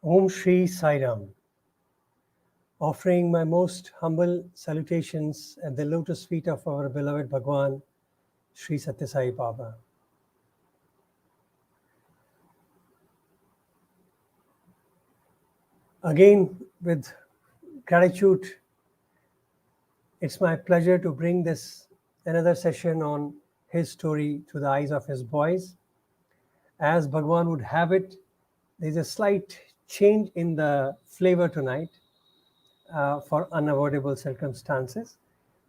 Om Shri Sai Ram, offering my most humble salutations at the lotus feet of our beloved Bhagavan, Sri Satya Sai Baba. Again, with gratitude, it's my pleasure to bring this another session on his story through the eyes of his boys. As Bhagavan would have it, there's a slight change in the flavor tonight for unavoidable circumstances,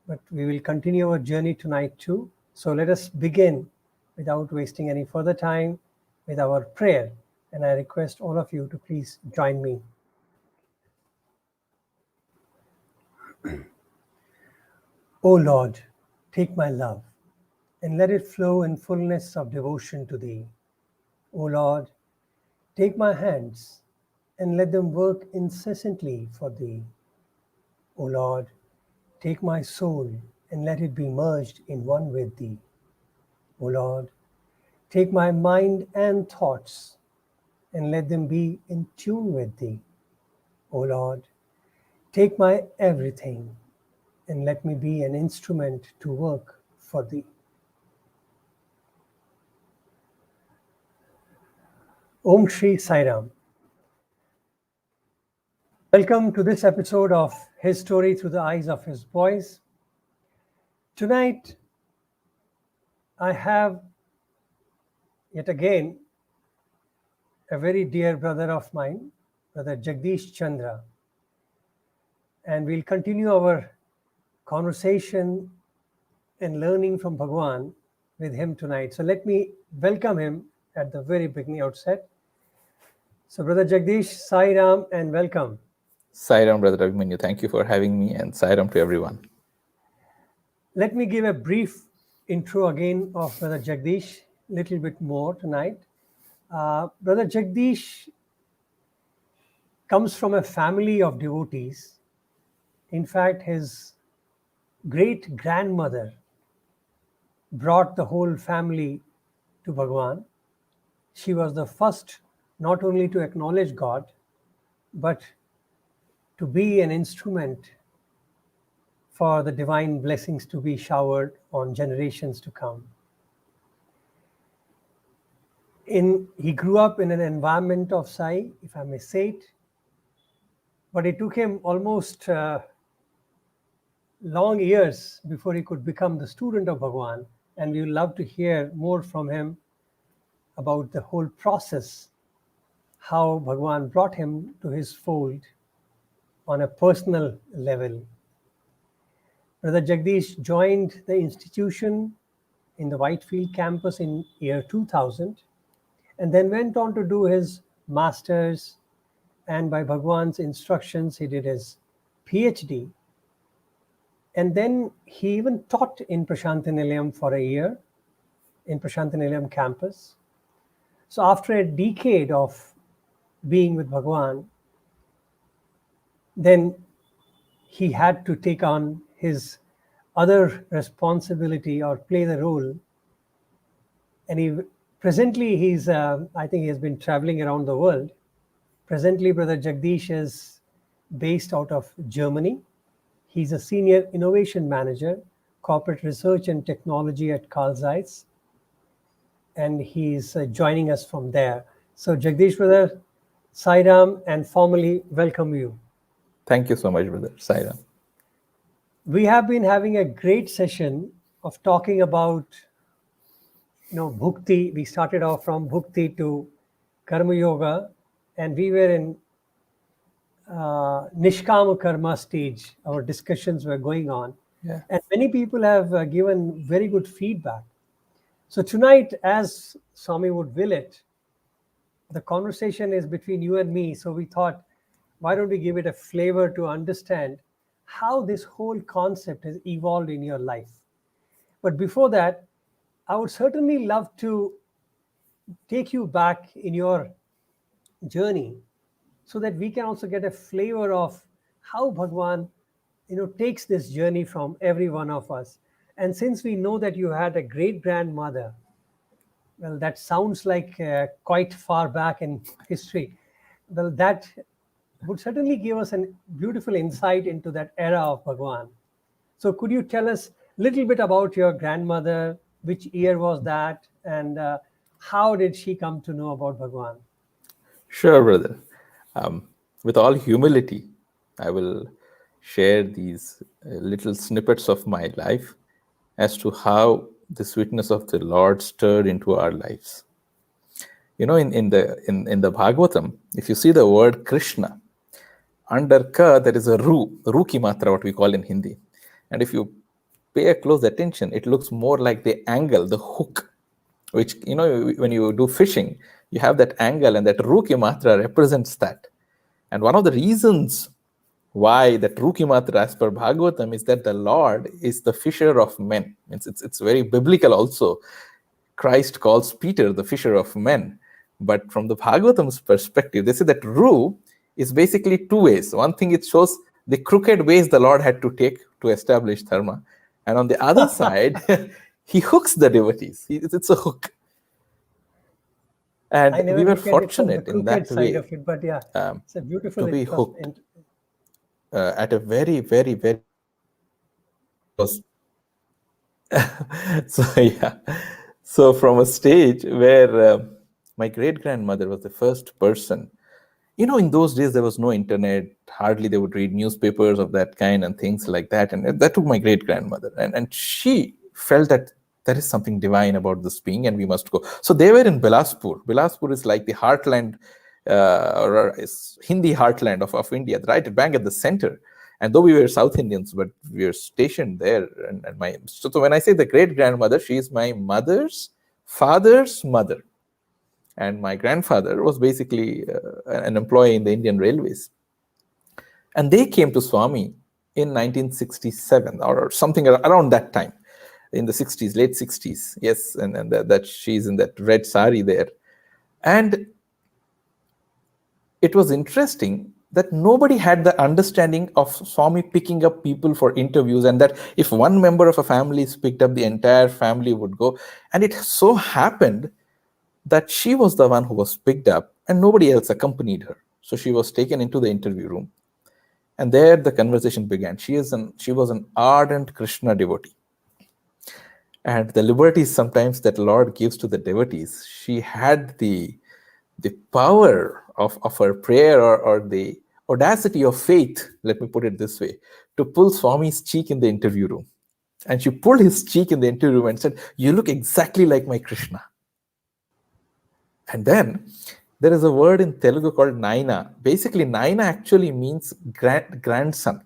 but we will continue our journey tonight too. So let us begin without wasting any further time with our prayer, and I request all of you to please join me. O Lord, take my love and let it flow in fullness of devotion to Thee. O Lord, take my hands and let them work incessantly for Thee. O Lord, take my soul and let it be merged in one with Thee. O Lord, take my mind and thoughts and let them be in tune with Thee. O Lord, take my everything and let me be an instrument to work for Thee. Om Shri Sai Ram. Welcome to this episode of His Story Through the Eyes of His Boys. Tonight, I have yet again a very dear brother of mine, Brother Jagdish Chandra, and we'll continue our conversation and learning from Bhagavan with him tonight. So let me welcome him at the very beginning outset. So Brother Jagdish, Sai Ram, and welcome. Sai Ram, Brother Abhimanyu. Thank you for having me, and Sai Ram to everyone. Let me give a brief intro again of Brother Jagdish, a little bit more tonight. Brother Jagdish comes from a family of devotees. In fact, his great-grandmother brought the whole family to Bhagavan. She was the first not only to acknowledge God, but to be an instrument for the divine blessings to be showered on generations to come. He grew up in an environment of Sai, if I may say it, but it took him almost long years before he could become the student of Bhagavan, and we would love to hear more from him about the whole process, how Bhagavan brought him to his fold on a personal level. Brother Jagdish joined the institution in the Whitefield campus in year 2000, and then went on to do his master's, and by Bhagavan's instructions, he did his PhD. And then he even taught in Prashantinilayam for a year, in Prashantinilayam campus. So after a decade of being with Bhagavan, then he had to take on his other responsibility or play the role. And presently he's, I think he has been traveling around the world. Presently, Brother Jagdish is based out of Germany. He's a senior innovation manager, corporate research and technology at Carl Zeiss, and he's joining us from there. So Jagdish, Brother, Sai Ram, and formally welcome you. Thank you so much, Brother Sai Ram. We have been having a great session of talking about, bhukti. We started off from bhukti to karma yoga, and we were in nishkama karma stage. Our discussions were going on, and many people have given very good feedback. So tonight, as Swami would will it, the conversation is between you and me. So we thought, why don't we give it a flavor to understand how this whole concept has evolved in your life. But before that, I would certainly love to take you back in your journey so that we can also get a flavor of how Bhagavan takes this journey from every one of us. And since we know that you had a great grandmother, well, that sounds like quite far back in history. Well, that would certainly give us a beautiful insight into that era of Bhagwan. So, could you tell us a little bit about your grandmother? Which year was that? And how did she come to know about Bhagwan? Sure, brother. With all humility, I will share these little snippets of my life as to how the sweetness of the Lord stirred into our lives. You know, in the Bhagavatam, if you see the word Krishna, under ka there is a ru ki matra, what we call in Hindi. And if you pay a close attention, it looks more like the angle, the hook, which, you know, when you do fishing, you have that angle, and that ru ki matra represents that. And one of the reasons why that ru ki matra as per Bhagavatam is that the Lord is the fisher of men. It's very biblical also. Christ calls Peter the fisher of men. But from the Bhagavatam's perspective, they say that ru is basically two ways. One thing, it shows the crooked ways the Lord had to take to establish dharma. And on the other side, he hooks the devotees. It's a hook. I And never we were look at it from the fortunate in crooked that side way of it, but yeah, it's a beautiful to be hooked at a very, very, very close. So, yeah. So from a stage where my great-grandmother was the first person, you know, in those days there was no internet, hardly they would read newspapers of that kind and things like that. And that took my great-grandmother. And she felt that there is something divine about this being and we must go. So they were in Bilaspur. Bilaspur is like the heartland, or is Hindi heartland of India, right bang at the center. And though we were South Indians, but we were stationed there. So when I say the great-grandmother, she is my mother's father's mother. And my grandfather was basically an employee in the Indian Railways. And they came to Swami in 1967 or something around that time, in the 60s, late 60s. Yes, and that she's in that red sari there. And it was interesting that nobody had the understanding of Swami picking up people for interviews, and that if one member of a family is picked up, the entire family would go. And it so happened that she was the one who was picked up and nobody else accompanied her. So she was taken into the interview room. And there the conversation began. She was an ardent Krishna devotee. And the liberties sometimes that Lord gives to the devotees, she had the power of her prayer, or the audacity of faith, let me put it this way, to pull Swami's cheek in the interview room. And she pulled his cheek in the interview room and said, "You look exactly like my Krishna." And then there is a word in Telugu called Naina. Basically, Naina actually means grandson.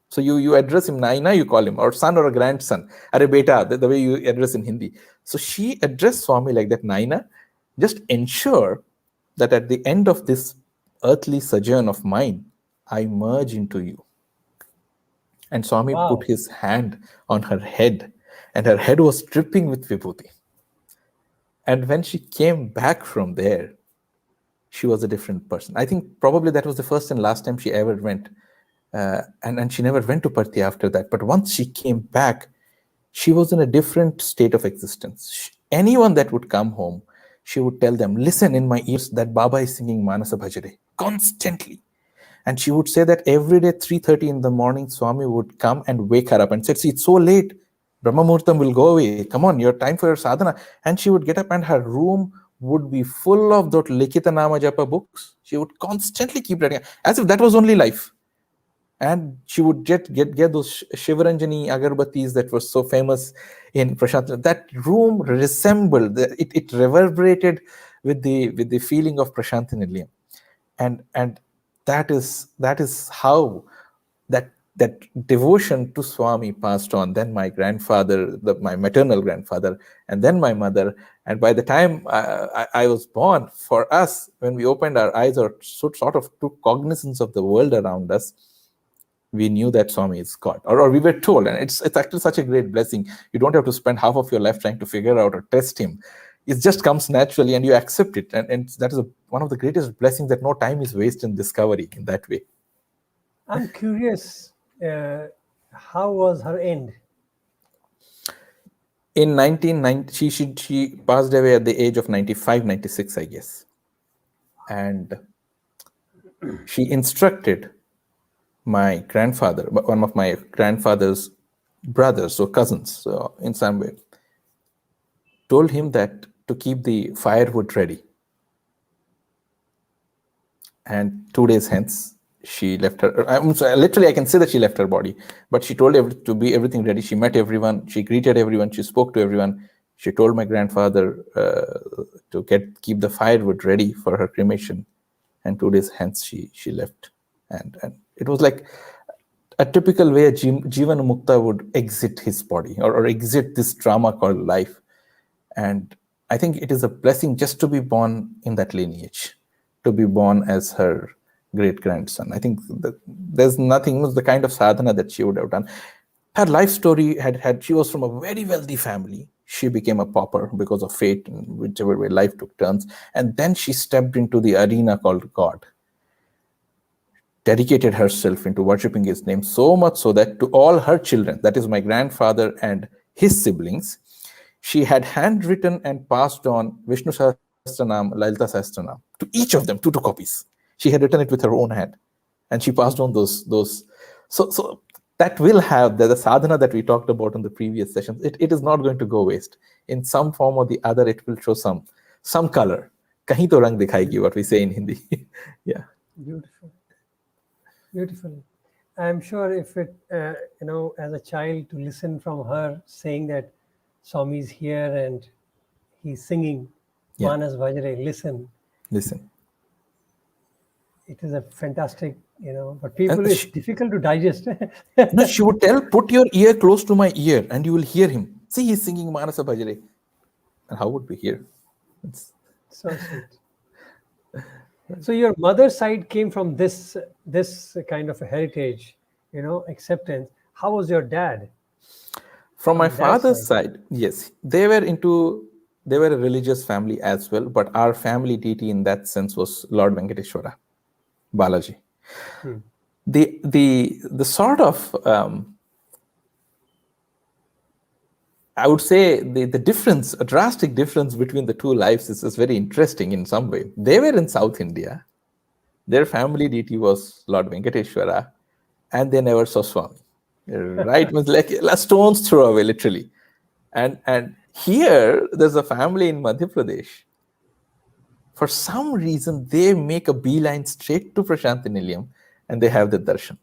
So you address him Naina, you call him, or son or a grandson. Are beta, the way you address in Hindi. So she addressed Swami like that, Naina. Just ensure that at the end of this earthly sojourn of mine, I merge into you. And Swami put Wow. his hand on her head, and her head was dripping with vibhuti. And when she came back from there, she was a different person. I think probably that was the first and last time she ever went. And she never went to Parthi after that. But once she came back, she was in a different state of existence. Anyone that would come home, she would tell them, "Listen in my ears that Baba is singing Manasa Bhajare," constantly. And she would say that every day, 3:30 in the morning, Swami would come and wake her up and say, "See, it's so late. Brahma Muhurtam will go away. Come on, your time for your sadhana." And she would get up and her room would be full of those Likita Nama Japa books. She would constantly keep reading, as if that was only life. And she would get those Shivaranjani agarbatis that were so famous in Prashant. That room resembled, it reverberated with the feeling of Prashant Nilayam. And that is how that devotion to Swami passed on. Then my grandfather, my maternal grandfather, and then my mother. And by the time I was born, for us, when we opened our eyes or sort of took cognizance of the world around us, we knew that Swami is God, or we were told. And it's actually such a great blessing. You don't have to spend half of your life trying to figure out or test him. It just comes naturally and you accept it. And that is one of the greatest blessings, that no time is wasted in discovery in that way. I'm curious, how was her end? In 1990, she passed away at the age of 95, 96, I guess. And she instructed my grandfather, one of my grandfather's brothers or cousins, in some way, told him that to keep the firewood ready. And 2 days hence, she left her. Literally, I can say that she left her body, but she told to be everything ready. She met everyone, she greeted everyone, she spoke to everyone. She told my grandfather to keep the firewood ready for her cremation. And 2 days hence, she left. And it was like a typical way a Jivan Mukta would exit his body or exit this drama called life. And I think it is a blessing just to be born in that lineage, to be born as her great-grandson. I think that there's nothing, the kind of sadhana that she would have done. Her life story she was from a very wealthy family. She became a pauper because of fate and whichever way life took turns. And then she stepped into the arena called God, dedicated herself into worshipping his name so much so that to all her children, that is my grandfather and his siblings, she had handwritten and passed on Vishnu Sahasranam, Lalita Sahasranam to each of them, two copies. She had written it with her own hand, and she passed on those. So that will have the sadhana that we talked about in the previous sessions. It is not going to go waste. In some form or the other, it will show some color. Kahin to rang dikhayegi, what we say in Hindi. Yeah. Beautiful. I'm sure if it, as a child, to listen from her saying that Swami's here and he's singing Manas Vajre, listen. It is a fantastic, but people, it's difficult to digest. No, she would tell, put your ear close to my ear and you will hear him. See, he's singing Manasa Bhajare. And how would we hear? It's so sweet. So your mother's side came from this kind of a heritage, acceptance. How was your dad? From my father's side, yes, they were a religious family as well, but our family deity in that sense was Lord Venkateshwara, Balaji. The sort of I would say the difference, a drastic difference between the two lives is very interesting in some way. They were in South India. Their family deity was Lord Venkateshwara, and they never saw Swami. Right? It was like a stone's throw away, literally. And here, there's a family in Madhya Pradesh. For some reason, they make a beeline straight to Prasanthi Nilayam, and they have the darshan.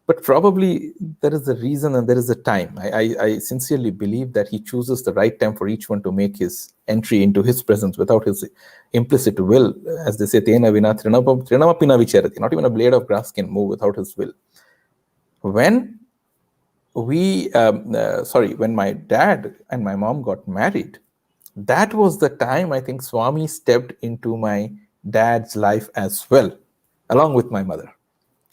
But probably there is a reason and there is a time. I sincerely believe that he chooses the right time for each one to make his entry into his presence without his implicit will. As they say, Tena vina trinama pina vicharati. Not even a blade of grass can move without his will. When when my dad and my mom got married, that was the time I think Swami stepped into my dad's life as well, along with my mother.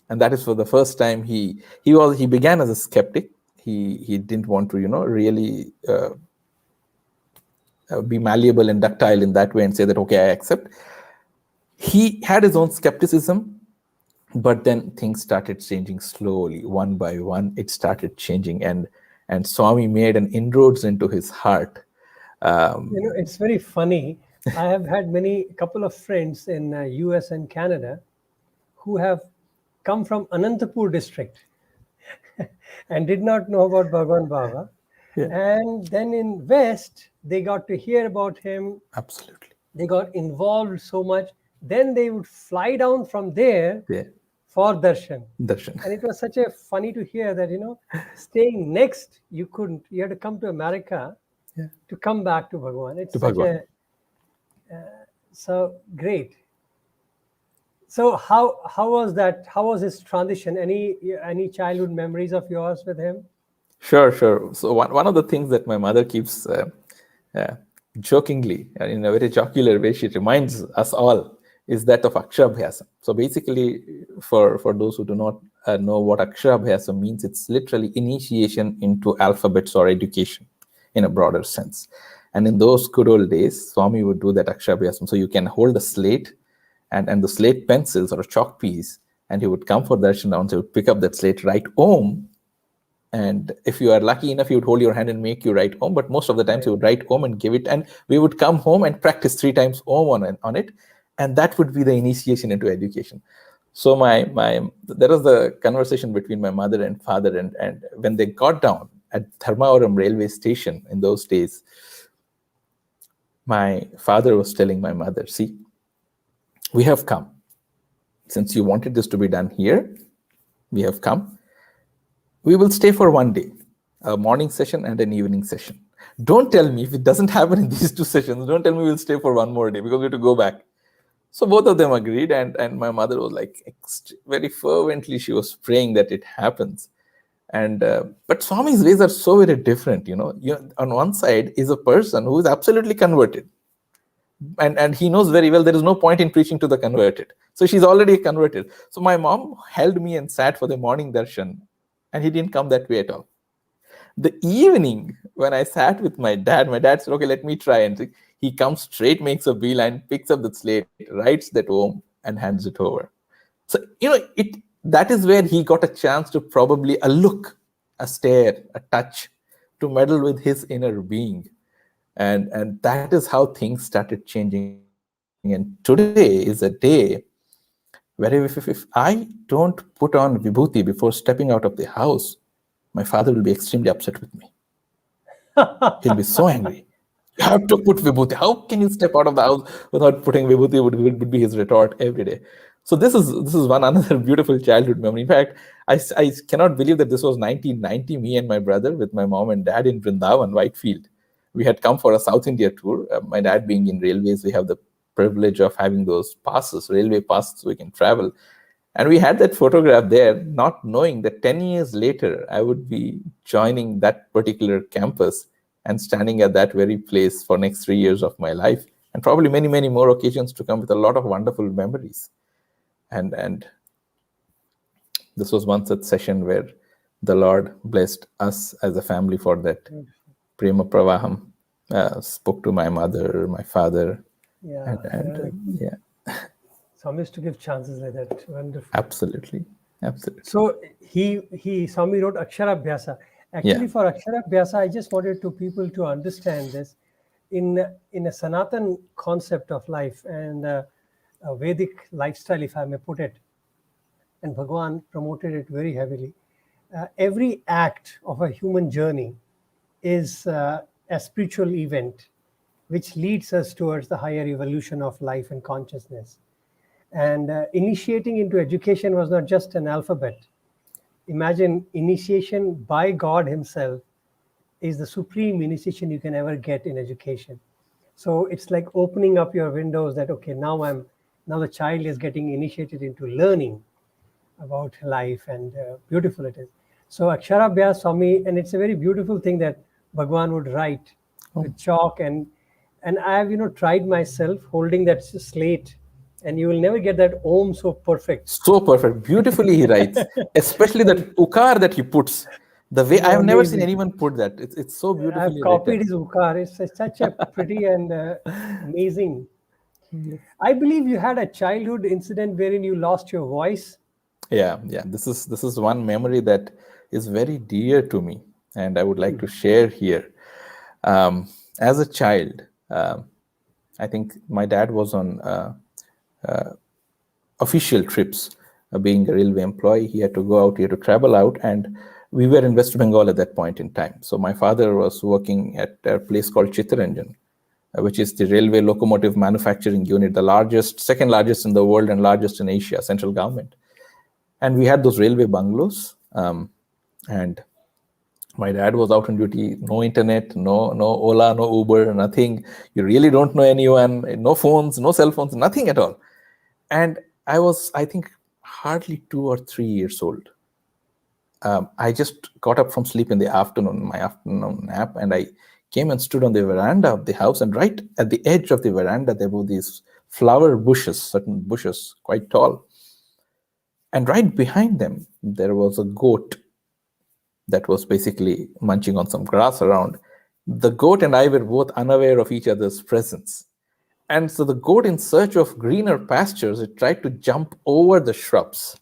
And that is for the first time he began as a skeptic. He didn't want to, really be malleable and ductile in that way and say that, okay, I accept. He had his own skepticism, but then things started changing slowly, one by one. It started changing, and Swami made an inroads into his heart. It's very funny. I have had a couple of friends in US and Canada who have come from Anantapur district and did not know about Bhagavan Baba. Yeah. And then in West, they got to hear about him. Absolutely. They got involved so much. Then they would fly down from there for darshan. And it was such a funny to hear that, staying next, you couldn't. You had to come to America to come back to Bhagavan. It's such Bhagavan. So great. So how was that? How was his transition? Any childhood memories of yours with him? Sure. So one of the things that my mother keeps jokingly, in a very jocular way, she reminds us all is that of Aksharabhyasa. So basically, for those who do not know what Aksharabhyasa means, it's literally initiation into alphabets or education in a broader sense. And in those good old days, Swami would do that Aksharabhyasam. So you can hold a slate and the slate pencils or a chalk piece, and he would come for darshan rounds. He would pick up that slate, write Om, and if you are lucky enough, he would hold your hand and make you write Om. But most of the times, he would write Om and give it, and we would come home and practice 3 times Om on it, and that would be the initiation into education. So there was the conversation between my mother and father, and when they got down at Dharmavaram railway station in those days, my father was telling my mother, see, we have come. Since you wanted this to be done here, we have come. We will stay for one day, a morning session and an evening session. Don't tell me if it doesn't happen in these two sessions, don't tell me we'll stay for one more day because we have to go back. So both of them agreed, and my mother was like very fervently, she was praying that it happens. And but Swami's ways are so very different. On one side is a person who is absolutely converted, and he knows very well there is no point in preaching to the converted. So she's already converted. So my mom held me and sat for the morning darshan, and he didn't come that way at all. The evening, when I sat with my dad said, okay, let me try. And he comes straight, makes a beeline, picks up the slate, writes that Om, and hands it over. So, that is where he got a chance to probably a look, a stare, a touch, to meddle with his inner being. And that is how things started changing. And today is a day where if I don't put on vibhuti before stepping out of the house, my father will be extremely upset with me. He'll be so angry. You have to put vibhuti. How can you step out of the house without putting vibhuti? Would be his retort every day. So this is another beautiful childhood memory. In fact, I cannot believe that this was 1990. Me and my brother with my mom and dad in Vrindavan, Whitefield. We had come for a South India tour. My dad being in railways, we have the privilege of having those passes, railway passes, so we can travel. And we had that photograph there, not knowing that 10 years later, I would be joining that particular campus and standing at that very place for next 3 years of my life, and probably many, many more occasions to come with a lot of wonderful memories. And this was one such session where the Lord blessed us as a family for that. Prema Pravaham, spoke to my mother, my father. Yeah. Yeah. Swami used to give chances like that. Wonderful. Absolutely. So Swami wrote Aksharabhyasa. Actually, for Aksharabhyasa, I just wanted people to understand this in a Sanatan concept of life and a Vedic lifestyle, if I may put it. And Bhagavan promoted it very heavily. Every act of a human journey is a spiritual event which leads us towards the higher evolution of life and consciousness. And initiating into education was not just an alphabet. Imagine initiation by God himself is the supreme initiation you can ever get in education. So it's like opening up your windows that, okay, now the child is getting initiated into learning about life, and beautiful it is. So Aksharabhyas Swami, and it's a very beautiful thing that Bhagavan would write with chalk, and I have tried myself holding that slate, and you will never get that Om so perfect. So perfect. Beautifully he writes, especially that ukar that he puts. The way I have never seen anyone put that. It's so beautifully I have copied written. his ukar. It's such a pretty and amazing. I believe you had a childhood incident wherein you lost your voice. Yeah. This is one memory that is very dear to me, and I would like to share here. As a child, I think my dad was on official trips. Being a railway employee, he had to go out, he had to travel out, and we were in West Bengal at that point in time. So my father was working at a place called Chittaranjan, which is the railway locomotive manufacturing unit, the largest, second largest in the world and largest in Asia, central government. And we had those railway bungalows, and my dad was out on duty. No internet, no Ola, no Uber, nothing. You really don't know anyone. No phones, no cell phones, nothing at all. And I was, I think, hardly 2 or 3 years old. I just got up from sleep in the afternoon, my afternoon nap, and I came and stood on the veranda of the house. And right at the edge of the veranda, there were these flower bushes, certain bushes, quite tall. And right behind them, there was a goat that was basically munching on some grass around. The goat and I were both unaware of each other's presence. And so the goat, in search of greener pastures, it tried to jump over the shrubs.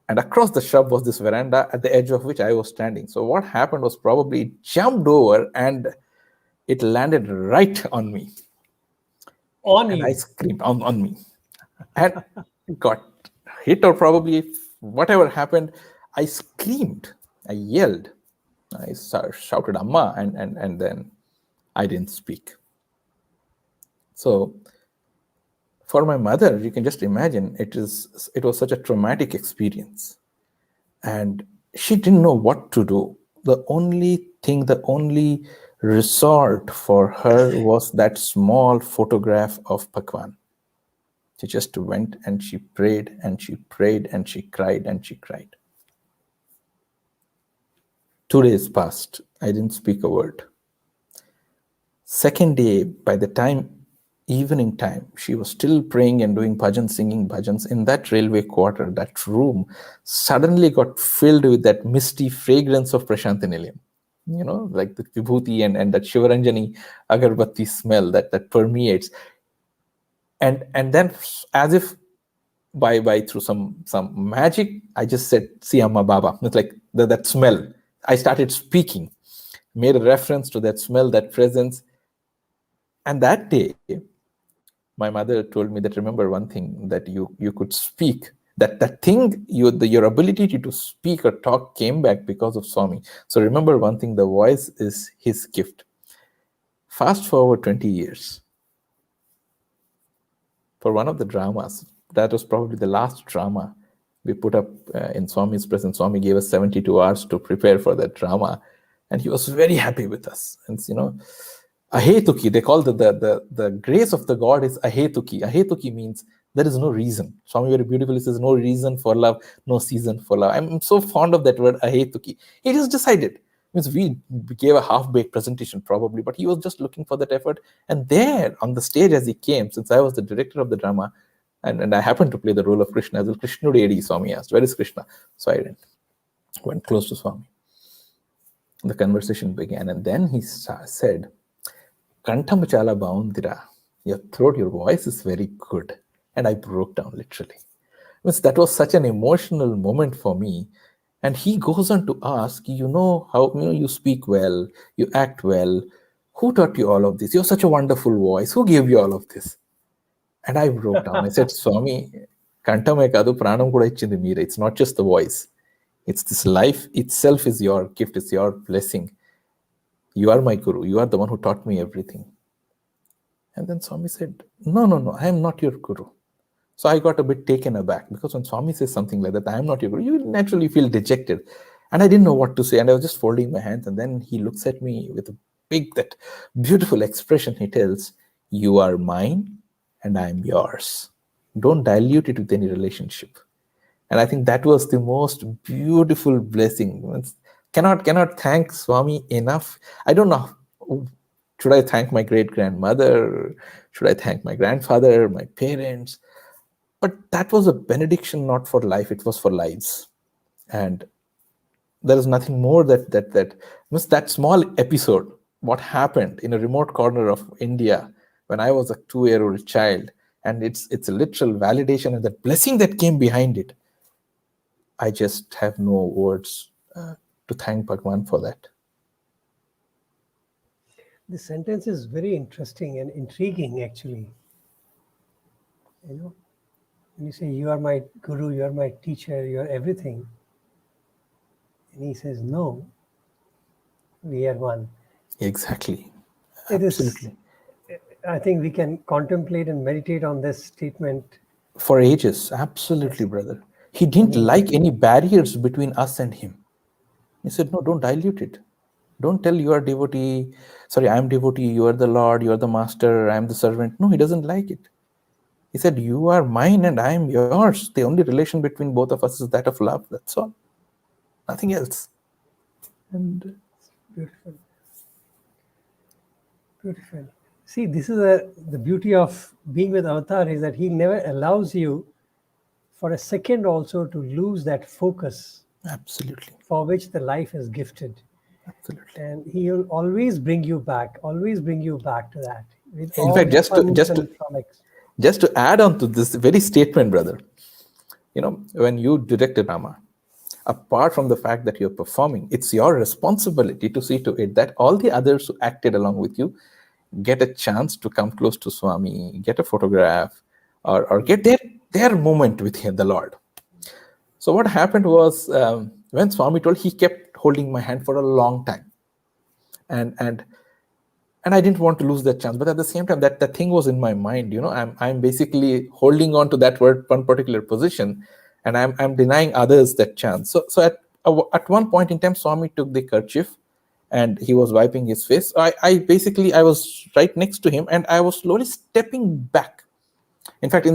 And across the shrub was this veranda at the edge of which I was standing. So what happened was probably it jumped over and it landed right on me. On and you. I screamed on me and got hit or probably whatever happened, I screamed, I yelled, I shouted Amma, and then I didn't speak. So for my mother, you can just imagine, it was such a traumatic experience. And she didn't know what to do. The only resort for her was that small photograph of Bhagavan. She just went and she prayed and she prayed and she cried and she cried. 2 days passed. I didn't speak a word. Second day, by the time evening time, she was still praying and doing bhajans, singing bhajans. In that railway quarter, that room suddenly got filled with that misty fragrance of Prashantinilayam. Like the vibhuti and that Shivaranjani agarbatti smell that permeates. And then, as if by through some magic, I just said, "See, Amma Baba." It's like that smell. I started speaking, made a reference to that smell, that presence. And that day, my mother told me that, remember one thing, that you could speak. That thing, your ability to speak or talk came back because of Swami. So remember one thing, the voice is his gift. Fast forward 20 years. For one of the dramas, that was probably the last drama we put up in Swami's presence. Swami gave us 72 hours to prepare for that drama. And he was very happy with us. And, ahetuki, they call the grace of the God is ahetuki. Ahetuki means there is no reason. Swami very beautifully says, no reason for love, no season for love. I'm so fond of that word, ahetuki. He just decided. Means we gave a half-baked presentation probably, but he was just looking for that effort. And there on the stage as he came, since I was the director of the drama, and I happened to play the role of Krishna as well, Krishna Dedi, Swami asked, where is Krishna? So I went close to Swami. The conversation began, and then he said, Kantam chala baundira, your throat, your voice is very good. And I broke down literally. That was such an emotional moment for me. And he goes on to ask, how you speak well, you act well. Who taught you all of this? You have such a wonderful voice. Who gave you all of this? And I broke down. I said, Swami, kantame kadu pranam kuda ichindi meere. It's not just the voice. It's this life itself is your gift. It's your blessing. You are my guru. You are the one who taught me everything. And then Swami said, no, I am not your guru. So I got a bit taken aback, because when Swami says something like that, I am not your guru, you naturally feel dejected. And I didn't know what to say. And I was just folding my hands. And then he looks at me with that beautiful expression. He tells, you are mine and I am yours. Don't dilute it with any relationship. And I think that was the most beautiful blessing. Cannot thank Swami enough. I don't know. Should I thank my great-grandmother? Should I thank my grandfather, my parents? But that was a benediction, not for life. It was for lives. And there is nothing more that small episode, what happened in a remote corner of India when I was a 2-year-old child. And it's a literal validation and that blessing that came behind it. I just have no words to thank Bhagavan for that. This sentence is very interesting and intriguing, actually. When you say, you are my guru, you are my teacher, you are everything. And he says, no, we are one. Exactly. Absolutely. I think we can contemplate and meditate on this statement. For ages, absolutely, brother. He didn't like any barriers between us and him. He said, no, don't dilute it. Don't tell you are devotee. Sorry, I am devotee. You are the Lord. You are the master. I am the servant. No, he doesn't like it. He said, you are mine and I am yours. The only relation between both of us is that of love. That's all. Nothing else. And beautiful. Beautiful. See, this is the beauty of being with Avatar, is that he never allows you for a second also to lose that focus. Absolutely. For which the life is gifted. Absolutely. And he will always bring you back to that. In fact, just to add on to this very statement, brother, when you direct a drama, apart from the fact that you're performing, it's your responsibility to see to it that all the others who acted along with you get a chance to come close to Swami, get a photograph, or get their moment with him, the Lord. So what happened was, when Swami told, he kept holding my hand for a long time. And I didn't want to lose that chance. But at the same time, that thing was in my mind. I'm basically holding on to that one particular position, and I'm denying others that chance. So at one point in time, Swami took the kerchief, and he was wiping his face. I was right next to him, and I was slowly stepping back. In fact,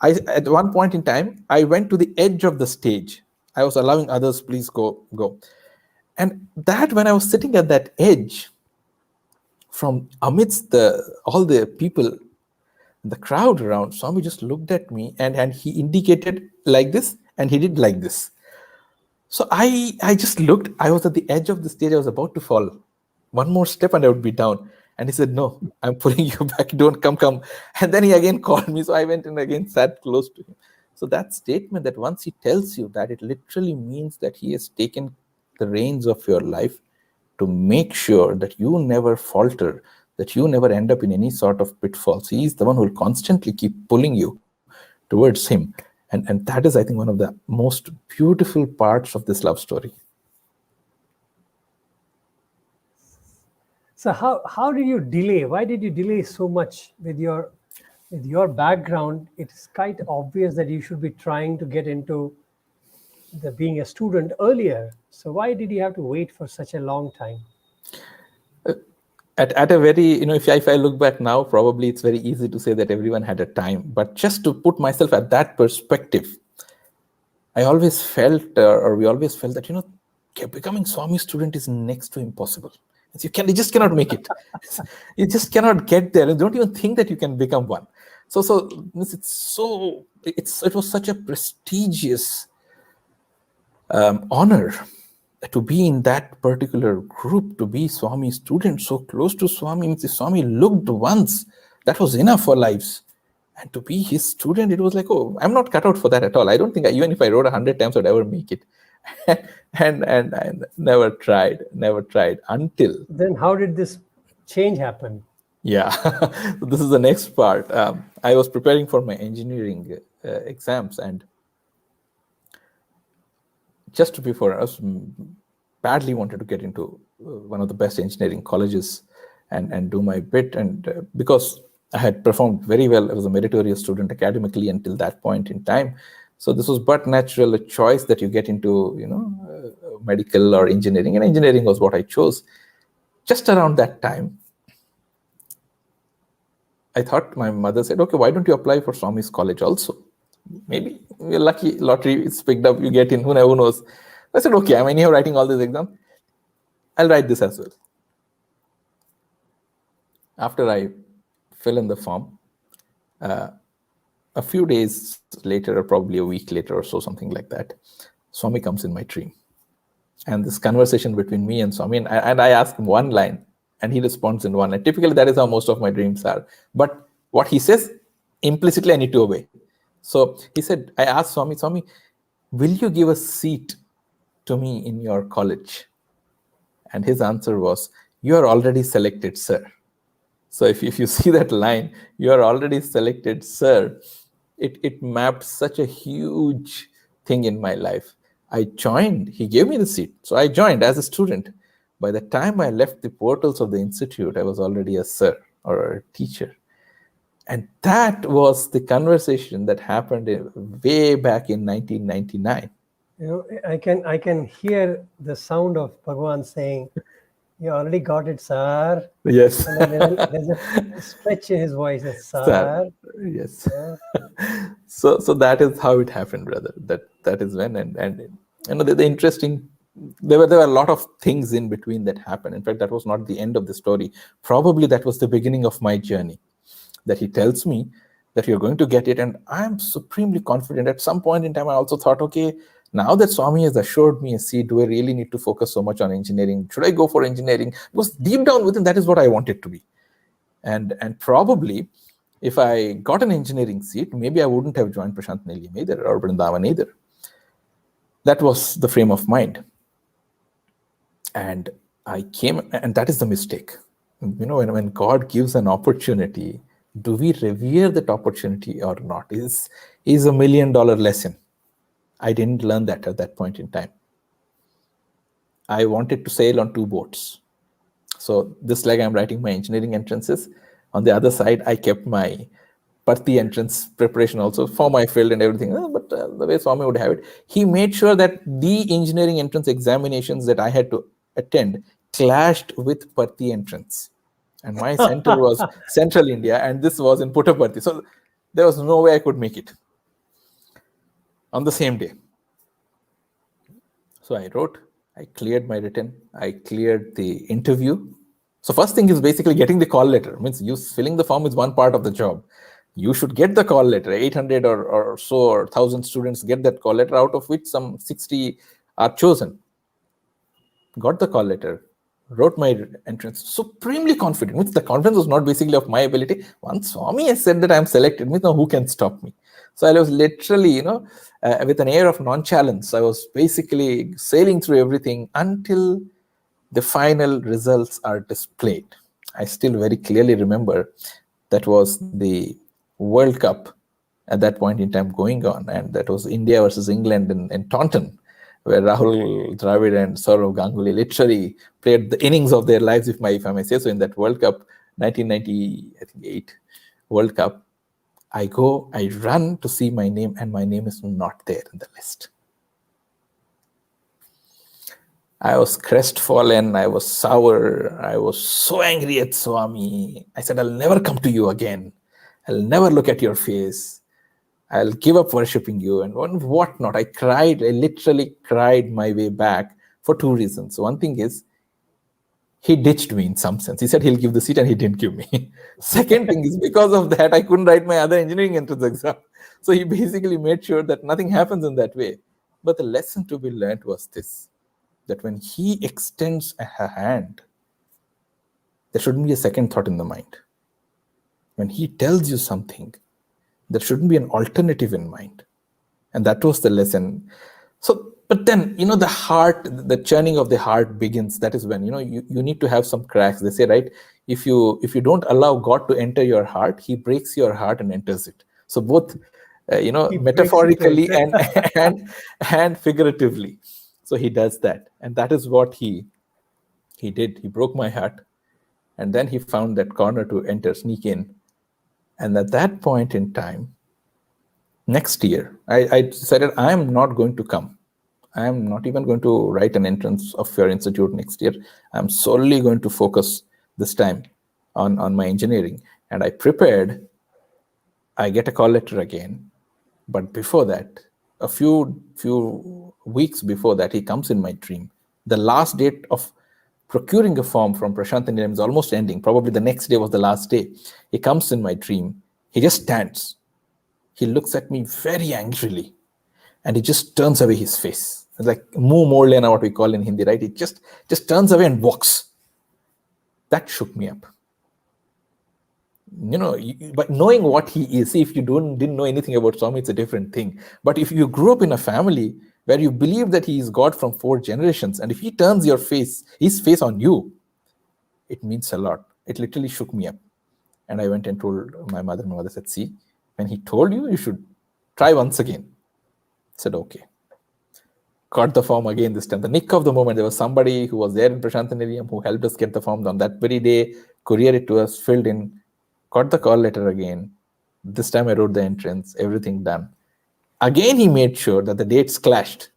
at one point in time, I went to the edge of the stage. I was allowing others, please go. And that, when I was sitting at that edge, from amidst all the people, the crowd around, Swami just looked at me and he indicated like this, and he did like this. So I just looked. I was at the edge of the stage. I was about to fall. One more step and I would be down. And he said, no, I'm pulling you back. Don't come. And then he again called me. So I went and again sat close to him. So that statement, that once he tells you that, it literally means that he has taken the reins of your life to make sure that you never falter, that you never end up in any sort of pitfalls. He is the one who will constantly keep pulling you towards him. And that is, I think, one of the most beautiful parts of this love story. So how did you delay? Why did you delay so much with your background? It's quite obvious that you should be trying to get into being a student earlier. So why did you have to wait for such a long time? At a very, if I look back now, probably it's very easy to say that everyone had a time. But just to put myself at that perspective, I always felt, or we always felt that, becoming Swami student is next to impossible. You just cannot make it. You just cannot get there. You don't even think that you can become one. So it was such a prestigious honor to be in that particular group, to be Swami student, so close to Swami. If Swami looked once, that was enough for lives. And to be his student, it was like, oh, I'm not cut out for that at all. I don't think, even if I wrote 100 times, I'd ever make it. and I never tried until. Then how did this change happen? Yeah, so this is the next part. I was preparing for my engineering exams, and just before, I was badly wanted to get into one of the best engineering colleges and do my bit. And because I had performed very well, I was a meritorious student academically until that point in time. So this was but natural, a choice that you get into, medical or engineering. And engineering was what I chose. Just around that time, I thought, my mother said, okay, why don't you apply for Swami's college also? Maybe you're lucky, lottery is picked up, you get in, who knows. I said, okay, I'm anyhow writing all these exams. I'll write this as well. After I fill in the form, a few days later, or probably a week later or so, something like that, Swami comes in my dream. And this conversation between me and Swami, and I ask him one line, and he responds in one line. Typically, that is how most of my dreams are. But what he says, implicitly, I need to obey. So he said, I asked Swami, will you give a seat to me in your college? And his answer was, you are already selected, sir. So if you see that line, you are already selected, sir, it mapped such a huge thing in my life. I joined, he gave me the seat. So I joined as a student. By the time I left the portals of the institute, I was already a sir or a teacher. And that was the conversation that happened way back in 1999. I can hear the sound of Bhagavan saying, you already got it, sir. Yes. And then there's a stretch in his voice, sir. Yes. So that is how it happened, brother. That is when, and the interesting, there were a lot of things in between that happened. In fact, that was not the end of the story. Probably that was the beginning of my journey. That he tells me that you're going to get it, and I'm supremely confident. At some point in time, I also thought, okay, now that Swami has assured me a seat, do I really need to focus so much on engineering? Should I go for engineering? Because deep down within, that is what I wanted to be. And probably, if I got an engineering seat, maybe I wouldn't have joined Prashant Nilayam either, or Vrindavan either. That was the frame of mind. And I came, and that is the mistake. When God gives an opportunity, do we revere that opportunity or not? Is $1 million lesson. I didn't learn that at that point in time. I wanted to sail on 2 boats. So this leg I'm writing my engineering entrances. On the other side, I kept my Parthi entrance preparation also for my field and everything. But the way Swami would have it, he made sure that the engineering entrance examinations that I had to attend clashed with Parthi entrance. And my center was Central India, and this was in Puttaparthi. So there was no way I could make it on the same day. So I wrote, I cleared my written, I cleared the interview. So first thing is basically getting the call letter. Means you filling the form is one part of the job. You should get the call letter. 800 or so or 1,000 students get that call letter, out of which some 60 are chosen. Got the call letter, wrote my entrance, supremely confident. Means the confidence was not basically of my ability. Once Swami has said that I'm selected, means now who can stop me? So I was literally, with an air of nonchalance, I was basically sailing through everything until the final results are displayed. I still very clearly remember that was the World Cup at that point in time going on, and that was India versus England in Taunton, where Rahul Dravid and Saurav Ganguly literally played the innings of their lives, if I may say so, in that World Cup, 1998 World Cup. I run to see my name, and my name is not there in the list. I was crestfallen, I was sour, I was so angry at Swami. I said, I'll never come to you again. I'll never look at your face. I'll give up worshipping you and whatnot. I cried, I literally cried my way back for 2 reasons. One thing is, he ditched me in some sense. He said he'll give the seat and he didn't give me. Second thing is, because of that, I couldn't write my other engineering entrance exam. So he basically made sure that nothing happens in that way. But the lesson to be learned was this, that when he extends a hand, there shouldn't be a second thought in the mind. When he tells you something, there shouldn't be an alternative in mind. And that was the lesson. So, but then, the heart, the churning of the heart begins. That is when, you need to have some cracks. They say, right, if you don't allow God to enter your heart, he breaks your heart and enters it. So both, metaphorically and figuratively. So he does that. And that is what he did. He broke my heart. And then he found that corner to enter, sneak in. And at that point in time, next year, I decided I am not going to come. I am not even going to write an entrance of your institute next year. I'm solely going to focus this time on my engineering. And I prepared. I get a call letter again. But before that, a few weeks before that, he comes in my dream. The last date of procuring a form from Prashant and is almost ending. Probably the next day was the last day. He comes in my dream. He just stands. He looks at me very angrily. And he just turns away his face. It's like Muh Morlena, what we call in Hindi, right? He just turns away and walks. That shook me up. But knowing what he is, see, if you didn't know anything about Swami, it's a different thing. But if you grew up in a family where you believe that he is God from 4 generations, and if he turns his face on you, it means a lot. It literally shook me up. And I went and told my mother. My mother said, see, when he told you, you should try once again. I said, okay. Got the form again this time. The nick of the moment, there was somebody who was there in Prashantaniriam who helped us get the form on that very day, courier it to us, filled in, got the call letter again. This time I wrote the entrance, everything done. Again, he made sure that the dates clashed.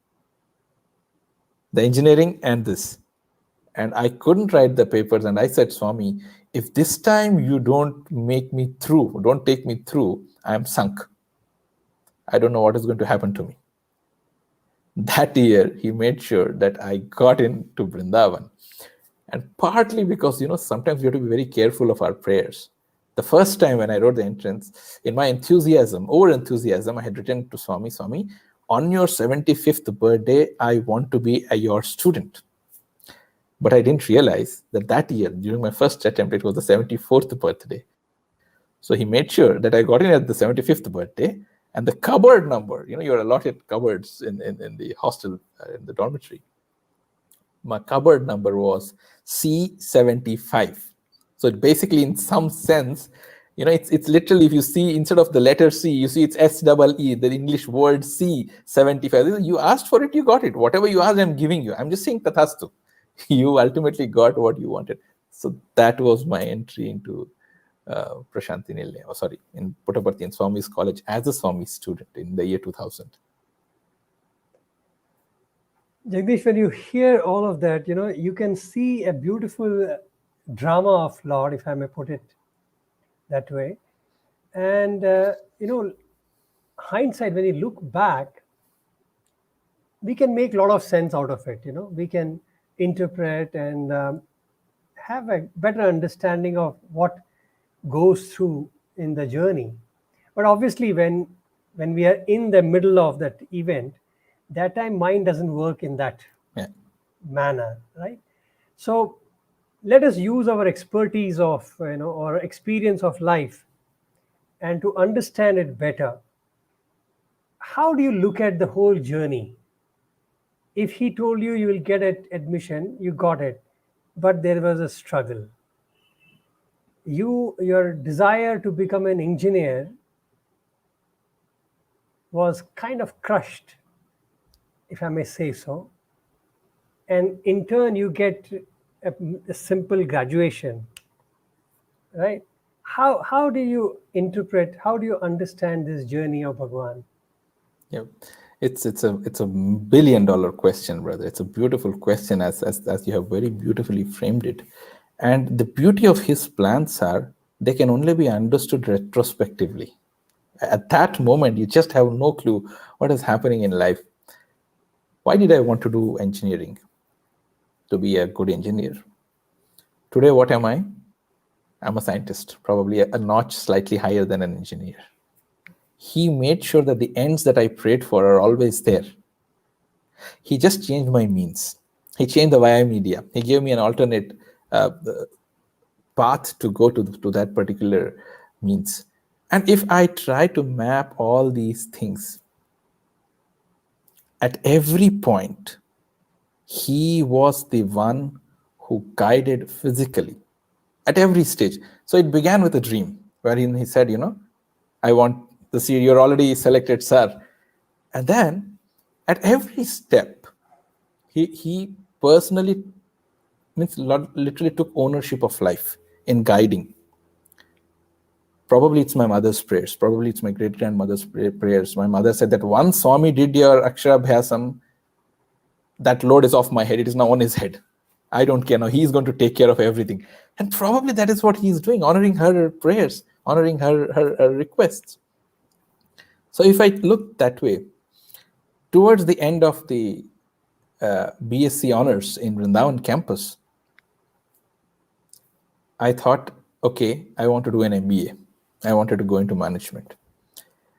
The engineering and this. And I couldn't write the papers. And I said, Swami, if this time you don't take me through, I am sunk. I don't know what is going to happen to me. That year, he made sure that I got into Vrindavan. And partly because, sometimes we have to be very careful of our prayers. The first time when I wrote the entrance, in my over-enthusiasm, I had written to Swami, Swami, on your 75th birthday, I want to be your student. But I didn't realize that year, during my first attempt, it was the 74th birthday. So he made sure that I got in at the 75th birthday, and the cupboard number, you're allotted cupboards in the hostel, in the dormitory. My cupboard number was C75. So basically, in some sense, It's literally, if you see, instead of the letter C, you see it's SEE, the English word C, 75. You asked for it, you got it. Whatever you asked, I'm giving you. I'm just saying tathastu. You ultimately got what you wanted. So that was my entry into Prashanti Nilaya, in Puttaparthi in Swami's college as a Swami student in the year 2000. Jagdish, when you hear all of that, you can see a beautiful drama of Lord, if I may put it that way. And, hindsight, when you look back, we can make a lot of sense out of it. We can interpret and have a better understanding of what goes through in the journey. But obviously, when we are in the middle of that event, that time mind doesn't work in that manner, right? So let us use our expertise of, or experience of life, and to understand it better. How do you look at the whole journey? If he told you you will get admission, you got it, but there was a struggle. Your desire to become an engineer was kind of crushed, if I may say so. And in turn, you get a simple graduation, right? How do you interpret, how do you understand this journey of Bhagavan? Yeah, it's a billion-dollar question, brother. It's a beautiful question, as you have very beautifully framed it. And the beauty of his plans are, they can only be understood retrospectively. At that moment, you just have no clue what is happening in life. Why did I want to do engineering? To be a good engineer. Today, what am I? I'm a scientist, probably a notch slightly higher than an engineer. He made sure that the ends that I prayed for are always there. He just changed my means. He changed the via media. He gave me an alternate path to go to that particular means. And if I try to map all these things, at every point, he was the one who guided physically at every stage. So it began with a dream wherein he said, I want this year, you're already selected, sir. And then at every step, he personally, literally took ownership of life in guiding. Probably it's my mother's prayers. Probably it's my great-grandmother's prayers. My mother said that once Swami did your Aksharabhyasam, that load is off my head. It is now on his head. I don't care now. He's going to take care of everything. And probably that is what he's doing, honoring her prayers, honoring her requests. So if I look that way, towards the end of the BSc honors in Vrindavan campus, I thought, okay, I want to do an MBA. I wanted to go into management.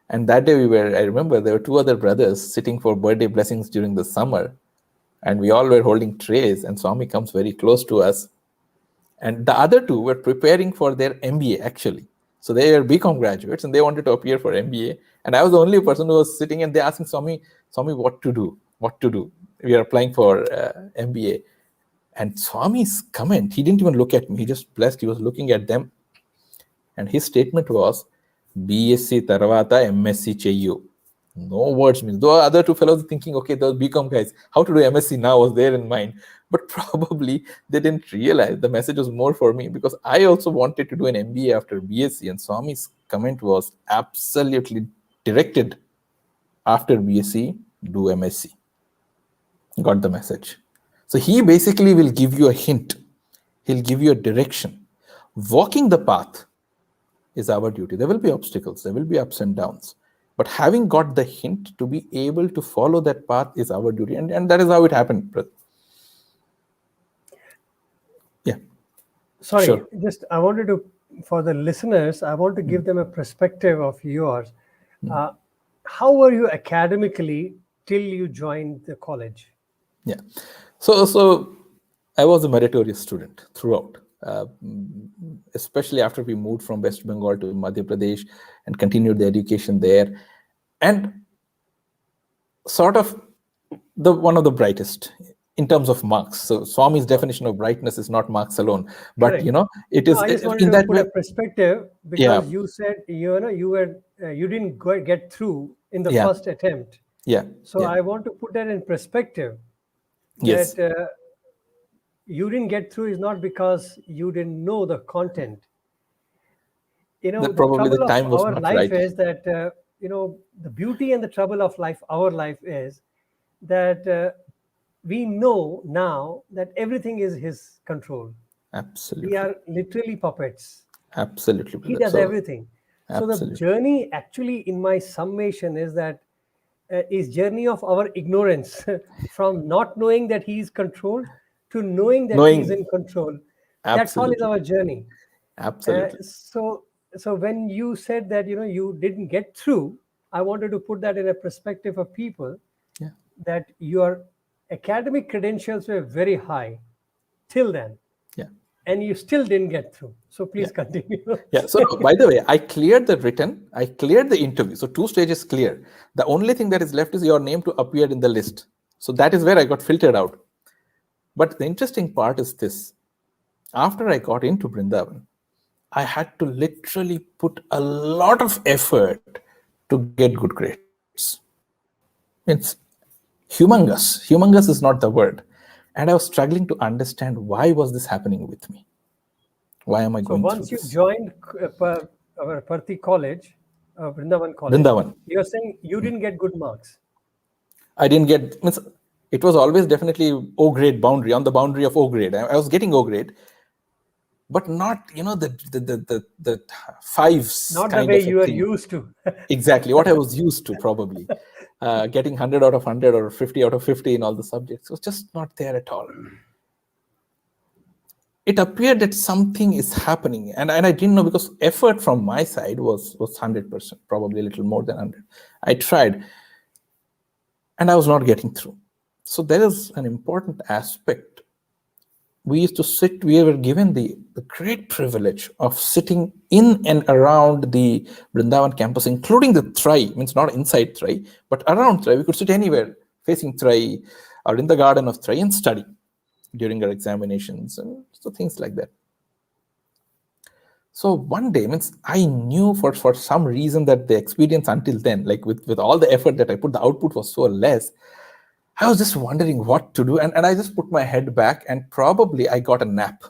And that day I remember there were two other brothers sitting for birthday blessings during the summer, and we all were holding trays, and Swami comes very close to us. And the other two were preparing for their MBA, actually. So they were BCom graduates, and they wanted to appear for MBA. And I was the only person who was sitting, and they asking Swami, what to do? What to do? We are applying for MBA. And Swami's comment, he didn't even look at me. He just blessed. He was looking at them. And his statement was, BSc Tarvata MSc Cheyu. No words means. The other two fellows thinking, okay, those BCom guys, how to do MSc now was there in mind. But probably they didn't realize the message was more for me, because I also wanted to do an MBA after BSc. And Swami's comment was absolutely directed. After BSc, do MSc. Got the message. So he basically will give you a hint. He'll give you a direction. Walking the path is our duty. There will be obstacles. There will be ups and downs. But having got the hint to be able to follow that path is our duty. And that is how it happened, brother. Yeah. Sorry, sure. Just I wanted to, for the listeners, I want to give them a perspective of yours. How were you academically till you joined the college? Yeah. So I was a meritorious student throughout. Especially after we moved from West Bengal to Madhya Pradesh and continued the education there, and sort of one of the brightest in terms of marks. So Swami's definition of brightness is not marks alone, but Correct. it No, is I just in wanted to that put way. a perspective, Yeah. because you said you didn't get through in the Yeah. first attempt. Yeah. So Yeah. I want to put that in perspective. Yes. That you didn't get through is not because you didn't know the content. That The probably the trouble of time was our not life right. is that the beauty and the trouble of our life is that we know now that everything is his control. Absolutely. We are literally puppets. Absolutely. He brother. does everything. So the Absolutely. journey, actually, in my summation, is that is journey of our ignorance from not knowing that he is controlled to knowing that he is in control. That's all is Absolutely. our journey. Absolutely. So when you said that you didn't get through, I wanted to put that in a perspective of people, Yeah. that your academic credentials were very high till then, Yeah. and you still didn't get through. So please continue. Yeah. So by the way, I cleared the written, I cleared the interview. So 2 stages clear. The only thing that is left is your name to appear in the list. So that is where I got filtered out. But the interesting part is this. After I got into Vrindavan, I had to literally put a lot of effort to get good grades. It's humongous. Humongous is not the word. And I was struggling to understand, why was this happening with me? Why am I So going through once you this? joined our Parthi College, Vrindavan College, Vrindavan. you're saying you didn't get good marks. I didn't get, it was always definitely O grade boundary, on the boundary of O grade. I was getting O grade, but not, the fives. Not the kind way of a you are thing. used to. Exactly what I was used to, probably. Getting 100 out of 100 or 50 out of 50 in all the subjects was just not there at all. It appeared that something is happening, and I didn't know, because effort from my side was 100%, probably a little more than 100. I tried, and I was not getting through. So there is an important aspect. We were given the great privilege of sitting in and around the Vrindavan campus, including the Trai, means not inside Trai, but around Trai. We could sit anywhere facing Trai or in the garden of Trai and study during our examinations and so things like that. So one day, I knew for some reason that the experience until then, like with all the effort that I put, the output was so less. I was just wondering what to do. And I just put my head back, and probably I got a nap.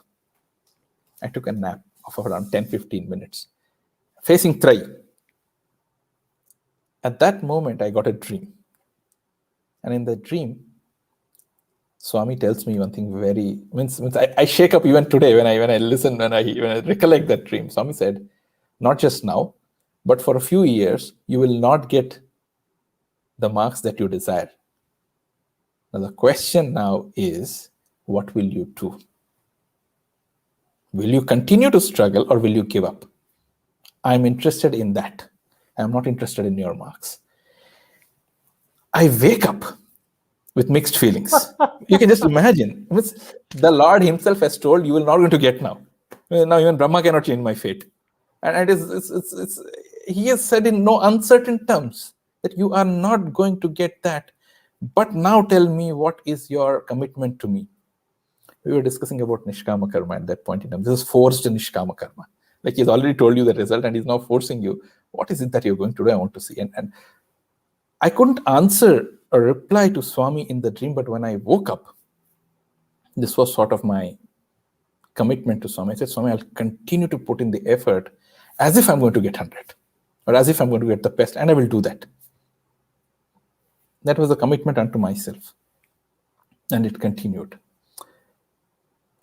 I took a nap of around 10-15 minutes, facing Trai. At that moment, I got a dream. And in the dream, Swami tells me one thing very, I shake up even today when I listen, when I recollect that dream. Swami said, not just now, but for a few years, you will not get the marks that you desire. Now, the question now is, what will you do? Will you continue to struggle, or will you give up? I'm interested in that. I'm not interested in your marks. I wake up with mixed feelings. You can just imagine. The Lord himself has told, you will not going to get now. Now even Brahma cannot change my fate. And he has said in no uncertain terms that you are not going to get that. But now tell me, what is your commitment to me? We were discussing about nishkama karma at that point in time. This is forced nishkama karma. Like, he's already told you the result, and he's now forcing you. What is it that you're going to do? I want to see. And I couldn't answer or reply to Swami in the dream, but when I woke up, this was sort of my commitment to Swami. I said, Swami, I'll continue to put in the effort as if I'm going to get 100, or as if I'm going to get the best, and I will do that. That was a commitment unto myself. And it continued.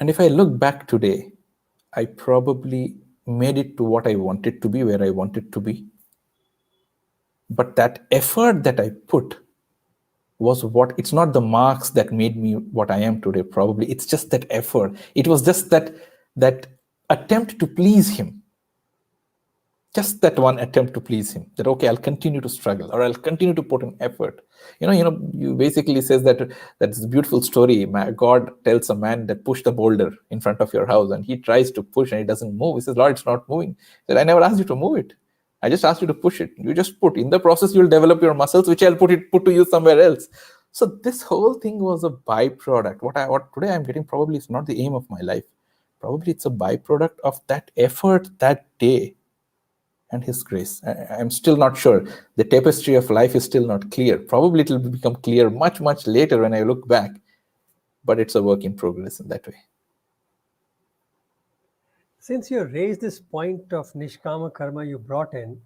And if I look back today, I probably made it to what I wanted to be, where I wanted to be. But that effort that I put was it's not the marks that made me what I am today, probably. It's just that effort. It was just that attempt to please him. Just that one attempt to please him. That, okay, I'll continue to struggle, or I'll continue to put in effort. You basically says that's a beautiful story. God tells a man that push the boulder in front of your house, and he tries to push and it doesn't move. He says, Lord, it's not moving. He said, I never asked you to move it. I just asked you to push it. You just put. In the process, you'll develop your muscles, which I'll put to use somewhere else. So this whole thing was a byproduct. What today I'm getting probably is not the aim of my life. Probably it's a byproduct of that effort that day and His grace. I'm still not sure. The tapestry of life is still not clear. Probably it will become clear much, much later when I look back. But it's a work in progress in that way. Since you raised this point of nishkama karma you brought in,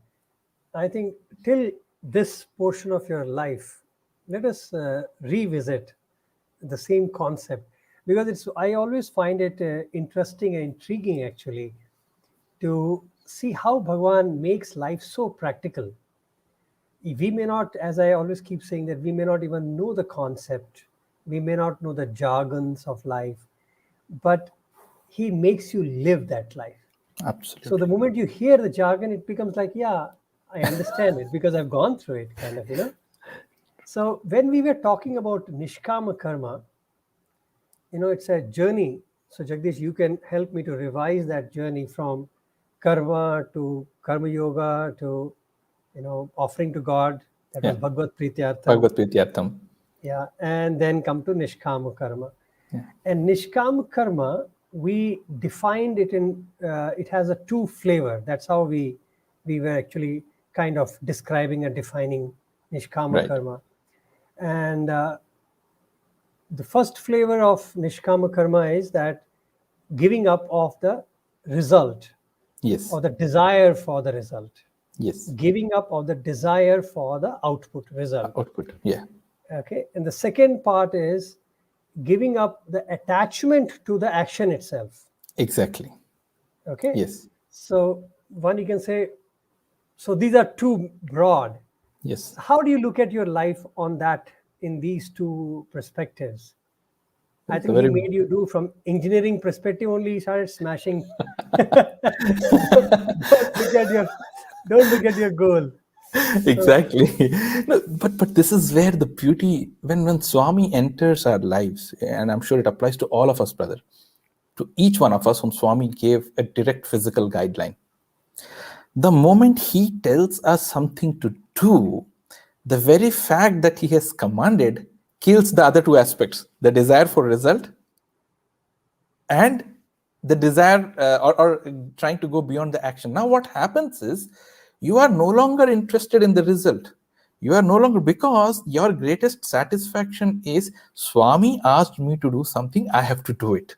I think till this portion of your life, let us revisit the same concept, because I always find it interesting and intriguing actually to see how Bhagavan makes life so practical. We may not, as I always keep saying, that we may not even know the concept, we may not know the jargons of life, but He makes you live that life. Absolutely. So the moment you hear the jargon, it becomes like, yeah, I understand it because I've gone through it, kind of. So when we were talking about nishkama karma, it's a journey. So Jagdish, you can help me to revise that journey from karma to karma yoga to, offering to God. That was Bhagavad Prityartham. Bhagavad Prityartham. Yeah, and then come to nishkama karma. Yeah. And nishkama karma, we defined it in, it has a two flavor. That's how we were actually kind of describing and defining nishkama karma. And the first flavor of nishkama karma is that giving up of the result. Yes. Or the desire for the result. Yes. Giving up of the desire for the output, result. Output, yeah. Okay. And the second part is giving up the attachment to the action itself. Exactly. Okay. Yes. So one, you can say, so these are two broad. Yes. How do you look at your life on that, in these two perspectives? I think He made you do from engineering perspective only. He started smashing. Don't look at your goal. Exactly. No, but this is where the beauty, when Swami enters our lives, and I'm sure it applies to all of us, brother, to each one of us whom Swami gave a direct physical guideline. The moment He tells us something to do, the very fact that He has commanded kills the other two aspects, the desire for result and the desire or trying to go beyond the action. Now what happens is, you are no longer interested in the result. You are no longer, because your greatest satisfaction is, Swami asked me to do something, I have to do it.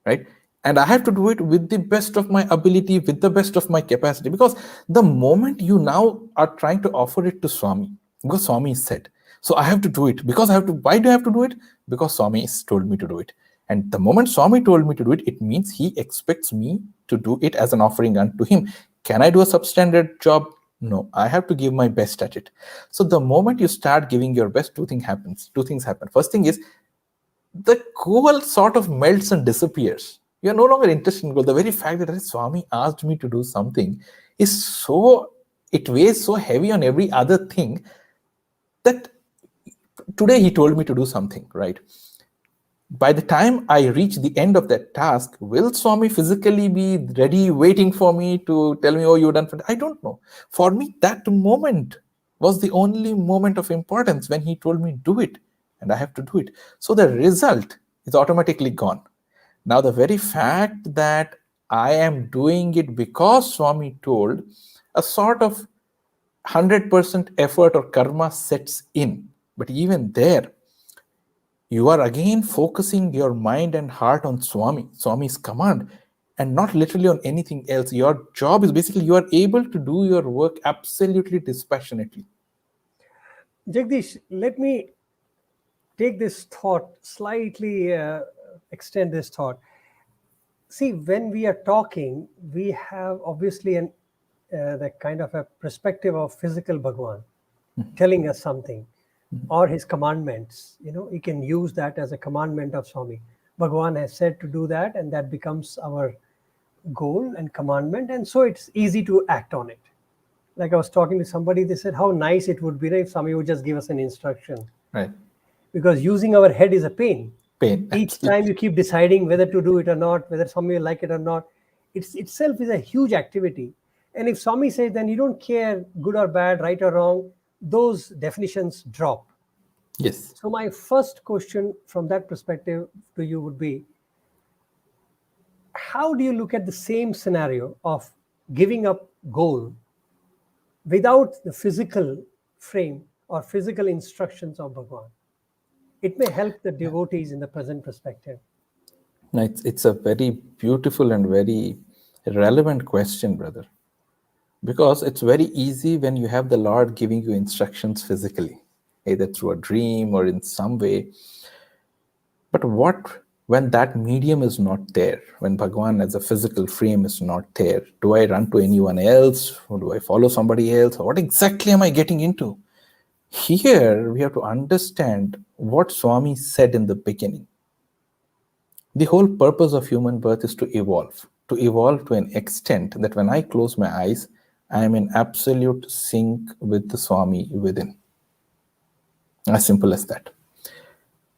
Right? And I have to do it with the best of my ability, with the best of my capacity. Because the moment you now are trying to offer it to Swami, because Swami said, so I have to do it. Because I have to. Why do I have to do it? Because Swami has told me to do it. And the moment Swami told me to do it, it means He expects me to do it as an offering unto Him. Can I do a substandard job? No, I have to give my best at it. So the moment you start giving your best, two things happen. First thing is, the goal sort of melts and disappears. You are no longer interested in goal. The very fact that Swami asked me to do something is so, it weighs so heavy on every other thing that today He told me to do something, right? By the time I reach the end of that task, will Swami physically be ready, waiting for me to tell me, oh, you're done for that? I don't know. For me, that moment was the only moment of importance when He told me, do it, and I have to do it. So the result is automatically gone. Now, the very fact that I am doing it because Swami told, a sort of 100% effort or karma sets in. But even there, you are again focusing your mind and heart on Swami's command, and not literally on anything else. Your job is basically, you are able to do your work absolutely dispassionately. Jagdish, let me take this thought slightly, extend this thought. See, when we are talking, we have obviously the kind of a perspective of physical Bhagavan telling us something, or His commandments. You can use that as a commandment of Swami. Bhagavan has said to do that, and that becomes our goal and commandment, and so it's easy to act on it. Like I was talking to somebody, they said how nice it would be if Swami would just give us an instruction. Right. Because using our head is a pain. Each Absolutely. time you keep deciding whether to do it or not, whether Swami will like it or not, itself is a huge activity. And if Swami says, then you don't care, good or bad, right or wrong, those definitions drop. Yes. So my first question from that perspective to you would be, how do you look at the same scenario of giving up goal without the physical frame or physical instructions of Bhagavan? It may help the devotees in the present perspective. No, it's a very beautiful and very relevant question, brother. Because it's very easy when you have the Lord giving you instructions physically, either through a dream or in some way. But what when that medium is not there, when Bhagavan as a physical frame is not there? Do I run to anyone else, or do I follow somebody else? Or what exactly am I getting into? Here we have to understand what Swami said in the beginning. The whole purpose of human birth is to evolve to an extent that when I close my eyes, I am in absolute sync with the Swami within. As simple as that.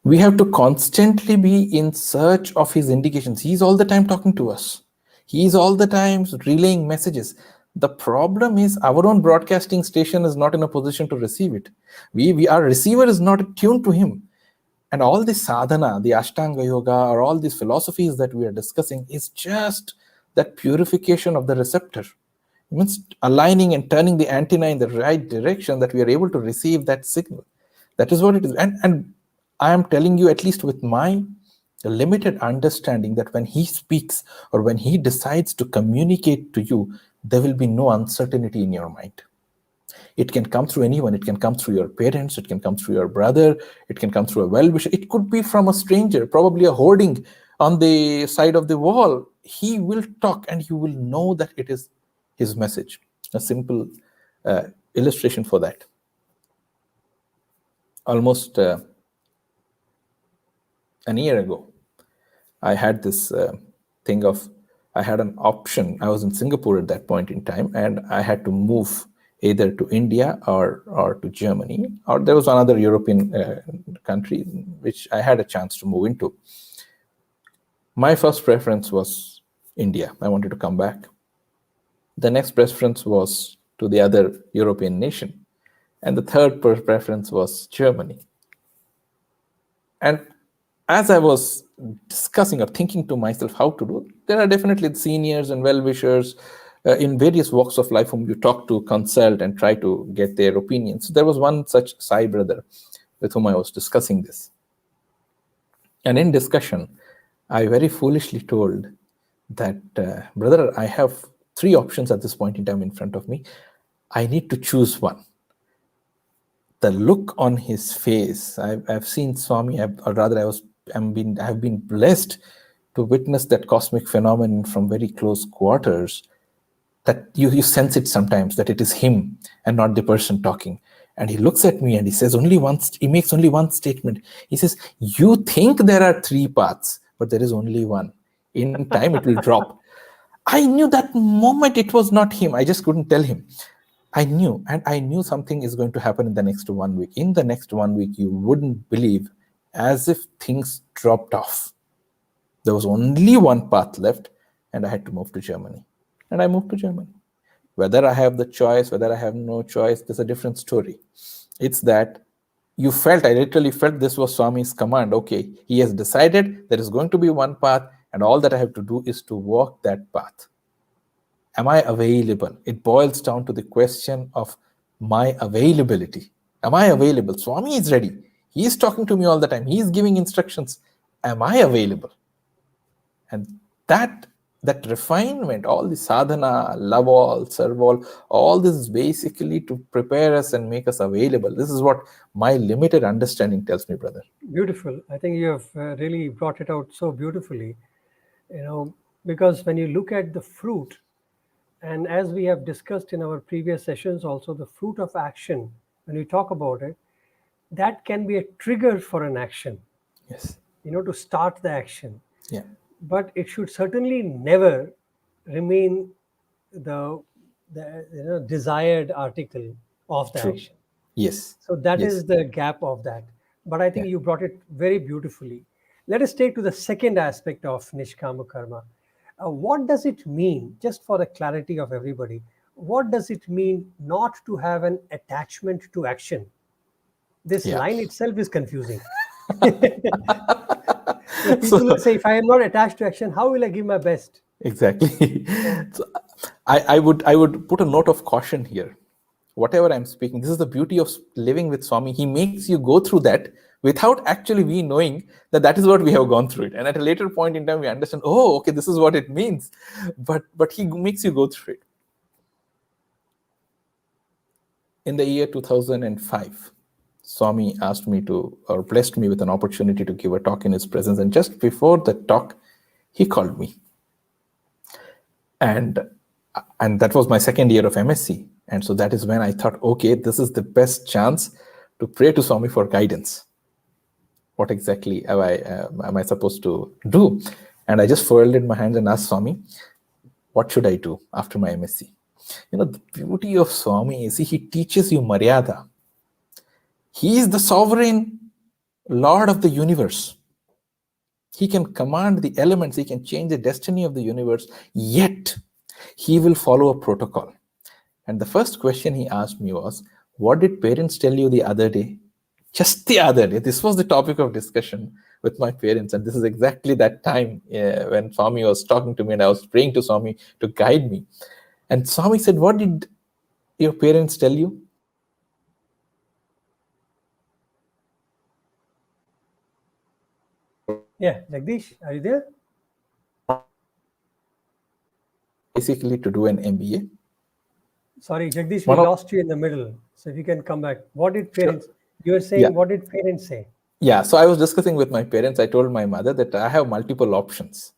We have to constantly be in search of his indications. He's all the time talking to us. He's all the time relaying messages. The problem is our own broadcasting station is not in a position to receive it. Our receiver is not tuned to him. And all this sadhana, the Ashtanga Yoga, or all these philosophies that we are discussing is just that purification of the receptor. It means aligning and turning the antenna in the right direction that we are able to receive that signal. That is what it is. And I am telling you, at least with my limited understanding, that when he speaks or when he decides to communicate to you, there will be no uncertainty in your mind. It can come through anyone. It can come through your parents. It can come through your brother. It can come through a well-wisher. It could be from a stranger, probably a hoarding on the side of the wall. He will talk and you will know that it is his message. A simple illustration for that. Almost a year ago, I had this thing of, I had an option. I was in Singapore at that point in time, and I had to move either to India or to Germany, or there was another European country which I had a chance to move into. My first preference was India. I wanted to come back. The next preference was to the other European nation. And the third preference was Germany. And as I was discussing or thinking to myself how to do, there are definitely seniors and well-wishers in various walks of life whom you talk to, consult, and try to get their opinions. So there was one such Sai brother with whom I was discussing this. And in discussion, I very foolishly told that, brother, I have 3 options at this point in time in front of me. I need to choose one. The look on his face, I've seen Swami, or rather I've been blessed to witness that cosmic phenomenon from very close quarters, that you sense it sometimes, that it is him and not the person talking. And he looks at me and he says he makes only one statement. He says, you think there are 3 paths, but there is only one. In time it will drop. I knew that moment it was not him. I just couldn't tell him. I knew something is going to happen in the next 1 week. In the next 1 week, you wouldn't believe, as if things dropped off. There was only one path left, and I had to move to Germany. And I moved to Germany. Whether I have the choice, whether I have no choice, there's a different story. It's that I literally felt this was Swami's command. Okay, he has decided there is going to be one path, and all that I have to do is to walk that path. Am I available? It boils down to the question of my availability. Am I available? Swami is ready. He is talking to me all the time. He is giving instructions. Am I available? And that refinement, all the sadhana, love all, serve all this is basically to prepare us and make us available. This is what my limited understanding tells me, brother. Beautiful. I think you have really brought it out so beautifully, because when you look at the fruit, and as we have discussed in our previous sessions also, the fruit of action, when we talk about it, that can be a trigger for an action. Yes. To start the action. Yeah. But it should certainly never remain the desired article of the True. action. Yes. So that Yes. is the gap of that. But I think you brought it very beautifully. Let us take to the second aspect of nishkama karma. What does it mean, just for the clarity of everybody, what does it mean not to have an attachment to action? This Yeah. line itself is confusing. People will say, if I am not attached to action, how will I give my best? Exactly. So I would put a note of caution here. Whatever I'm speaking, this is the beauty of living with Swami. He makes you go through that without actually we knowing that that is what we have gone through it. And at a later point in time, we understand, oh, okay, this is what it means. But he makes you go through it. In the year 2005, Swami asked me to, or blessed me with an opportunity to give a talk in his presence. And just before the talk, he called me. And that was my second year of MSc. And so that is when I thought, okay, this is the best chance to pray to Swami for guidance. What exactly am I supposed to do? And I just folded my hands and asked Swami, what should I do after my MSc? You know, the beauty of Swami is he teaches you Maryada. He is the sovereign Lord of the universe. He can command the elements, he can change the destiny of the universe, yet he will follow a protocol. And the first question he asked me was, what did parents tell you the other day? Just the other day. This was the topic of discussion with my parents. And this is exactly that time when Swami was talking to me and I was praying to Swami to guide me. And Swami said, what did your parents tell you? Yeah, Jagdish, are you there? Basically to do an MBA. Sorry, Jagdish, we lost you in the middle. So if you can come back. What did parents, you were saying, what did parents say? Yeah, so I was discussing with my parents. I told my mother that I have multiple options.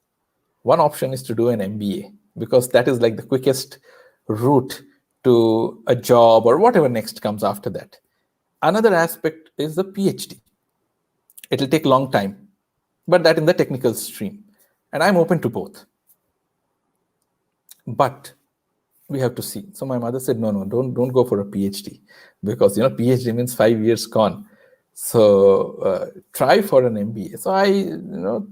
One option is to do an MBA because that is like the quickest route to a job or whatever next comes after that. Another aspect is the PhD. It'll take a long time, but that in the technical stream. And I'm open to both. But we have to see. So my mother said, no, don't go for a PhD because, PhD means 5 years gone. So try for an MBA. So I,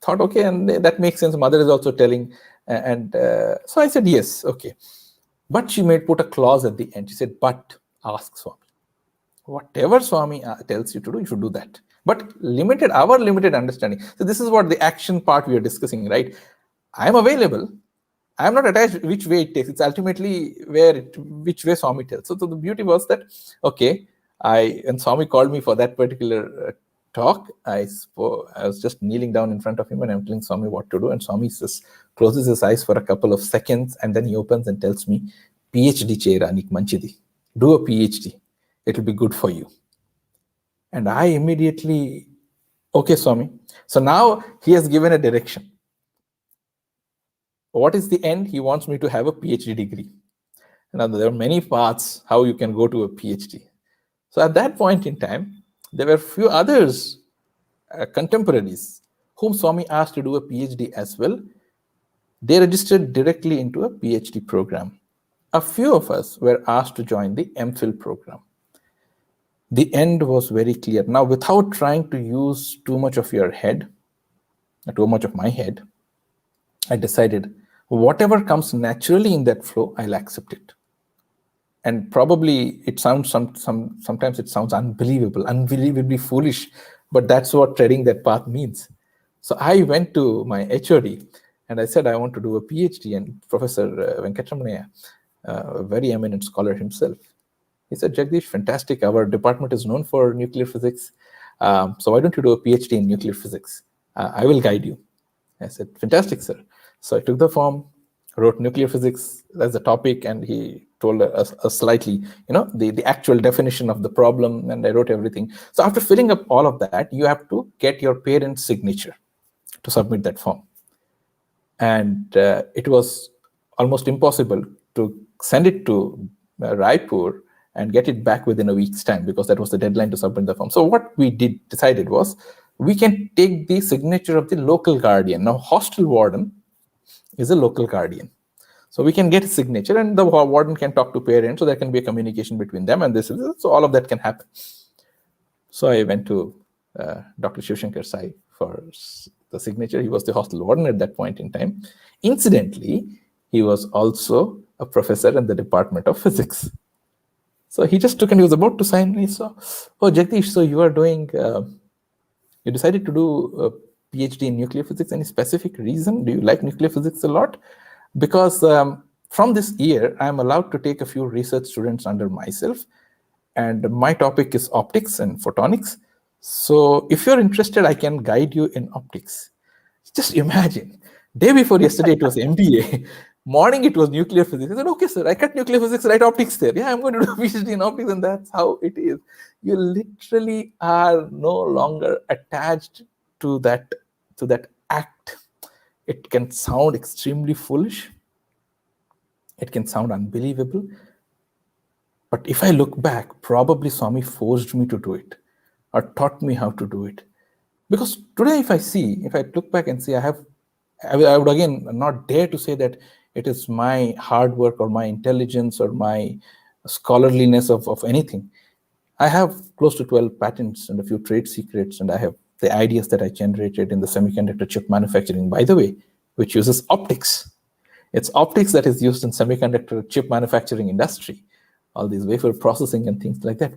thought, okay, and that makes sense. Mother is also telling. And so I said, yes, okay. But she put a clause at the end. She said, but ask Swami. Whatever Swami tells you to do, you should do that. But our limited understanding. So this is what the action part we are discussing, right? I'm available. I'm not attached which way it takes. It's ultimately which way Swami tells. So the beauty was that, okay, when Swami called me for that particular talk, I was just kneeling down in front of him and I'm telling Swami what to do. And Swami closes his eyes for a couple of seconds and then he opens and tells me, PhD chera nik manchidi. Do a PhD. It'll be good for you. And I immediately, okay, Swami. So now he has given a direction. What is the end? He wants me to have a PhD degree. Now, there are many paths how you can go to a PhD. So at that point in time, there were a few others, contemporaries, whom Swami asked to do a PhD as well. They registered directly into a PhD program. A few of us were asked to join the MPhil program. The end was very clear. Now, without trying to use too much of your head, too much of my head, I decided whatever comes naturally in that flow, I'll accept it. And probably it sounds sometimes it sounds unbelievably foolish, but that's what treading that path means. So I went to my HOD and I said I want to do a PhD. And Professor Venkatramaniya, a very eminent scholar himself, he said, Jagdish, fantastic. Our department is known for nuclear physics. So why don't you do a PhD in nuclear physics? I will guide you. I said, fantastic, sir. So I took the form, wrote nuclear physics as a topic, and he told us slightly, the actual definition of the problem, and I wrote everything. So after filling up all of that, you have to get your parents' signature to submit that form. And it was almost impossible to send it to Raipur and get it back within a week's time because that was the deadline to submit the form. So what we decided was, we can take the signature of the local guardian. Now, hostel warden is a local guardian. So we can get a signature and the warden can talk to parents, so there can be a communication between them and so all of that can happen. So I went to Dr. Shivshankar Sai for the signature. He was the hostel warden at that point in time. Incidentally, he was also a professor in the Department of Physics. So he just took and he was about to sign, and he saw, oh, Jagdish, so you are doing, you decided to do a PhD in nuclear physics. Any specific reason? Do you like nuclear physics a lot? Because from this year, I'm allowed to take a few research students under myself, and my topic is optics and photonics. So if you're interested, I can guide you in optics. Just imagine, day before yesterday, it was MBA. Morning, it was nuclear physics. I said, okay, sir, I cut nuclear physics, write optics there. Yeah, I'm going to do a PhD in optics, and that's how it is. You literally are no longer attached to that act. It can sound extremely foolish. It can sound unbelievable. But if I look back, probably Swami forced me to do it or taught me how to do it. Because today, if I look back and see, I would again not dare to say that it is my hard work or my intelligence or my scholarliness of anything. I have close to 12 patents and a few trade secrets, and I have the ideas that I generated in the semiconductor chip manufacturing, by the way, which uses optics. It's optics that is used in semiconductor chip manufacturing industry, all these wafer processing and things like that.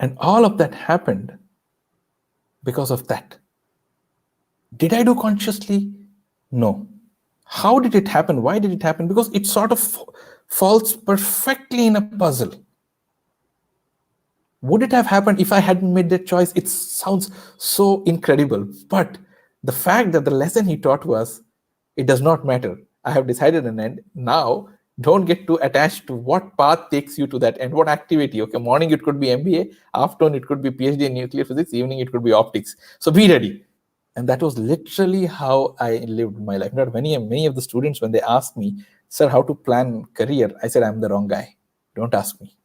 And all of that happened because of that. Did I do consciously? No. How did it happen? Why did it happen? Because it sort of falls perfectly in a puzzle. Would it have happened if I hadn't made that choice? It sounds so incredible. But the fact that the lesson he taught was, it does not matter. I have decided an end. Now, don't get too attached to what path takes you to that end, what activity. Okay, morning it could be MBA, afternoon it could be PhD in nuclear physics, evening it could be optics. So be ready. And that was literally how I lived my life. Not many of the students, when they ask me, sir, how to plan career, I said, I'm the wrong guy. Don't ask me.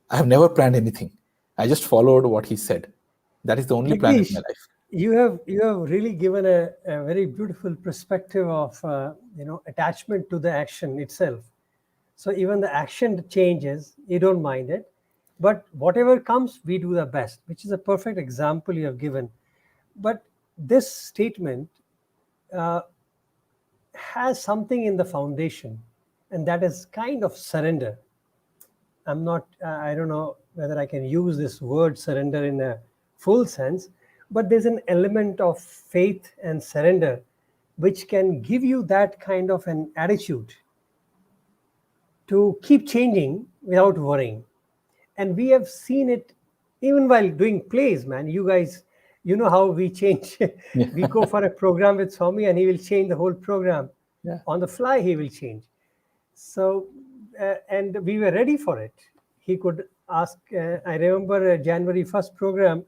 I have never planned anything. I just followed what he said. That is the only plan in my life. You have really given a very beautiful perspective of attachment to the action itself. So even the action changes, you don't mind it, but whatever comes, we do the best, which is a perfect example you have given. But this statement has something in the foundation, and that is kind of surrender. I don't know whether I can use this word surrender in a full sense, but there's an element of faith and surrender which can give you that kind of an attitude to keep changing without worrying. And we have seen it even while doing plays, man. You guys, you know how we change. We go for a program with Swami and he will change the whole program. Yeah. On the fly, he will change. So, and we were ready for it. He could ask, I remember January 1st program,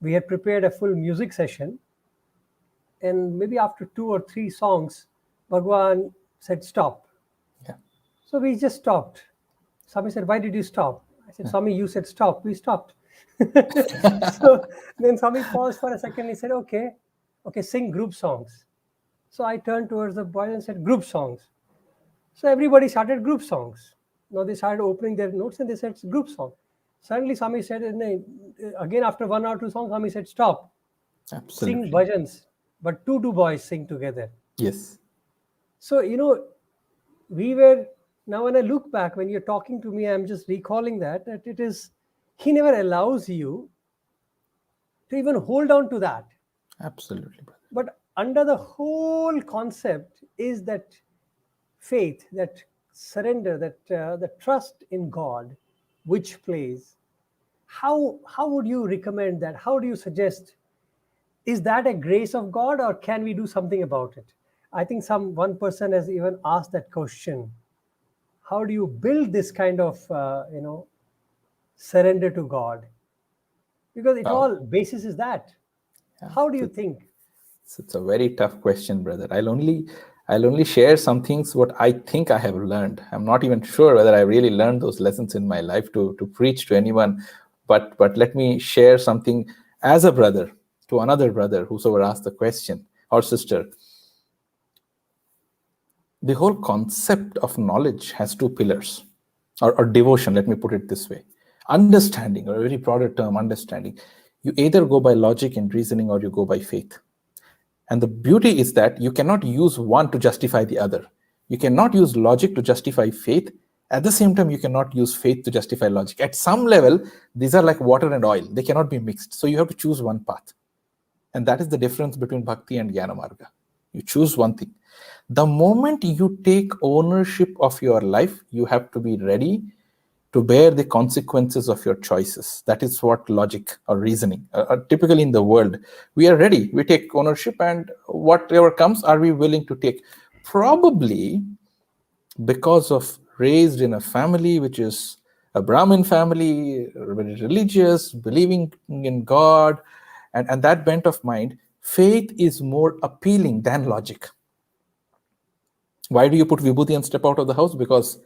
we had prepared a full music session. And maybe after 2 or 3 songs, Bhagavan said, stop. Yeah. So we just stopped. Swami said, why did you stop? I said, Swami, you said stop. We stopped. So then Swami paused for a second. He said, okay, sing group songs. So I turned towards the boys and said, group songs. So everybody started group songs. Now they started opening their notes and they said, group song. Suddenly Swami said, again after 1 or 2 songs, Swami said, stop. Absolutely. Sing bhajans, but 2 boys sing together. Yes. So, we were, now when I look back, when you're talking to me, I'm just recalling that it is, he never allows you to even hold on to that. Absolutely. But under the whole concept is that faith, that surrender, that the trust in God, which plays. How would you recommend that? How do you suggest? Is that a grace of God, or can we do something about it? I think one person has even asked that question. How do you build this kind of surrender to God? Because it all basis is that. Yeah. How do you think? It's a very tough question, brother. I'll only share some things what I think I have learned. I'm not even sure whether I really learned those lessons in my life to preach to anyone. But let me share something as a brother to another brother, whosoever asked the question, or sister. The whole concept of knowledge has 2 pillars, or devotion, let me put it this way. Understanding, or a very broader term, understanding. You either go by logic and reasoning or you go by faith. And the beauty is that you cannot use one to justify the other. You cannot use logic to justify faith, At the same time, you cannot use faith to justify logic. At some level, these are like water and oil. They cannot be mixed. So you have to choose one path. And that is the difference between bhakti and jnana marga. You choose one thing. The moment you take ownership of your life, you have to be ready to bear the consequences of your choices. That is what logic or reasoning, typically in the world, we are ready. We take ownership, and whatever comes, are we willing to take? Probably because of raised in a family which is a Brahmin family, very religious, believing in God, and that bent of mind, faith is more appealing than logic. Why do you put vibhuti and step out of the house? Because,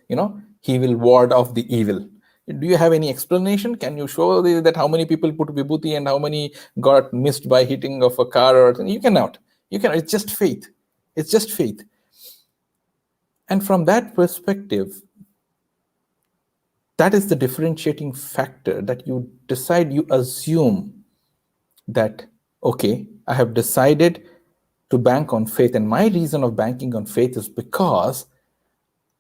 he will ward off the evil. Do you have any explanation? Can you show that how many people put vibhuti and how many got missed by hitting of a car or something? You cannot. It's just faith. It's just faith. And from that perspective, that is the differentiating factor, that you decide, you assume that, okay, I have decided to bank on faith. And my reason of banking on faith is because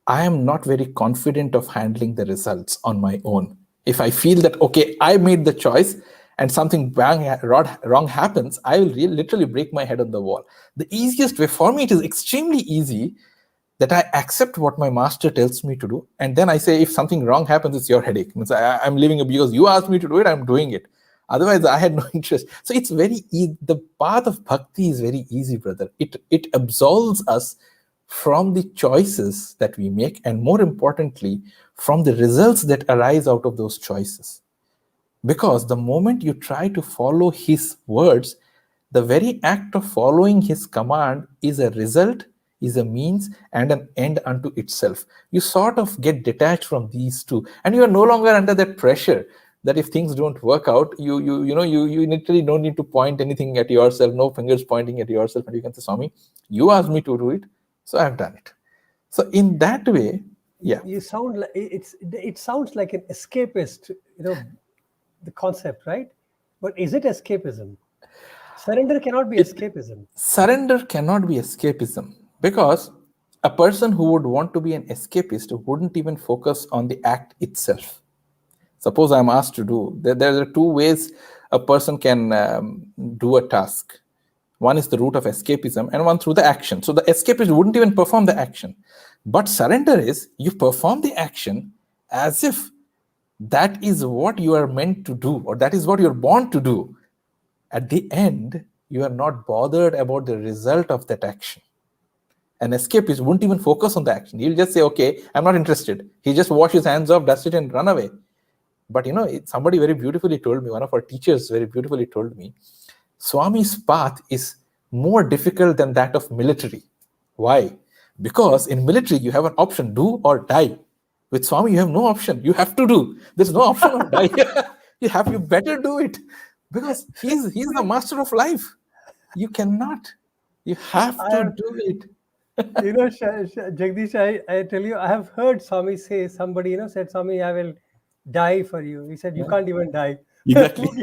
I am not very confident of handling the results on my own. If I feel that, okay, I made the choice and something wrong happens, I will literally break my head on the wall. The easiest way, for me, it is extremely easy that I accept what my master tells me to do. And then I say, if something wrong happens, it's your headache. I'm leaving it because you asked me to do it, I'm doing it. Otherwise, I had no interest. So it's very easy. The path of bhakti is very easy, brother. It absolves us from the choices that we make, and more importantly, from the results that arise out of those choices. Because the moment you try to follow his words, the very act of following his command is a result, is a means, and an end unto itself. You sort of get detached from these two, and you are no longer under that pressure that if things don't work out, you literally don't need to point anything at yourself, no fingers pointing at yourself, and you can say, Swami, you asked me to do it, so I've done it. So in that way, yeah. You sound like it sounds like an escapist, the concept, right? But is it escapism? Surrender cannot be escapism. Surrender cannot be escapism, because a person who would want to be an escapist wouldn't even focus on the act itself. Suppose I'm asked to do, there are two ways a person can do a task. One is the route of escapism, and one through the action. So the escapist wouldn't even perform the action. But surrender is, you perform the action as if that is what you are meant to do, or that is what you're born to do. At the end, you are not bothered about the result of that action. An escapist wouldn't even focus on the action. He'll just say, okay, I'm not interested. He just wash his hands off, dust it, and run away. But somebody very beautifully told me, one of our teachers very beautifully told me, Swami's path is more difficult than that of military. Why? Because in military, you have an option, do or die. With Swami, you have no option. You have to do. There's no option of die. You better do it. Because he's the master of life. You cannot. You have to do it. Jagdish, I tell you, I have heard Swami say, somebody said, Swami, I will die for you. He said, you can't even die. Exactly. Who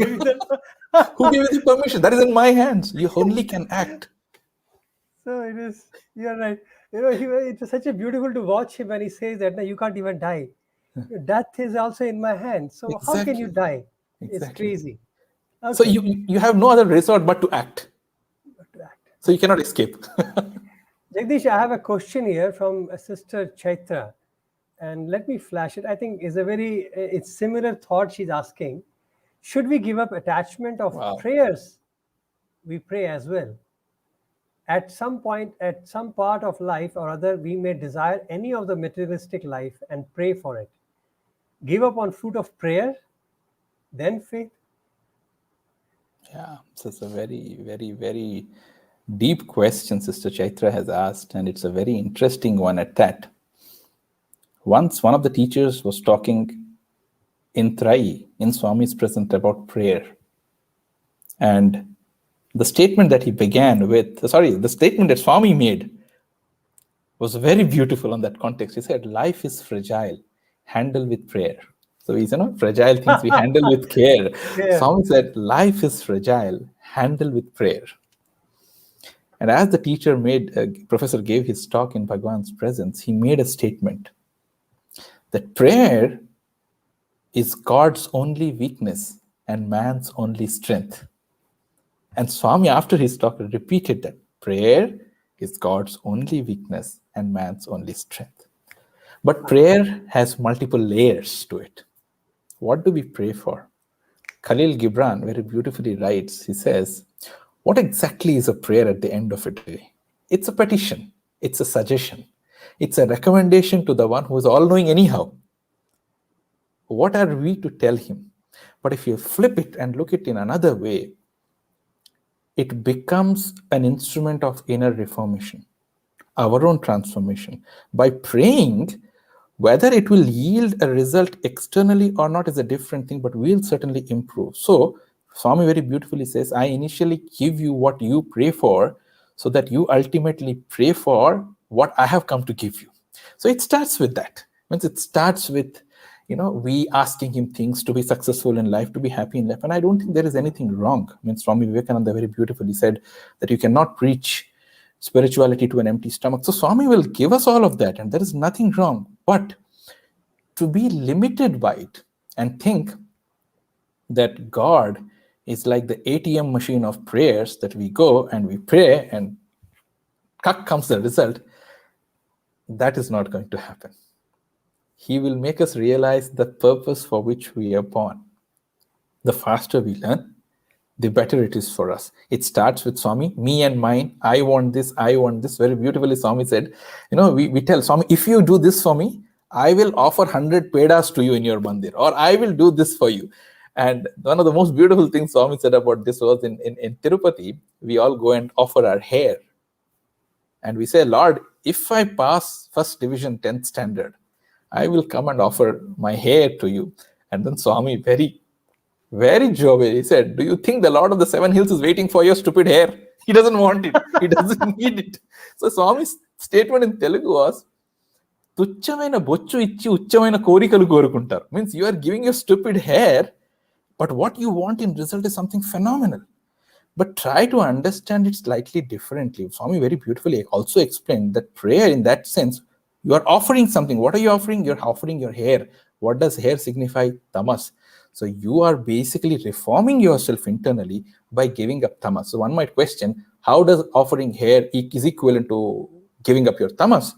gave you the permission? That is in my hands. You only can act. So it is, you're right. It's such a beautiful to watch him when he says that, no, you can't even die. Death is also in my hands. So Exactly. how can you die? Exactly. It's crazy. Okay. So you have no other resort but to act. So you cannot escape. Jagdish, I have a question here from Sister Chaitra. And let me flash it. I think it's similar thought she's asking. Should we give up attachment of prayers? We pray as well. At some point, at some part of life or other, we may desire any of the materialistic life and pray for it. Give up on fruit of prayer, then faith. Yeah, so it's a very, very, very deep question Sister Chaitra has asked, and it's a very interesting one at that. Once one of the teachers was talking in Trai, in Swami's presence, about prayer. And the statement that he began with, the statement that Swami made was very beautiful on that context. He said, life is fragile, handle with prayer. So he's, fragile things we handle with care. Yeah. Swami said, life is fragile, handle with prayer. And as the teacher professor gave his talk in Bhagavan's presence, he made a statement that prayer is God's only weakness and man's only strength. And Swami, after his talk, repeated that prayer is God's only weakness and man's only strength. But prayer has multiple layers to it. What do we pray for? Khalil Gibran very beautifully writes, he says, what exactly is a prayer at the end of a day? It's a petition, it's a suggestion, it's a recommendation to the one who is all-knowing anyhow. What are we to tell him? But if you flip it and look at it in another way, it becomes an instrument of inner reformation, our own transformation. By praying, whether it will yield a result externally or not is a different thing, but we'll certainly improve. So, Swami very beautifully says, I initially give you what you pray for so that you ultimately pray for what I have come to give you. So it starts with that. Means it starts with, we asking him things to be successful in life, to be happy in life. And I don't think there is anything wrong. Swami Vivekananda very beautifully said that you cannot preach spirituality to an empty stomach. So Swami will give us all of that, and there is nothing wrong. But to be limited by it and think that God is like the ATM machine of prayers, that we go and we pray and comes the result, that is not going to happen. He will make us realize the purpose for which we are born. The faster we learn, the better it is for us. It starts with Swami, me and mine, I want this. Very beautifully Swami said, we tell Swami, if you do this for me, I will offer 100 pedas to you in your mandir, or I will do this for you. And one of the most beautiful things Swami said about this was in Tirupati, we all go and offer our hair. And we say, Lord, if I pass first division 10th standard, I will come and offer my hair to you. And then Swami, very, very jovial, he said, do you think the Lord of the Seven Hills is waiting for your stupid hair? He doesn't want it. He doesn't need it. So Swami's statement in Telugu was, tuchchamaina bocchu ichi uchchamaina korikalu korukuntaru. Means you are giving your stupid hair, but what you want in result is something phenomenal. But try to understand it slightly differently. Swami very beautifully also explained that prayer in that sense, you are offering something. What are you offering? You're offering your hair. What does hair signify? Tamas. So you are basically reforming yourself internally by giving up tamas. So one might question, how does offering hair is equivalent to giving up your tamas?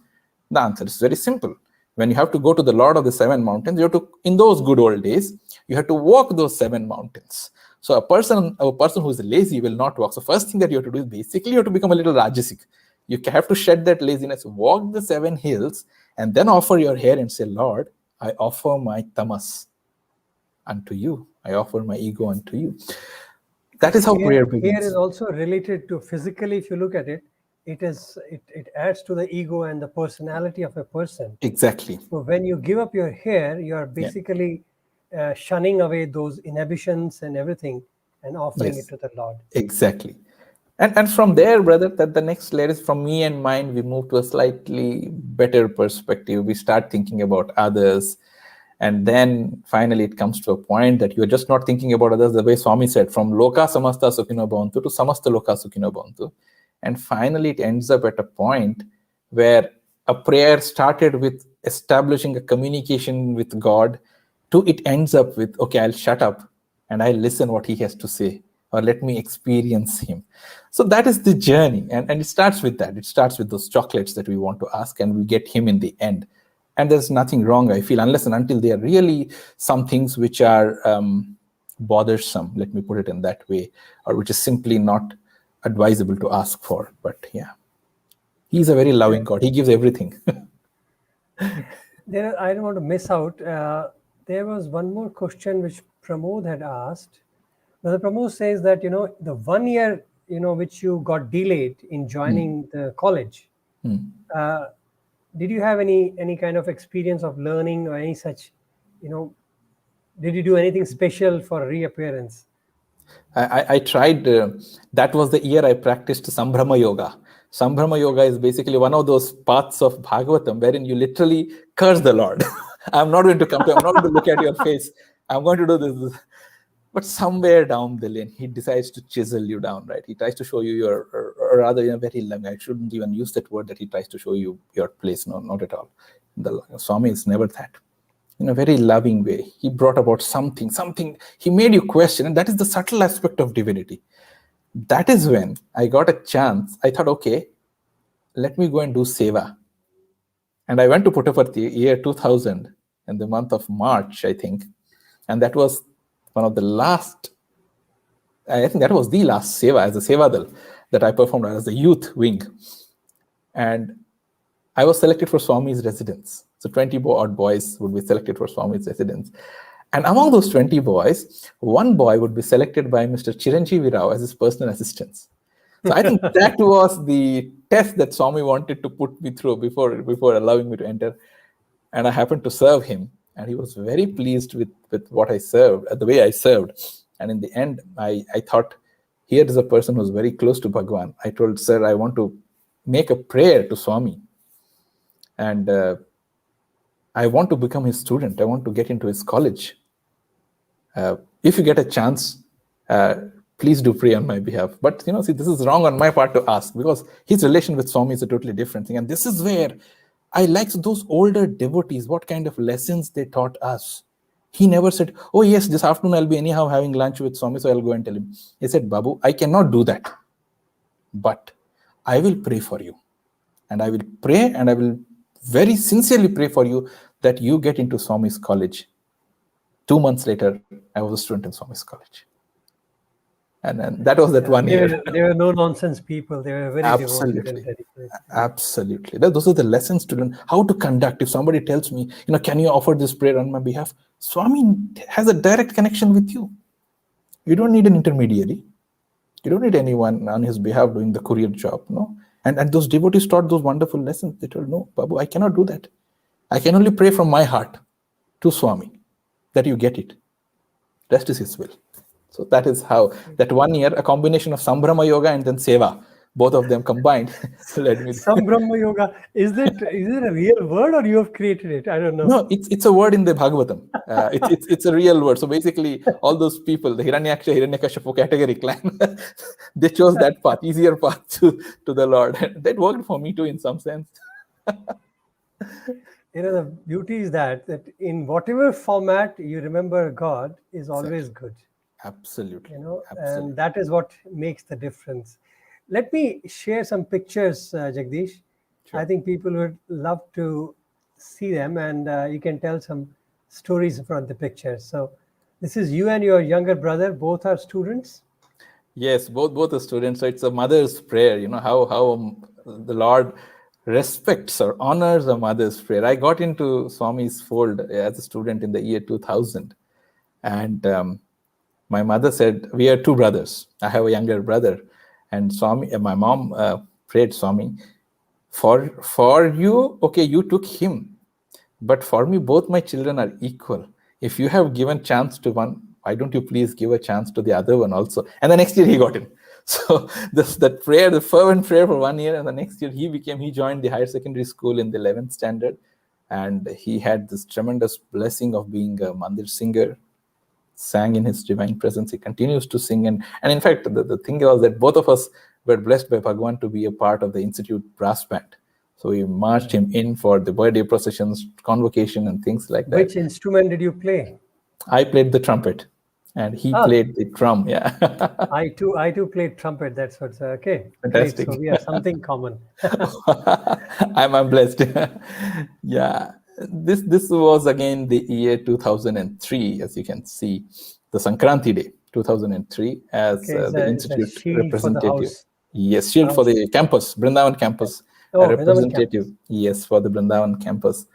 The answer is very simple. When you have to go to the Lord of the Seven Mountains, you have to, in those good old days, you have to walk those 7 mountains. So a person who is lazy will not walk. So first thing that you have to do is basically you have to become a little rajasic. You have to shed that laziness, walk the 7 hills, and then offer your hair and say, Lord, I offer my tamas unto you. I offer my ego unto you. That is how prayer begins. Hair is also related to physically, if you look at it, it adds to the ego and the personality of a person. Exactly. So when you give up your hair, you are basically shunning away those inhibitions and everything and offering it to the Lord. Exactly. And from there, brother, that the next layer is from me and mine, we move to a slightly better perspective. We start thinking about others. And then finally it comes to a point that you're just not thinking about others the way Swami said, from loka samasta sukhino bhavantu to samasta loka sukhino bhavantu. And finally it ends up at a point where a prayer started with establishing a communication with God to it ends up with, okay, I'll shut up and I'll listen what he has to say, or let me experience him. So that is the journey. And it starts with that. It starts with those chocolates that we want to ask, and we get him in the end. And there's nothing wrong, I feel, unless and until they are really some things which are bothersome, let me put it in that way, or which is simply not advisable to ask for. But yeah, he's a very loving God. He gives everything. I don't want to miss out. There was one more question which Pramod had asked. Brother Pramod says that, the 1 year, which you got delayed in joining the college, did you have any kind of experience of learning or any such, did you do anything special for reappearance? I tried, that was the year I practiced Sambhrama Yoga. Sambhrama Yoga is basically one of those paths of Bhagavatam wherein you literally curse the Lord. I'm not going to compare, I'm not going to look at your face. I'm going to do this. But somewhere down the lane, he decides to chisel you down, right? He tries to show you your, or rather, very long, I shouldn't even use that word, that he tries to show you your place. No, not at all. The Swami is never that. in a very loving way. He brought about something, he made you question, and that is the subtle aspect of divinity. That is when I got a chance. I thought, okay, let me go and do Seva. And I went to Puttaparthi year 2000 in the month of March, I think. And that was one of the last, I think that was the last Seva as a Sevadal that I performed as the youth wing. And I was selected for Swami's residence. So 20 odd boys would be selected for Swami's residence. And among those 20 boys, one boy would be selected by Mr. Chiranjeevi Rao as his personal assistant. So I think that was the test that Swami wanted to put me through before allowing me to enter. And I happened to serve him. And he was very pleased with what I served, the way I served. And in the end, I thought, here is a person who's very close to Bhagavan. I told, sir, I want to make a prayer to Swami. And I want to become his student. I want to get into his college. If you get a chance, please do pray on my behalf. But, see, this is wrong on my part to ask, because his relation with Swami is a totally different thing. And this is where I like those older devotees, what kind of lessons they taught us. He never said, oh, yes, this afternoon I'll be anyhow having lunch with Swami, so I'll go and tell him. He said, Babu, I cannot do that. But I will pray for you. And I will pray, and I will very sincerely pray for you that you get into Swami's college. 2 months later, I was a student in Swami's college. And then that was that 1 year. They were no nonsense people. They were very Absolutely. devoted and dedicated. Absolutely. Those are the lessons to learn. How to conduct. If somebody tells me, can you offer this prayer on my behalf? Swami has a direct connection with you. You don't need an intermediary. You don't need anyone on his behalf doing the courier job. No. And those devotees taught those wonderful lessons. They told, no, Babu, I cannot do that. I can only pray from my heart to Swami that you get it. Rest is his will. So that is how that 1 year, a combination of Sambhrama Yoga and then Seva, both of them combined, led me. Sambhrama Yoga, is it a real word or you have created it? I don't know. No, it's a word in the Bhagavatam. It's a real word. So basically, all those people, the Hiranyaksha, Hiranyakashipu category clan, they chose that path, easier path to the Lord. That worked for me too, in some sense. The beauty is that in whatever format you remember God is always good. Absolutely. Absolutely. And that is what makes the difference. Let me share some pictures, Jagdish. Sure. I think people would love to see them, and you can tell some stories from the pictures. So this is you and your younger brother. Both are students? Yes, both are students. So it's a mother's prayer, how the Lord respects or honors a mother's prayer. I got into Swami's fold as a student in the year 2000. And my mother said, we are two brothers. I have a younger brother. And Swami, my mom prayed, Swami, for you, okay, you took him. But for me, both my children are equal. If you have given chance to one, why don't you please give a chance to the other one also? And the next year he got in. So that prayer, the fervent prayer for 1 year, and the next year he joined the higher secondary school in the 11th standard. And he had this tremendous blessing of being a mandir singer, sang in his divine presence. He continues to sing. And in fact, the thing was that both of us were blessed by Bhagavan to be a part of the Institute brass band. So we marched him in for the birthday processions, convocation, and things like that. Which instrument did you play? I played the trumpet, and he played the drum. Yeah. I too played trumpet. That's what's okay. Fantastic. Great. So we have something common. I'm blessed. Yeah. This was again the year 2003, as you can see, the Sankranti day, 2003, as the Institute representative. Yes, shield for the campus, Brindavan campus, representative. Campus. Yes, for the Brindavan campus.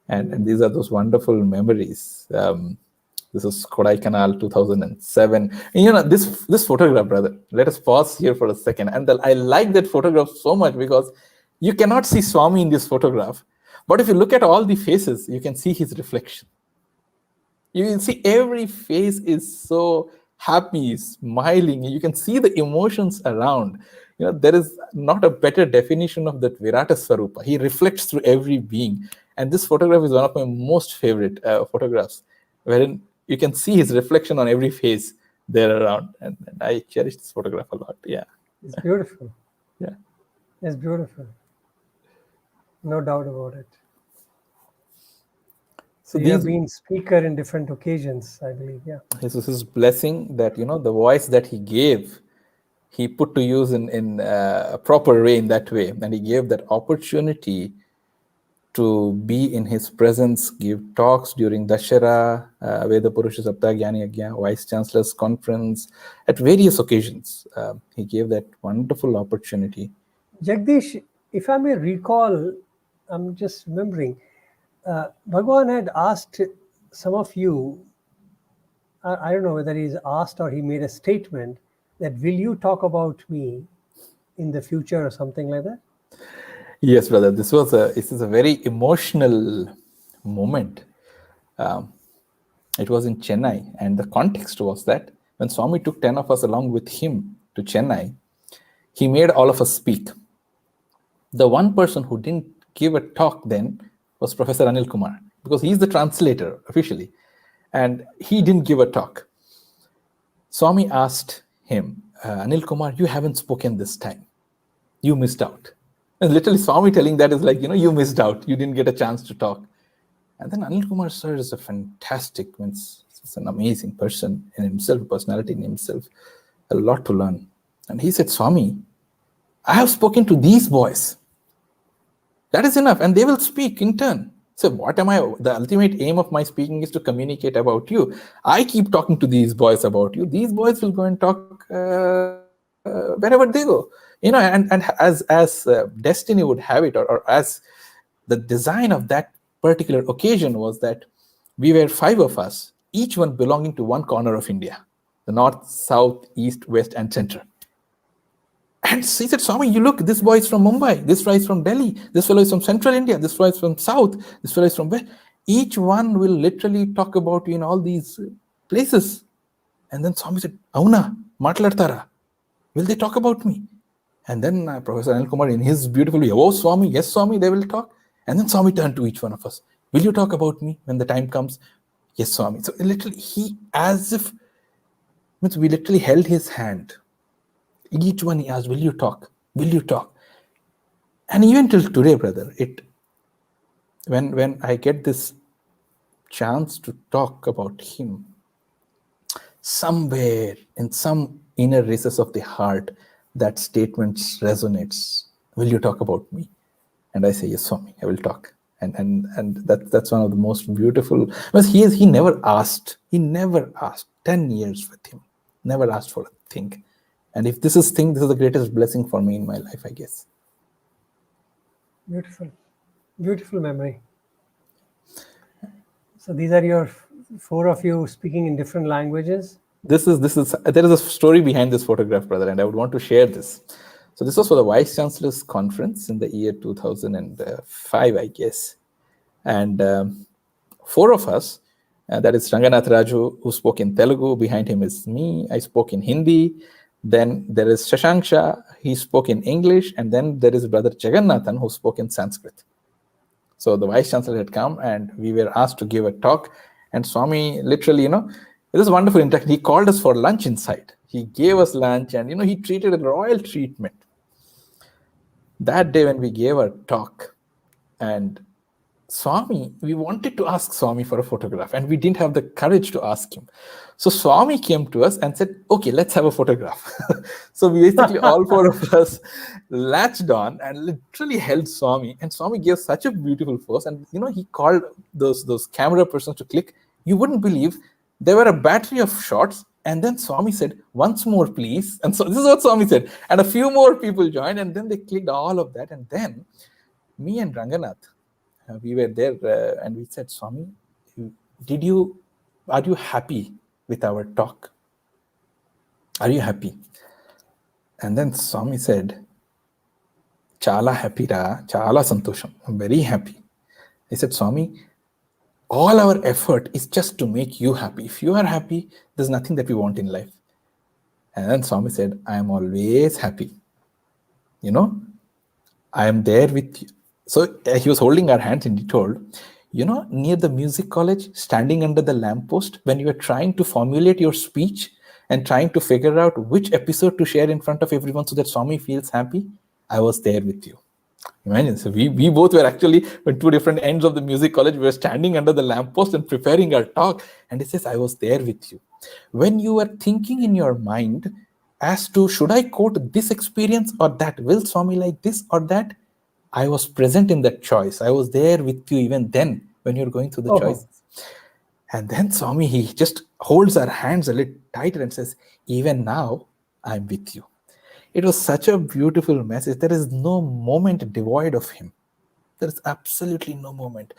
And these are those wonderful memories. This is Kodaikanal 2007. And this photograph, brother, let us pause here for a second. And I like that photograph so much because you cannot see Swami in this photograph. But if you look at all the faces, you can see his reflection. You can see every face is so happy, smiling. You can see the emotions around. There is not a better definition of that Virata Swarupa. He reflects through every being. And this photograph is one of my most favorite photographs, wherein you can see his reflection on every face there around. And I cherish this photograph a lot. Yeah. It's beautiful. Yeah. It's beautiful. No doubt about it. So you have been speaker in different occasions, I believe. Yeah. This was his blessing that, the voice that he gave, he put to use in a proper way, in that way. And he gave that opportunity to be in his presence, give talks during Dashara, Veda Purusha Sapta Gyani Yajna, Vice Chancellor's Conference, at various occasions. He gave that wonderful opportunity. Jagdish, if I may recall, I'm just remembering, Bhagavan had asked some of you, I don't know whether he's asked or he made a statement that, will you talk about me in the future or something like that? Yes, brother. This is a very emotional moment. It was in Chennai, and the context was that when Swami took 10 of us along with him to Chennai, he made all of us speak. The one person who didn't give a talk then was Professor Anil Kumar, because he's the translator officially, and he didn't give a talk. Swami asked him, Anil Kumar, you haven't spoken this time. You missed out. And literally Swami telling that is like, you missed out. You didn't get a chance to talk. And then Anil Kumar sir is a fantastic, he's an amazing person in himself, personality in himself, a lot to learn. And he said, Swami, I have spoken to these boys. That is enough. And they will speak in turn. So the ultimate aim of my speaking is to communicate about you. I keep talking to these boys about you. These boys will go and talk wherever they go. And as destiny would have it, or as the design of that particular occasion was that we were 5 of us, each one belonging to one corner of India, the north, south, east, west, and center. And he said, Swami, you look, this boy is from Mumbai, this fellow is from Delhi, this fellow is from central India, this fellow is from south, this fellow is from west. Each one will literally talk about you in all these places. And then Swami said, Auna, matlartara, will they talk about me? And then Professor Anil Kumar, in his beautiful way, oh Swami, yes Swami, they will talk. And then Swami turned to each one of us, will you talk about me when the time comes? Yes Swami. So literally we literally held his hand. Each one he asked, will you talk? Will you talk? And even till today, brother, when I get this chance to talk about him, somewhere in some inner recess of the heart, that statement resonates. Will you talk about me? And I say, yes, Swami, I will talk. And that's one of the most beautiful. Because he never asked. He never asked. 10 years with him, never asked for a thing. And if this is the greatest blessing for me in my life, I guess. Beautiful, beautiful memory. So these are your 4 of you speaking in different languages. There is a story behind this photograph, brother, and I would want to share this. So this was for the Vice Chancellor's Conference in the year 2005, I guess. And 4 of us, that is Ranganath Raju, who spoke in Telugu. Behind him is me. I spoke in Hindi. Then there is Shashank Shah. He spoke in English. And then there is Brother Jagannathan, who spoke in Sanskrit. So the Vice Chancellor had come and we were asked to give a talk. And Swami literally, it was wonderful interaction. He called us for lunch inside. He gave us lunch and, he treated a royal treatment. That day when we gave our talk, and Swami, we wanted to ask Swami for a photograph and we didn't have the courage to ask him. So Swami came to us and said, okay, let's have a photograph. So we basically all 4 of us latched on and literally held Swami, and Swami gave such a beautiful pose. And he called those camera persons to click. You wouldn't believe there were a battery of shots. And then Swami said, once more, please. And so this is what Swami said. And a few more people joined, and then they clicked all of that. And then me and Ranganath, we were there and we said, Swami, are you happy with our talk? Are you happy? And then Swami said, Chala happy ra, chala santosham. I'm very happy. I said, Swami, all our effort is just to make you happy. If you are happy, there's nothing that we want in life. And then Swami said, I am always happy. I am there with you. So he was holding our hands and he told, near the music college, standing under the lamppost, when you were trying to formulate your speech and trying to figure out which episode to share in front of everyone so that Swami feels happy, I was there with you. Imagine, so we both were actually at two different ends of the music college. We were standing under the lamppost and preparing our talk. And he says, I was there with you. When you were thinking in your mind as to, should I quote this experience or that? Will Swami like this or that? I was present in that choice. I was there with you even then when you're going through the choices. And then Swami, he just holds our hands a little tighter and says, even now, I'm with you. It was such a beautiful message. There is no moment devoid of him. There is absolutely no moment.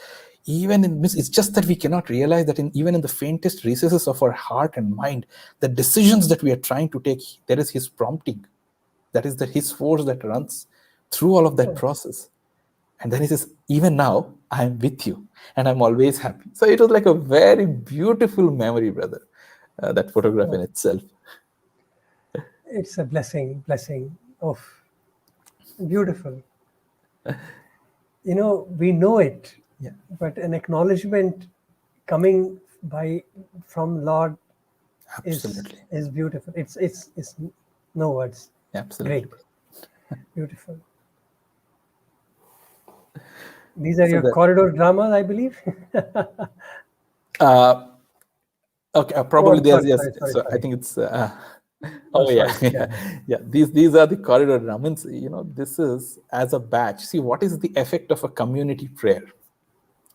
Even in this, it's just that we cannot realize that even in the faintest recesses of our heart and mind, the decisions that we are trying to take, there is his prompting. That is his force that runs through all of that process. And then he says, even now, I am with you and I'm always happy. So it was like a very beautiful memory, brother, that photograph in itself. It's a blessing. Oh, beautiful. We know it, but an acknowledgement coming from Lord Absolutely. is beautiful. It's no words. Absolutely. Great. Beautiful. These are your corridor dramas, I believe. Okay, probably there's sorry. So I think it's. Yeah. These are the corridor dramas. This is as a batch. See, what is the effect of a community prayer?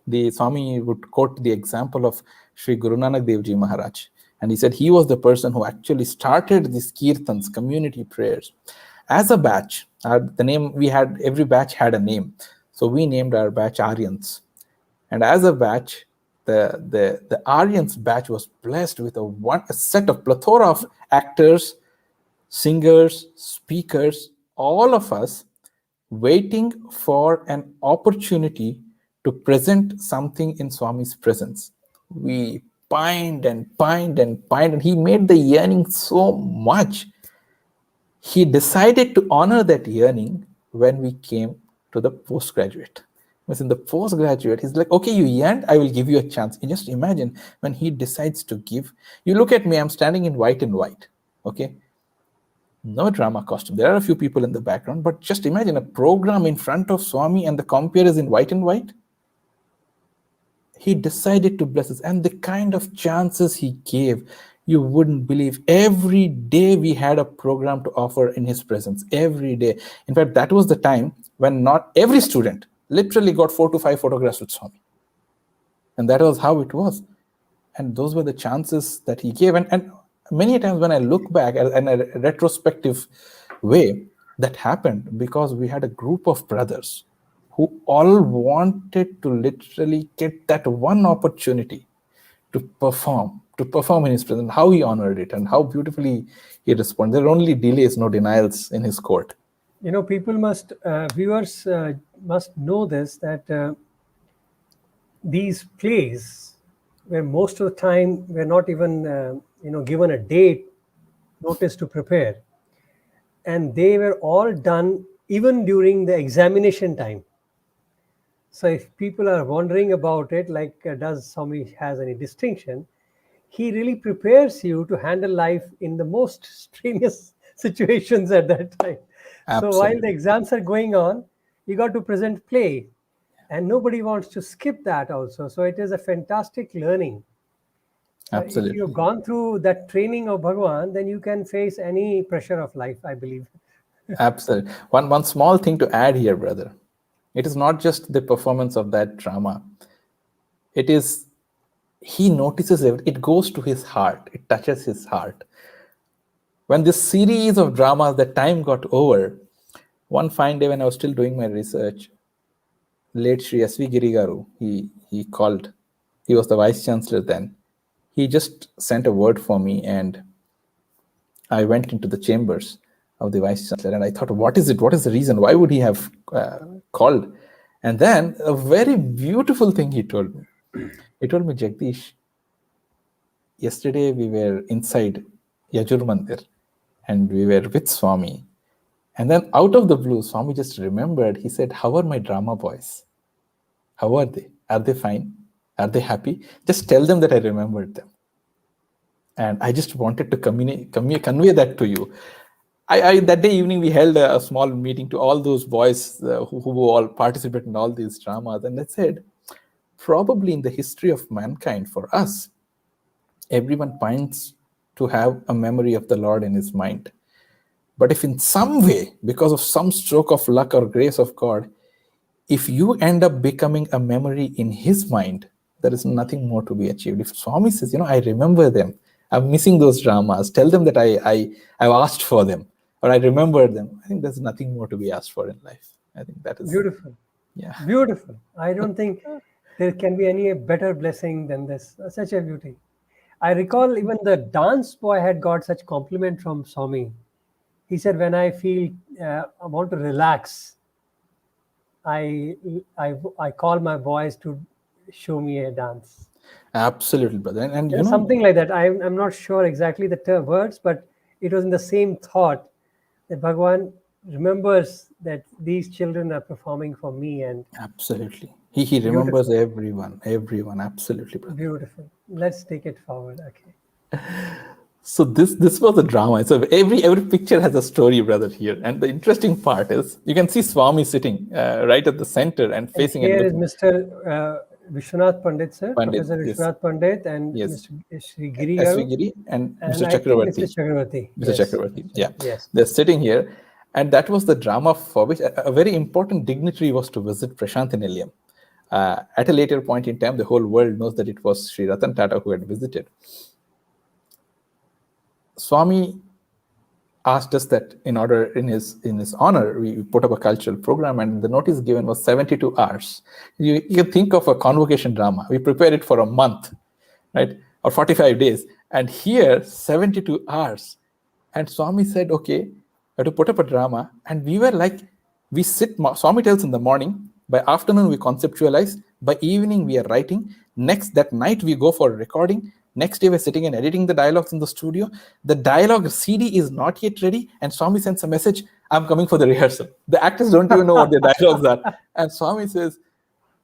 The Swami would quote the example of Sri Guru Nanak Dev Ji Maharaj, and he said he was the person who actually started these kirtans, community prayers, as a batch. The name we had, every batch had a name, so we named our batch Aryans, and as a batch, the Aryans batch was blessed with a set of plethora of actors, singers, speakers, all of us waiting for an opportunity to present something in Swami's presence. We pined, and he made the yearning so much. He decided to honor that yearning when we came to the postgraduate. Because in the postgraduate, he's like, okay, you yearned, I will give you a chance. You just imagine when he decides to give. You look at me, I'm standing in white and white, okay? No drama costume. There are a few people in the background, but just imagine a program in front of Swami and the compere is in white and white. He decided to bless us, and the kind of chances he gave, you wouldn't believe. Every day we had a program to offer in his presence, every day. In fact, that was the time when not every student literally got 4 to 5 photographs with Swami. And that was how it was. And those were the chances that he gave. And many times when I look back in a retrospective way, that happened because we had a group of brothers who all wanted to literally get that one opportunity to perform in his presence, how he honored it and how beautifully he responded. There are only delays, no denials in his court. Viewers must know this, that these plays, where most of the time we're not even given a date notice to prepare, and they were all done even during the examination time. So if people are wondering about it, like does Swami has any distinction, he really prepares you to handle life in the most strenuous situations at that time. Absolutely. So while the exams are going on, you got to present play, and nobody wants to skip that also. So it is a fantastic learning. Absolutely. If you've gone through that training of Bhagavan, then you can face any pressure of life, I believe. Absolutely. One small thing to add here, brother. It is not just the performance of that drama. It is, he notices it goes to his heart. It touches his heart. When this series of dramas, the time got over, one fine day when I was still doing my research, late Sri S.V. Girigaru, he called. He was the vice chancellor then. He just sent a word for me, and I went into the chambers of the vice chancellor, and I thought, what is it? What is the reason? Why would he have called? And then a very beautiful thing he told me. He told me, Jagdish, yesterday we were inside Yajur Mandir and we were with Swami. And then out of the blue, Swami just remembered, he said, how are my drama boys? How are they? Are they fine? Are they happy? Just tell them that I remembered them. And I just wanted to convey that to you. that day evening we held a small meeting to all those boys who all participate in all these dramas, and I said, probably in the history of mankind, for us, everyone pines to have a memory of the Lord in his mind. But if in some way, because of some stroke of luck or grace of God, if you end up becoming a memory in his mind, there is nothing more to be achieved. If Swami says, I remember them, I'm missing those dramas, tell them that I've asked for them, or I remember them, I think there's nothing more to be asked for in life. I think that is beautiful. Yeah. Beautiful. I don't think there can be any better blessing than this. Such a beauty. I recall even the dance boy had got such compliment from Swami. He said, when I feel I want to relax, I call my boys to show me a dance. Absolutely, brother. And something like that. I'm not sure exactly the words, but it was in the same thought that Bhagavan remembers that these children are performing for me. And absolutely, he remembers everyone. Absolutely, brother. Beautiful. Let's take it forward. Okay. So this was a drama. So every picture has a story, brother, here. And the interesting part is you can see Swami sitting right at the center and facing. And here is Mr. Vishwanath Pandit, sir. Professor yes. Vishwanath Pandit and Yes. Mr. Sri Giri and and Mr. Chakravarti. Mr. Chakravarti. Mr. Chakravarti. Yeah. Yes. They're sitting here. And that was the drama for which a very important dignitary was to visit Prashanthi Nilayam. At a later point in time, the whole world knows that it was Sri Ratan Tata who had visited. Swami asked us that in his honor, we put up a cultural program, and the notice given was 72 hours. You can think of a convocation drama. We prepared it for a month, right? Or 45 days. And here, 72 hours. And Swami said, okay, I have to put up a drama. And we were like, Swami tells in the morning, by afternoon we conceptualize, by evening we are writing, that night we go for recording, next day we're sitting and editing the dialogues in the studio. The dialogue CD is not yet ready, and Swami sends a message, I'm coming for the rehearsal. The actors don't even know what their dialogues are. And Swami says,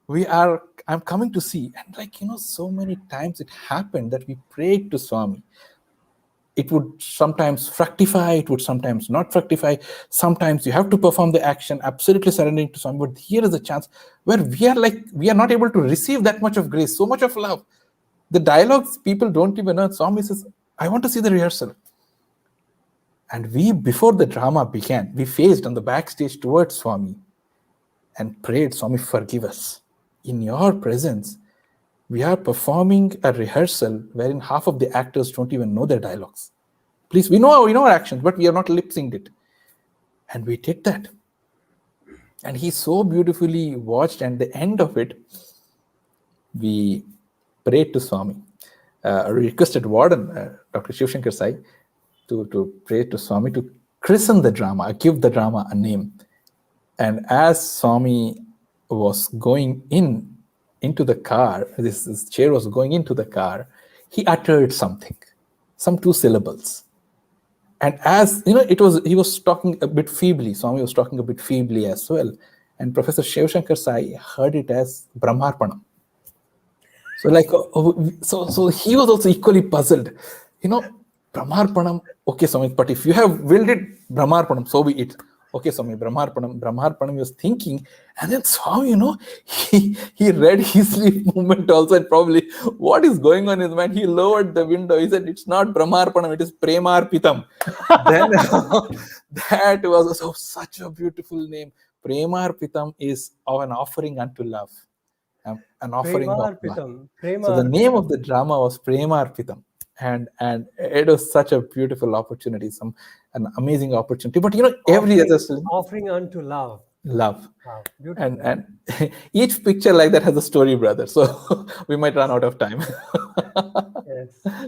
I'm coming to see. And so many times it happened that we prayed to Swami. It would sometimes fructify, it would sometimes not fructify. Sometimes you have to perform the action, absolutely surrendering to Swami. But here is a chance where we are not able to receive that much of grace, so much of love. The dialogues, people don't even know. Swami says, I want to see the rehearsal. And before the drama began, we faced on the backstage towards Swami and prayed, Swami, forgive us. In your presence, we are performing a rehearsal wherein half of the actors don't even know their dialogues. Please, we know our actions, but we are not lip-synced it. And we did that. And he so beautifully watched, and the end of it, we prayed to Swami. Requested Warden, Dr. Shiv Shankar Sai, to pray to Swami to christen the drama, give the drama a name. And as Swami was going into the car, this chair was going into the car, he uttered something, some 2 syllables. And as he was talking a bit feebly. Swami was talking a bit feebly as well. And Professor Shiv Shankar Sai heard it as Brahmarpanam. So so he was also equally puzzled. Brahmarpanam, okay, Swami, but if you have willed it, Brahmarpanam, so be it. Okay, Swami, Brahmarpanam, he was thinking. And then Swami, he read his sleep movement also, and probably what is going on in his mind. He lowered the window. He said, it's not Brahmarpanam, it is Premarpitam. Then that was such a beautiful name. Premarpitam is of an offering unto love. An offering of love. So the name of the drama was Premarpitam. And it was such a beautiful opportunity, an amazing opportunity. But every offering unto love. Love. Wow, and each picture like that has a story, brother. So we might run out of time. Yes.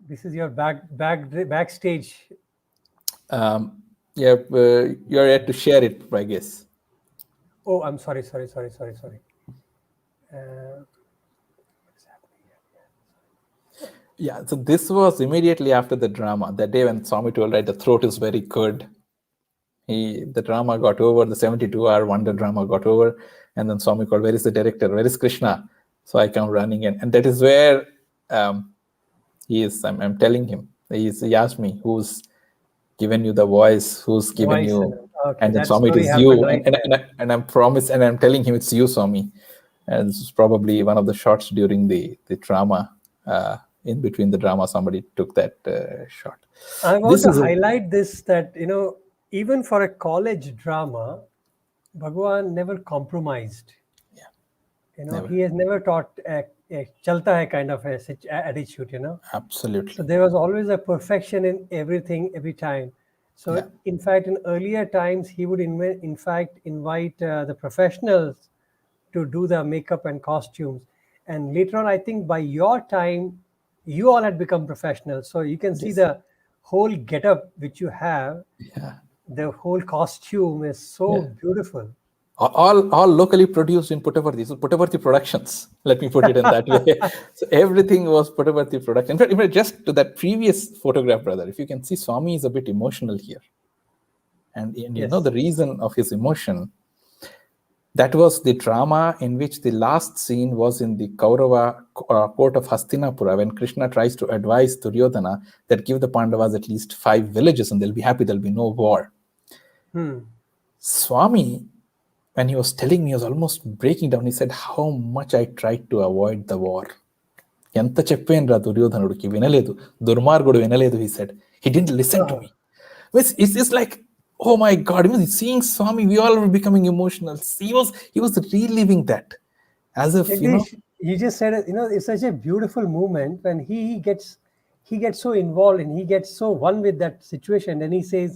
This is your backstage. Yeah, you're yet to share it, I guess. Oh, I'm sorry. Yeah, so this was immediately after the drama. That day when Swami told, right, the throat is very good. The drama got over, the 72-hour wonder drama got over, and then Swami called, where is the director? Where is Krishna? So I come running in. And that is where he is. I'm telling him. He asked me, who's given you the voice, who's given Voice, you, okay, and then that Swami, it story is you, happened right there. and I'm promised, and I'm telling him it's you, Swami. And this is probably one of the shots during the drama. In between the drama, somebody took that shot. I want This to is a, highlight this, that even for a college drama, Bhagavan never compromised. never. He has never taught a chalta hai kind of a attitude. Absolutely. So there was always a perfection in everything, every time. So Yeah. in fact, in earlier times, he would in fact invite the professionals to do the makeup and costumes. And later on, I think by your time, you all had become professionals. So you can see Yes. the whole getup which you have, Yeah. the whole costume is so beautiful. All locally produced in Puttaparthi. So Puttaparthi Productions, let me put it in that way. So everything was Puttaparthi production. In fact, just to that previous photograph, brother, if you can see, Swami is a bit emotional here. And Yes. the reason of his emotion, that was the drama in which the last scene was in the Kaurava court of Hastinapura, when Krishna tries to advise Duryodhana that give the Pandavas at least 5 villages and they'll be happy, there'll be no war. Swami, when he was telling me, he was almost breaking down. He said, how much I tried to avoid the war. ఎంత చెప్పేనరా దుర్యోధనుడికి వినలేదు, దుర్మార్గుడు వినలేదు, he said. He didn't listen to me. It's like, oh my God, seeing Swami, we all were becoming emotional. He was reliving that as if, Jagdish, you just said it, it's such a beautiful moment when he gets so involved and he gets so one with that situation, and he says,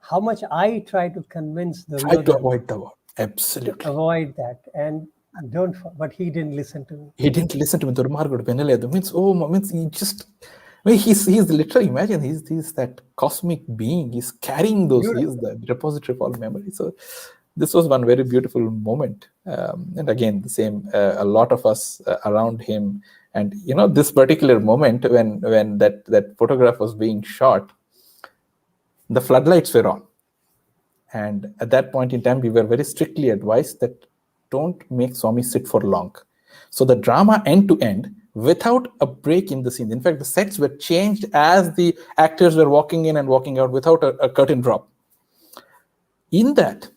how much I try to convince the try to avoid the war. Absolutely. to avoid that, and but he didn't listen to me. He didn't listen to me. Durmargudu Venaledu means he just, he's literally, imagine, he's that cosmic being. He's carrying those. He's the repository of all memories. So this was one very beautiful moment. And again, the same. A lot of us around him, and this particular moment when that photograph was being shot, the floodlights were on. And at that point in time, we were very strictly advised that don't make Swami sit for long. So the drama end to end, without a break in the scene. In fact, the sets were changed as the actors were walking in and walking out without a curtain drop. In that,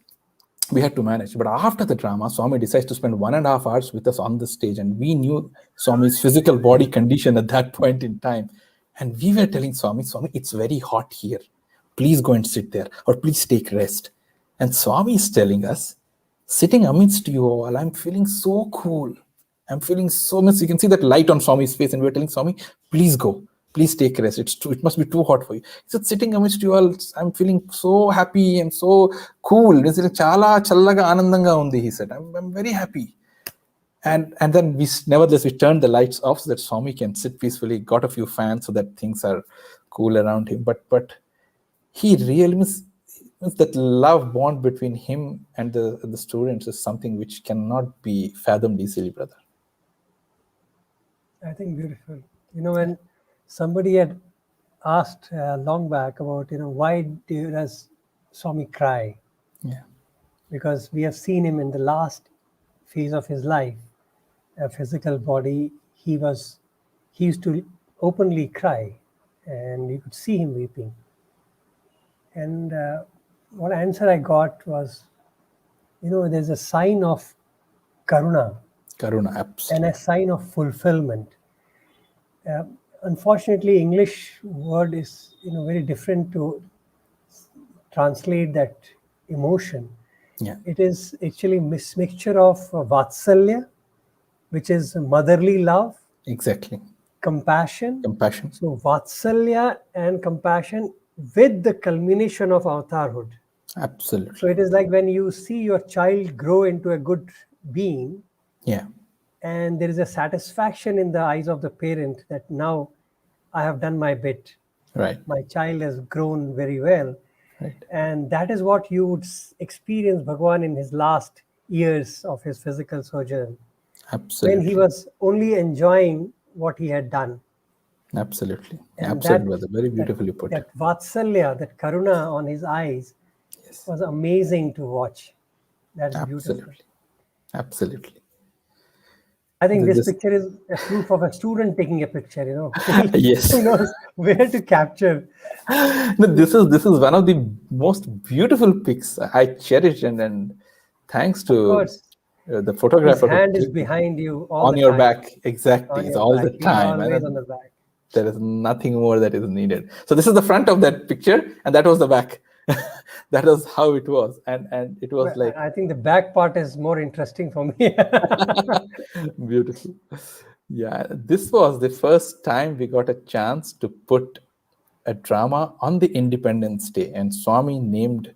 we had to manage. But after the drama, Swami decides to spend 1.5 hours with us on the stage. And we knew Swami's physical body condition at that point in time. And we were telling Swami, it's very hot here. Please go and sit there, or please take rest. And Swami is telling us, sitting amidst you all, I'm feeling so cool. I'm feeling so much. You can see that light on Swami's face, and we're telling Swami, please go. Please take rest. It must be too hot for you. He said, sitting amidst you all, I'm feeling so happy and so cool. Chala challaga anandanga undi, he said. I'm very happy. And then nevertheless, we turned the lights off so that Swami can sit peacefully, got a few fans so that things are cool around him. But he really means that love bond between him and the students is something which cannot be fathomed easily, brother. I think beautiful. When somebody had asked long back about, why does Swami cry? Yeah. Because we have seen him in the last phase of his life, a physical body. He used to openly cry, and you could see him weeping. And what answer I got was, there's a sign of karuna, absolutely. and a sign of fulfillment. Unfortunately, English word is very different to translate that emotion. Yeah. It is actually mixture of vatsalya, which is motherly love. Exactly. Compassion. So vatsalya and compassion with the culmination of avatarhood. Absolutely. So it is like when you see your child grow into a good being. Yeah. And there is a satisfaction in the eyes of the parent that now I have done my bit. Right. My child has grown very well. Right. And that is what you would experience Bhagavan in his last years of his physical sojourn. Absolutely. When he was only enjoying what he had done. Absolutely. And absolutely, brother. Very beautifully put. That vatsalya, that karuna on his eyes, was amazing to watch. That's beautiful. Absolutely. I think this This- picture is a proof of a student taking a picture, Yes. who knows where to capture. No, this is one of the most beautiful pics I cherish, and thanks Of to course, the his photographer who hand is clicked it behind you all on the your time. back. Exactly, On it's your all the back. He's time, and always on then the back. there is nothing more that is needed. So this is the front of that picture, and that was the back. That was how it was, and it was Well, like I think the back part is more interesting for me. beautiful. Yeah, this was the first time we got a chance to put a drama on the Independence Day, and Swami named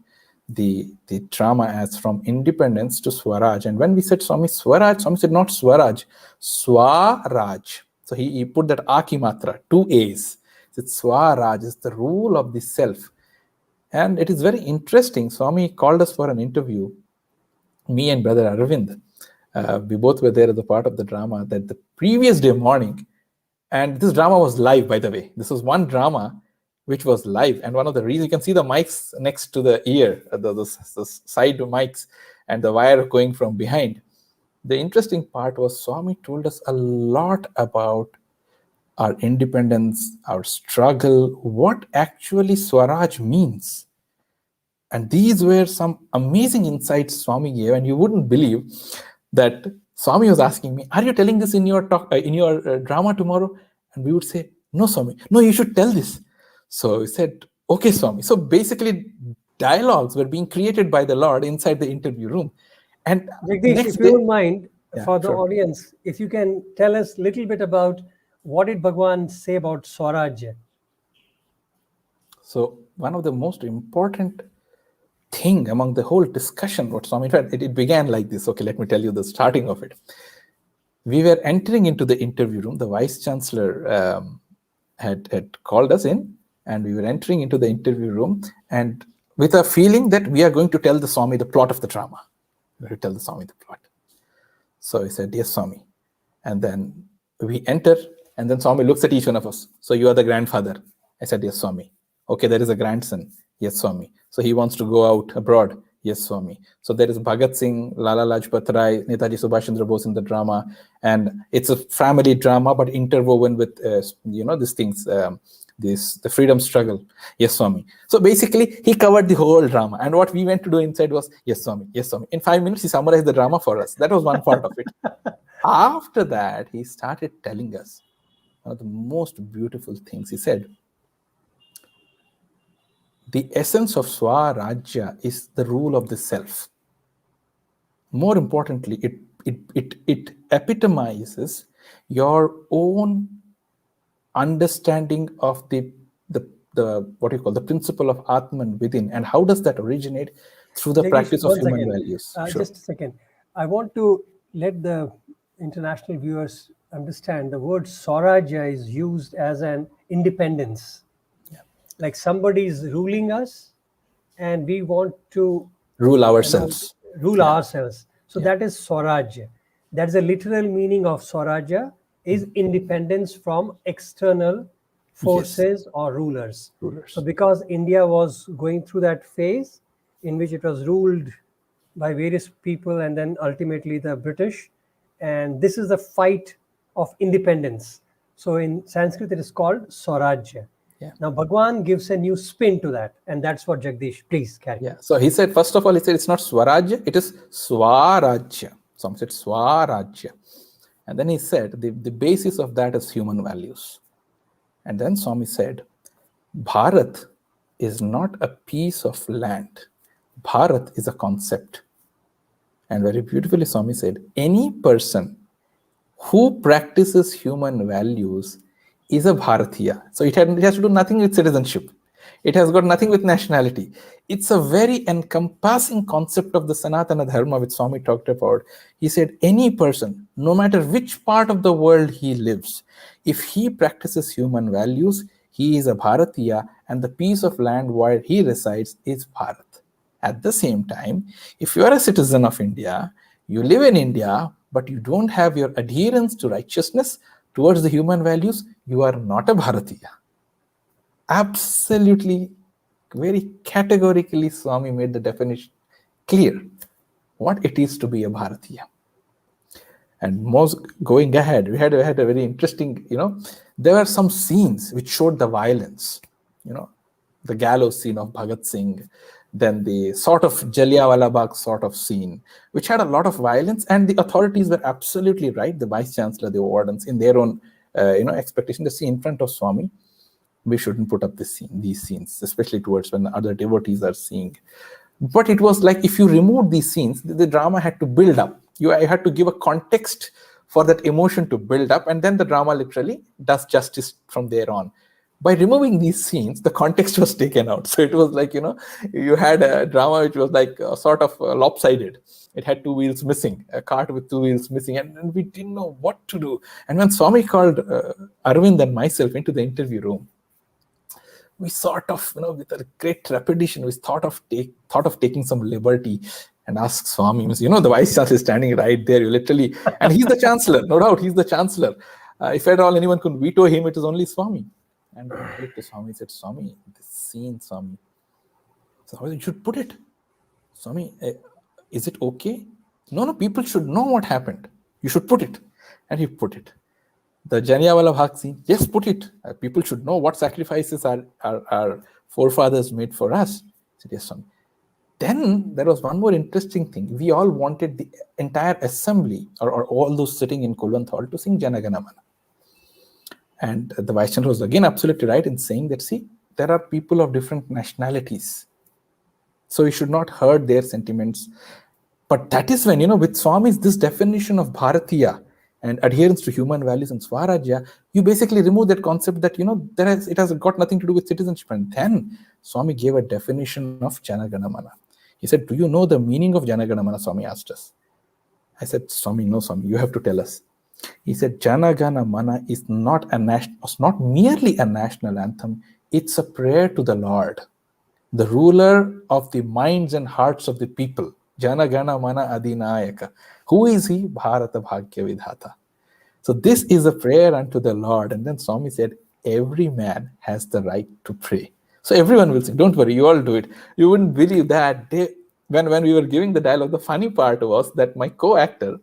the drama as From Independence to Swaraj. And when we said Swami Swaraj, Swami said not Swaraj, Swaraj. So he put that Aki Matra, two A's. It's Swaraj is the rule of the self. And it is very interesting. Swami called us for an interview, me and brother Arvind. We both were there as a part of the drama that the previous day morning. And this drama was live, by the way. This was one drama which was live. And one of the reasons, you can see the mics next to the ear, the side mics, and the wire going from behind. The interesting part was Swami told us a lot about our independence, our struggle, what actually Swaraj means. And these were some amazing insights Swami gave, and you wouldn't believe that Swami was asking me, "Are you telling this in your talk, in your drama tomorrow?" And we would say, "No, Swami. No, you should tell this." So he said, "Okay, Swami." So basically, dialogues were being created by the Lord inside the interview room. And Jagdish, next if you day, don't mind, yeah, for the sure. audience, if you can tell us a little bit about what did Bhagavan say about swarajya? So one of the most important thing among the whole discussion, what Swami said, it began like this. Okay, let me tell you the starting of it. We were entering into the interview room. The vice chancellor had called us in, and we were entering into the interview room, and with a feeling that we are going to tell the Swami the plot of the drama. We're going to tell the Swami the plot. So he said, "Yes, Swami." And then we enter, and then Swami looks at each one of us. "So you are the grandfather?" I said, "Yes, Swami." "Okay, there is a grandson." "Yes, Swami." "So he wants to go out abroad?" "Yes, Swami." "So there is Bhagat Singh, Lala Lajpat Rai, Netaji Subhash Chandra Bose in the drama, and it's a family drama, but interwoven with these things, the freedom struggle." "Yes, Swami." So basically, he covered the whole drama, and what we went to do inside was, "Yes, Swami. Yes, Swami." In 5 minutes, he summarized the drama for us. That was one part of it. After that, he started telling us one of the most beautiful things. He said, "The essence of swarajya is the rule of the self. More importantly, it epitomizes your own understanding of the what you call the principle of Atman within. And how does that originate? Through the Jagdish, practice of once human again, values." Sure. just a second. I want to let the international viewers understand the word swarajya is used as an independence. Yeah. Like somebody is ruling us and we want to Rule ourselves. rule Yeah. ourselves. So Yeah. that is swarajya. That is a literal meaning of swarajya is independence from external forces or rulers. Rulers. So because India was going through that phase in which it was ruled by various people and then ultimately the British, and this is the fight of independence. So in Sanskrit it is called swarajya. Yeah. Now Bhagwan gives a new spin to that, and that's what Jagdish, please carry. Yeah. So he said, first of all, he said it's not swarajya, it is swarajya. Some said swarajya. And then he said the basis of that is human values. And then Swami said, Bharat is not a piece of land. Bharat is a concept. And very beautifully, Swami said, any person who practices human values is a Bharatiya. So it has to do nothing with citizenship. It has got nothing with nationality. It's a very encompassing concept of the Sanatana Dharma which Swami talked about. He said, any person, no matter which part of the world he lives, if he practices human values, he is a Bharatiya, and the piece of land where he resides is Bharat. At the same time, if you are a citizen of India, you live in India, but you don't have your adherence to righteousness towards the human values, you are not a Bharatiya. Absolutely, very categorically, Swami made the definition clear what it is to be a Bharatiya. And most going ahead, we had a very interesting, there were some scenes which showed the violence, the gallows scene of Bhagat Singh, then the sort of Jallianwala Bagh sort of scene, which had a lot of violence, and the authorities were absolutely right. The vice chancellor, the wardens, in their own, expectation to see in front of Swami, we shouldn't put up these scenes, especially towards when other devotees are seeing. But it was like if you remove these scenes, the drama had to build up. You had to give a context for that emotion to build up, and then the drama literally does justice from there on. By removing these scenes, the context was taken out. So it was like, you had a drama which was like a sort of lopsided. It had two wheels missing, a cart with two wheels missing, and we didn't know what to do. And when Swami called Arvind and myself into the interview room, we sort of, with a great trepidation, we thought of taking some liberty and ask Swami, the vice chancellor is standing right there, you literally, and he's the chancellor, no doubt, he's the chancellor. If at all anyone could veto him, it is only Swami. And I looked to Swami and said, Swami, this scene, Swami. So you should put it. Swami, is it okay? No, people should know what happened. You should put it. And he put it. The Jallianwala Bagh scene, yes, put it. People should know what sacrifices our forefathers made for us. I said, yes, Swami. Then there was one more interesting thing. We all wanted the entire assembly, or all those sitting in Kulwant Hall, to sing Jana Gana Mana. And the Vice Chancellor was again absolutely right in saying that, see, there are people of different nationalities. So you should not hurt their sentiments. But that is when, with Swami's this definition of Bharatiya and adherence to human values and swarajya, you basically remove that concept that, it has got nothing to do with citizenship. And then Swami gave a definition of Jana Gana Mana. He said, do you know the meaning of Jana Gana Mana? Swami asked us. I said, Swami, no, Swami, you have to tell us. He said, Jana Gana Mana is not merely a national anthem. It's a prayer to the Lord, the ruler of the minds and hearts of the people. Jana Gana Mana Adinayaka. Who is he? Bharata Bhagya Vidhata. So this is a prayer unto the Lord. And then Swami said, every man has the right to pray. So everyone will sing. Don't worry, you all do it. You wouldn't believe that. When we were giving the dialogue, the funny part was that my co-actor,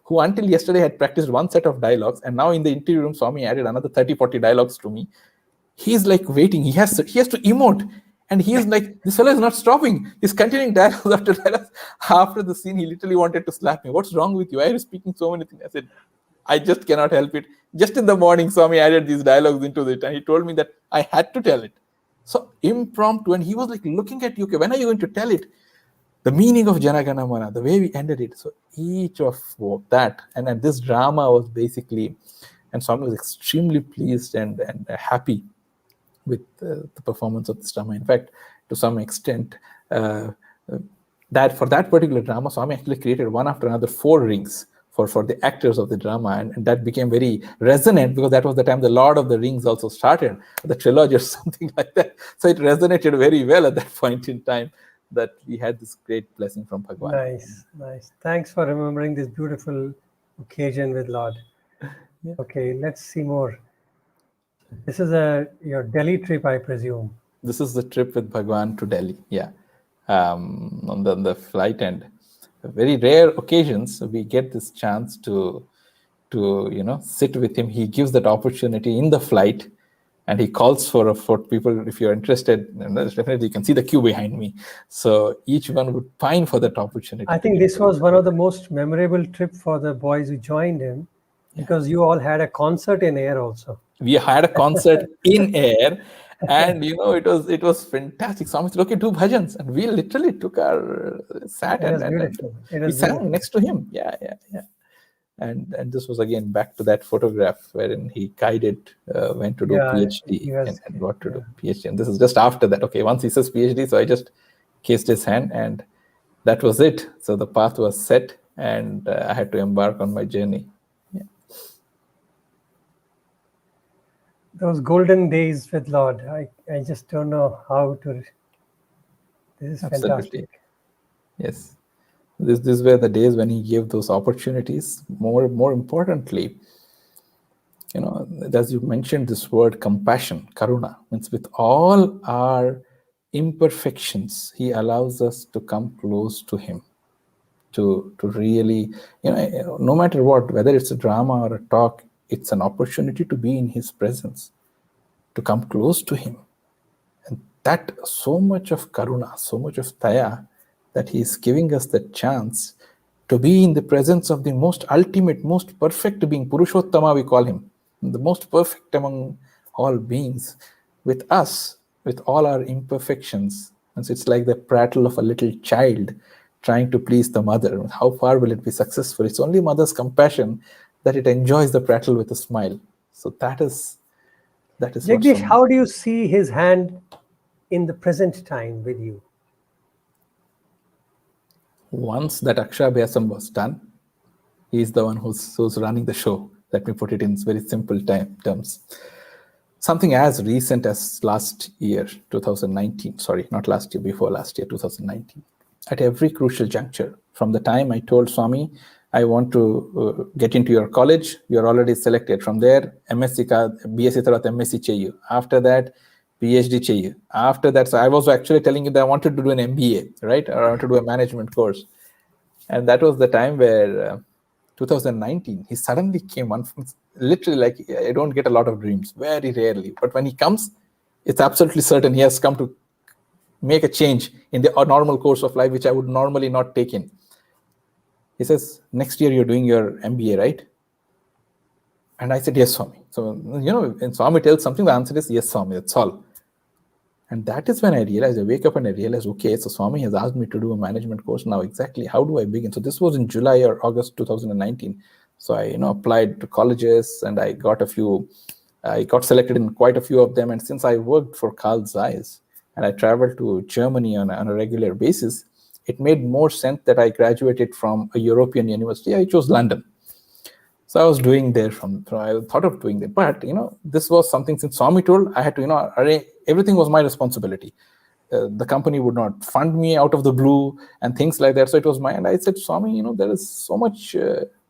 who until yesterday had practiced one set of dialogues, and now in the interview room, Swami added another 30-40 dialogues to me. He's like waiting. He has to emote. And he is like, this fellow is not stopping. He's continuing dialogues after dialogues. After the scene, he literally wanted to slap me. What's wrong with you? Why are you speaking so many things? I said, I just cannot help it. Just in the morning, Swami added these dialogues into it. And he told me that I had to tell it. So impromptu. And he was like looking at you. Okay, when are you going to tell it? The meaning of Jana Gana Mana, the way we ended it. So each of that. And this drama was basically, and Swami was extremely pleased and happy with the performance of this drama. In fact, to some extent, that for that particular drama, Swami actually created one after another 4 rings for the actors of the drama, and that became very resonant because that was the time the Lord of the Rings also started, the trilogy or something like that. So it resonated very well at that point in time that we had this great blessing from Bhagavan. Nice. Thanks for remembering this beautiful occasion with Lord. Yeah. Okay, let's see more. This is your Delhi trip, I presume. This is the trip with Bhagavan to Delhi, yeah. On the flight, and very rare occasions we get this chance to sit with him. He gives that opportunity in the flight, and he calls for people. If you're interested, definitely you can see the queue behind me. So each one would pine for that opportunity. I think this was one of the most memorable trip for the boys who joined him, because you all had a concert in air also. We had a concert in air, and it was fantastic. Swami said, okay, do bhajans, and we literally took our sat and we sang next to him. Yeah. And this was again back to that photograph wherein he guided, went to do PhD and got to do PhD. And this is just after that. Okay, once he says PhD, so I just kissed his hand, and that was it. So the path was set, and I had to embark on my journey. Those golden days with Lord, I just don't know how to. This is fantastic. Yes, these were the days when he gave those opportunities. More importantly, as you mentioned, this word compassion, karuna, means with all our imperfections, he allows us to come close to him, to really, no matter what, whether it's a drama or a talk, it's an opportunity to be in his presence, to come close to him. And that so much of karuna, so much of daya, that he is giving us the chance to be in the presence of the most ultimate, most perfect being, Purushottama we call him, the most perfect among all beings, with us, with all our imperfections. And so it's like the prattle of a little child trying to please the mother. How far will it be successful? It's only mother's compassion that it enjoys the prattle with a smile. So that is Jagdish, how do you see his hand in the present time with you? Once that Akshabhyasam was done, he is the one who's running the show. Let me put it in very simple terms. Something as recent as last year, 2019, sorry, not last year, before last year, 2019. At every crucial juncture, from the time I told Swami, I want to get into your college, you're already selected. From there, MSc ka, BSc tarat MSc chahiye. After that, PhD chahiye. After that, so I was actually telling you that I wanted to do an MBA, right? Or I wanted to do a management course. And that was the time where 2019, he suddenly came on, literally like, I don't get a lot of dreams, very rarely. But when he comes, it's absolutely certain he has come to make a change in the normal course of life, which I would normally not take in. He says, next year you're doing your MBA, right? And I said, yes, Swami. So, when Swami tells something, the answer is yes, Swami, that's all. And that is when I realized, I wake up and I realize, okay, so Swami has asked me to do a management course. Now, exactly how do I begin? So this was in July or August 2019. So I, applied to colleges and I got selected in quite a few of them. And since I worked for Carl Zeiss and I traveled to Germany on a regular basis, it made more sense that I graduated from a European university. I chose London. So I was doing there I thought of doing that. But, this was something since Swami told, I had to, everything was my responsibility. The company would not fund me out of the blue and things like that. So it was and I said, Swami, there is so much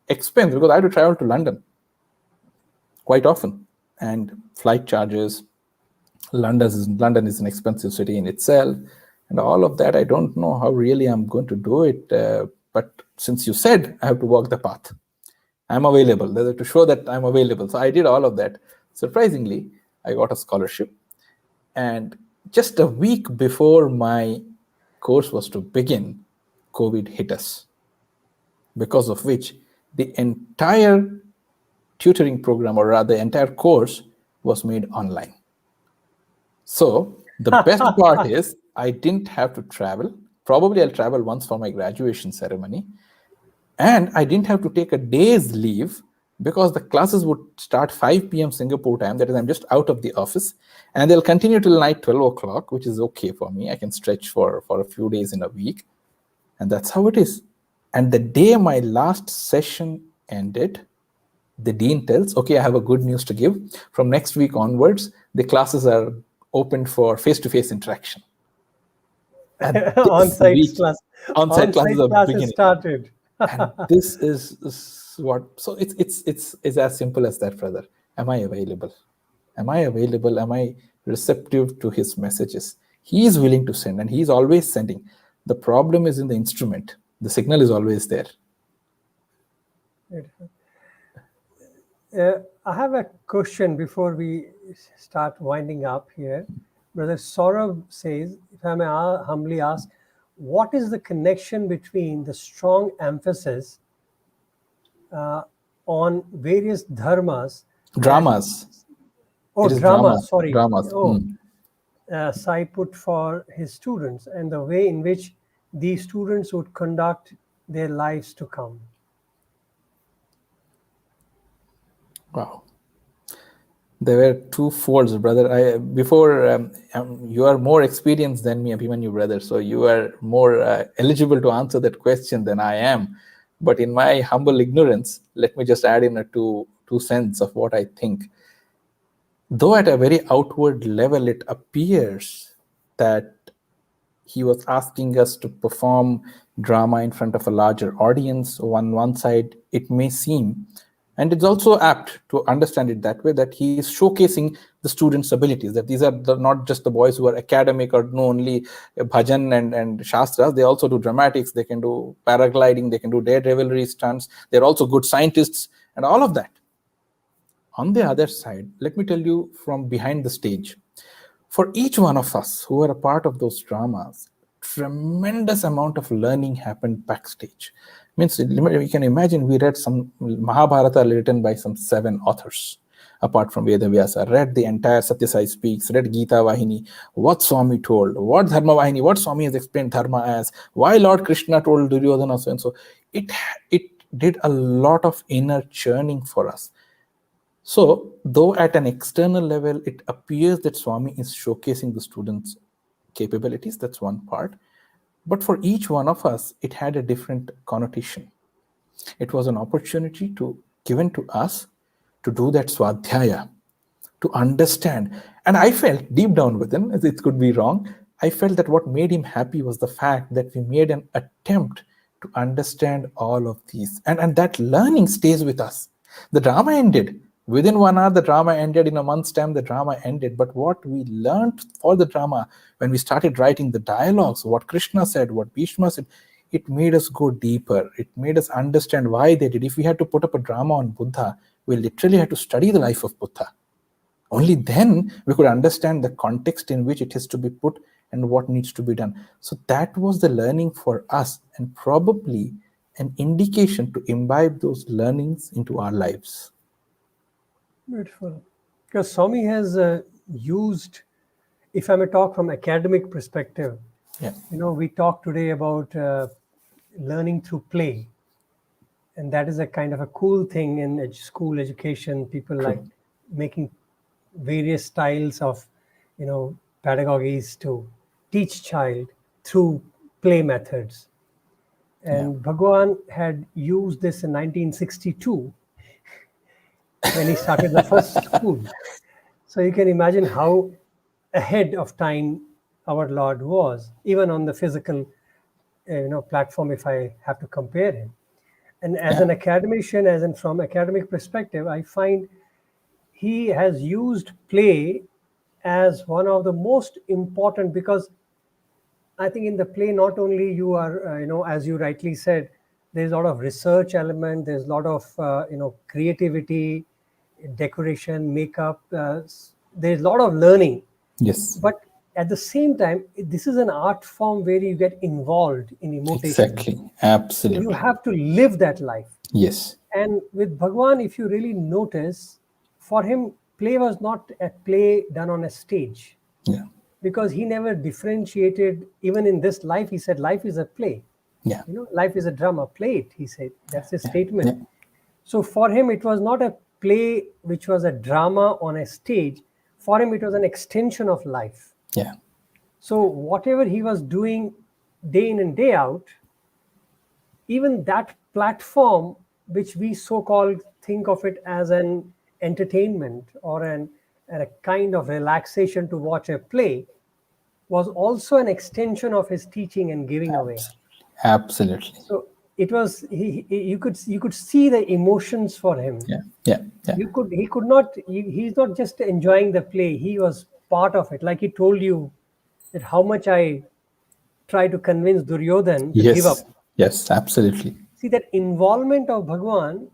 expense because I had to travel to London quite often. And flight charges, London is an expensive city in itself. And all of that, I don't know how really I'm going to do it. But since you said I have to walk the path, I'm available. To show that I'm available. So I did all of that. Surprisingly, I got a scholarship. And just a week before my course was to begin, COVID hit us. Because of which the entire tutoring program, or rather the entire course, was made online. So the best part is I didn't have to travel. Probably I'll travel once for my graduation ceremony. And I didn't have to take a day's leave because the classes would start 5 p.m. Singapore time. That is, I'm just out of the office. And they'll continue till night 12 o'clock, which is okay for me. I can stretch for a few days in a week. And that's how it is. And the day my last session ended, the dean tells, okay, I have a good news to give. From next week onwards, the classes are opened for face-to-face interaction. On-site classes started. And this is what, so it's as simple as that, brother. Am I available? Am I available? Am I receptive to his messages? He is willing to send, and he's always sending. The problem is in the instrument. The signal is always there. I have a question before we start winding up here. Brother Saurav says, if I may humbly ask, what is the connection between the strong emphasis on various dharmas? Dramas. Dramas, sorry. Dramas. Sai put for his students and the way in which these students would conduct their lives to come. Wow. There were two folds, brother. You are more experienced than me, Abhimanyu, brother. So you are more eligible to answer that question than I am. But in my humble ignorance, let me just add in a two cents of what I think. Though at a very outward level, it appears that he was asking us to perform drama in front of a larger audience. On one side, it may seem And it's also apt to understand it that way, that he is showcasing the students' abilities, that these are not just the boys who are academic or know only bhajan and shastras. They also do dramatics, they can do paragliding, they can do daredevilry stunts, they're also good scientists and all of that. On the other side, let me tell you from behind the stage, for each one of us who are a part of those dramas, tremendous amount of learning happened backstage. Means we can imagine we read some Mahabharata written by some 7 authors, apart from Veda Vyasa, read the entire Satyasai Speaks, read Gita Vahini, what Swami told, what Dharma Vahini, what Swami has explained Dharma as, why Lord Krishna told Duryodhana so and so. It did a lot of inner churning for us. So, though at an external level, it appears that Swami is showcasing the students' capabilities, that's one part. But for each one of us, it had a different connotation. It was an opportunity given to us to do that swadhyaya, to understand. And I felt deep down within, it could be wrong, I felt that what made him happy was the fact that we made an attempt to understand all of these. And that learning stays with us. The drama ended. Within 1 hour, the drama ended. In a month's time, the drama ended. But what we learned for the drama, when we started writing the dialogues, what Krishna said, what Bhishma said, it made us go deeper. It made us understand why they did. If we had to put up a drama on Buddha, we literally had to study the life of Buddha. Only then we could understand the context in which it is to be put and what needs to be done. So that was the learning for us, and probably an indication to imbibe those learnings into our lives. Beautiful. Because Swami has used, if I may talk from academic perspective, we talked today about learning through play. And that is a kind of a cool thing in school education. People like making various styles of, pedagogies to teach child through play methods. And Bhagavan had used this in 1962 when he started the first school. So you can imagine how ahead of time our Lord was, even on the physical, platform, if I have to compare him. And as an academician, from academic perspective, I find he has used play as one of the most important, because I think in the play, not only you are, as you rightly said, there's a lot of research element, there's a lot of, creativity, decoration, makeup, there's a lot of learning. Yes. But at the same time, this is an art form where you get involved in emotion. Exactly. Absolutely. You have to live that life. Yes. And with Bhagavan, if you really notice, for him, play was not a play done on a stage. Yeah. Because he never differentiated, even in this life, he said, life is a play. Yeah. Life is a drama, play it, he said. That's his statement. Yeah. So for him, it was not a play which was a drama on a stage. For him, it was an extension of life. Yeah. So whatever he was doing day in and day out, even that platform, which we so-called think of it as an entertainment or a kind of relaxation to watch a play, was also an extension of his teaching and giving away. Absolutely. So it was you could see the emotions for him. Yeah. He's not just enjoying the play, he was part of it. Like he told you that how much I try to convince Duryodhan to give up. Yes, absolutely. See, that involvement of Bhagavan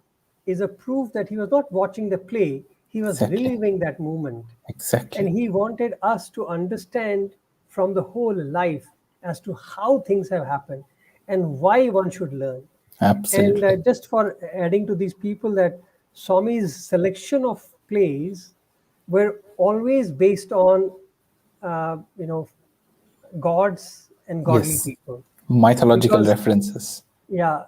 is a proof that he was not watching the play, he was reliving that moment. Exactly. And he wanted us to understand from the whole life as to how things have happened and why one should learn. Absolutely. And just for adding to these people, that Swami's selection of plays were always based on, gods and godly people. Mythological references. Yeah.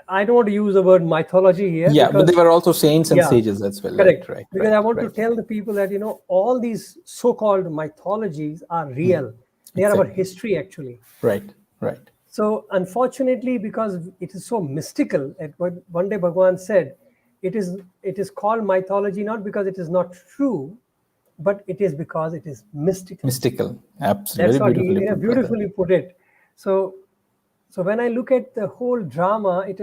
I don't want to use the word mythology here. Yeah, but they were also saints and sages as well. Correct. Right. Because I want to tell the people that, all these so-called mythologies are real. They are about history, actually. Right. So unfortunately, because it is so mystical, one day Bhagavan said, it is called mythology not because it is not true, but it is because it is mystical. Mystical, absolutely. That's how he beautifully put it. So when I look at the whole drama, it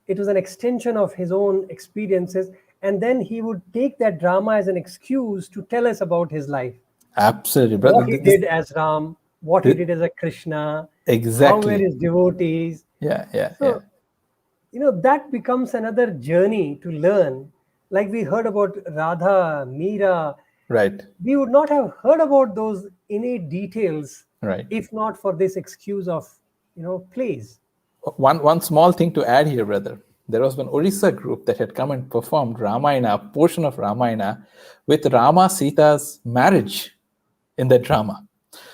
it was an extension of his own experiences. And then he would take that drama as an excuse to tell us about his life. Absolutely, brother. What he did as Ram, what he did as a Krishna, how were Exactly. his devotees. Yeah, yeah, yeah. So, that becomes another journey to learn. Like we heard about Radha, Meera, Right, we would not have heard about those innate details right. if not for this excuse of, plays. One small thing to add here, brother. There was one Orissa group that had come and performed Ramayana, a portion of Ramayana, with Rama Sita's marriage in the drama.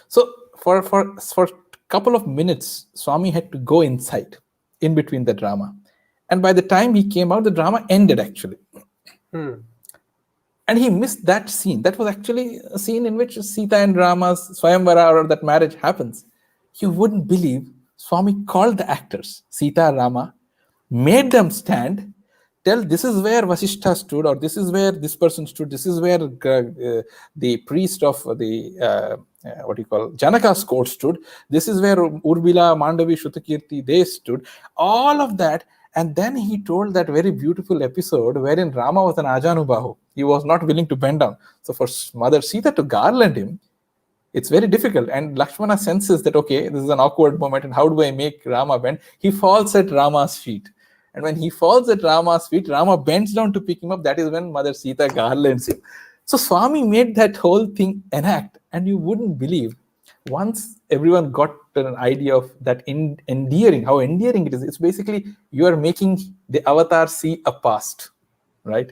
So for a couple of minutes, Swami had to go inside in between the drama. And by the time he came out, the drama ended actually. And he missed that scene. That was actually a scene in which Sita and Rama's Swayamvara or that marriage happens. You wouldn't believe Swami called the actors, Sita and Rama, made them stand, tell this is where Vasishtha stood, or this is where this person stood, this is where the priest of the, Janaka's court stood, this is where Urmila, Mandavi, Shrutakirti, they stood, all of that. And then he told that very beautiful episode wherein Rama was an Ajanubahu. He was not willing to bend down. So for Mother Sita to garland him, it's very difficult. And Lakshmana senses that, okay, this is an awkward moment, and how do I make Rama bend? He falls at Rama's feet. And when he falls at Rama's feet, Rama bends down to pick him up. That is when Mother Sita garlands him. So Swami made that whole thing enact. And you wouldn't believe, once everyone got an idea of that endearing, how endearing it is, it's basically you are making the avatar see a past, right?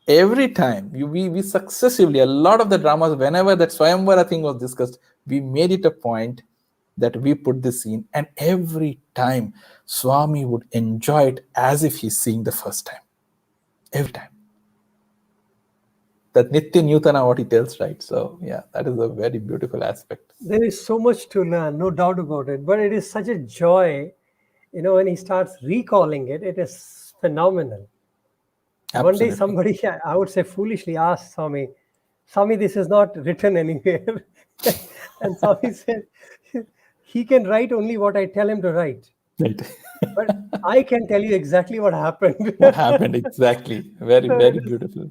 Every time we successively, a lot of the dramas, whenever that Swayamvara thing was discussed, we made it a point that we put this scene, and every time Swami would enjoy it as if he's seeing the first time. Every time. That Nitya Nutana, what he tells, right? So yeah, that is a very beautiful aspect. There is so much to learn, no doubt about it. But it is such a joy, when he starts recalling it, it is phenomenal. Absolutely. One day somebody, I would say foolishly, asked Swami, this is not written anywhere. And Swami said, he can write only what I tell him to write. Right. But I can tell you exactly what happened. What happened exactly. Very, very beautiful.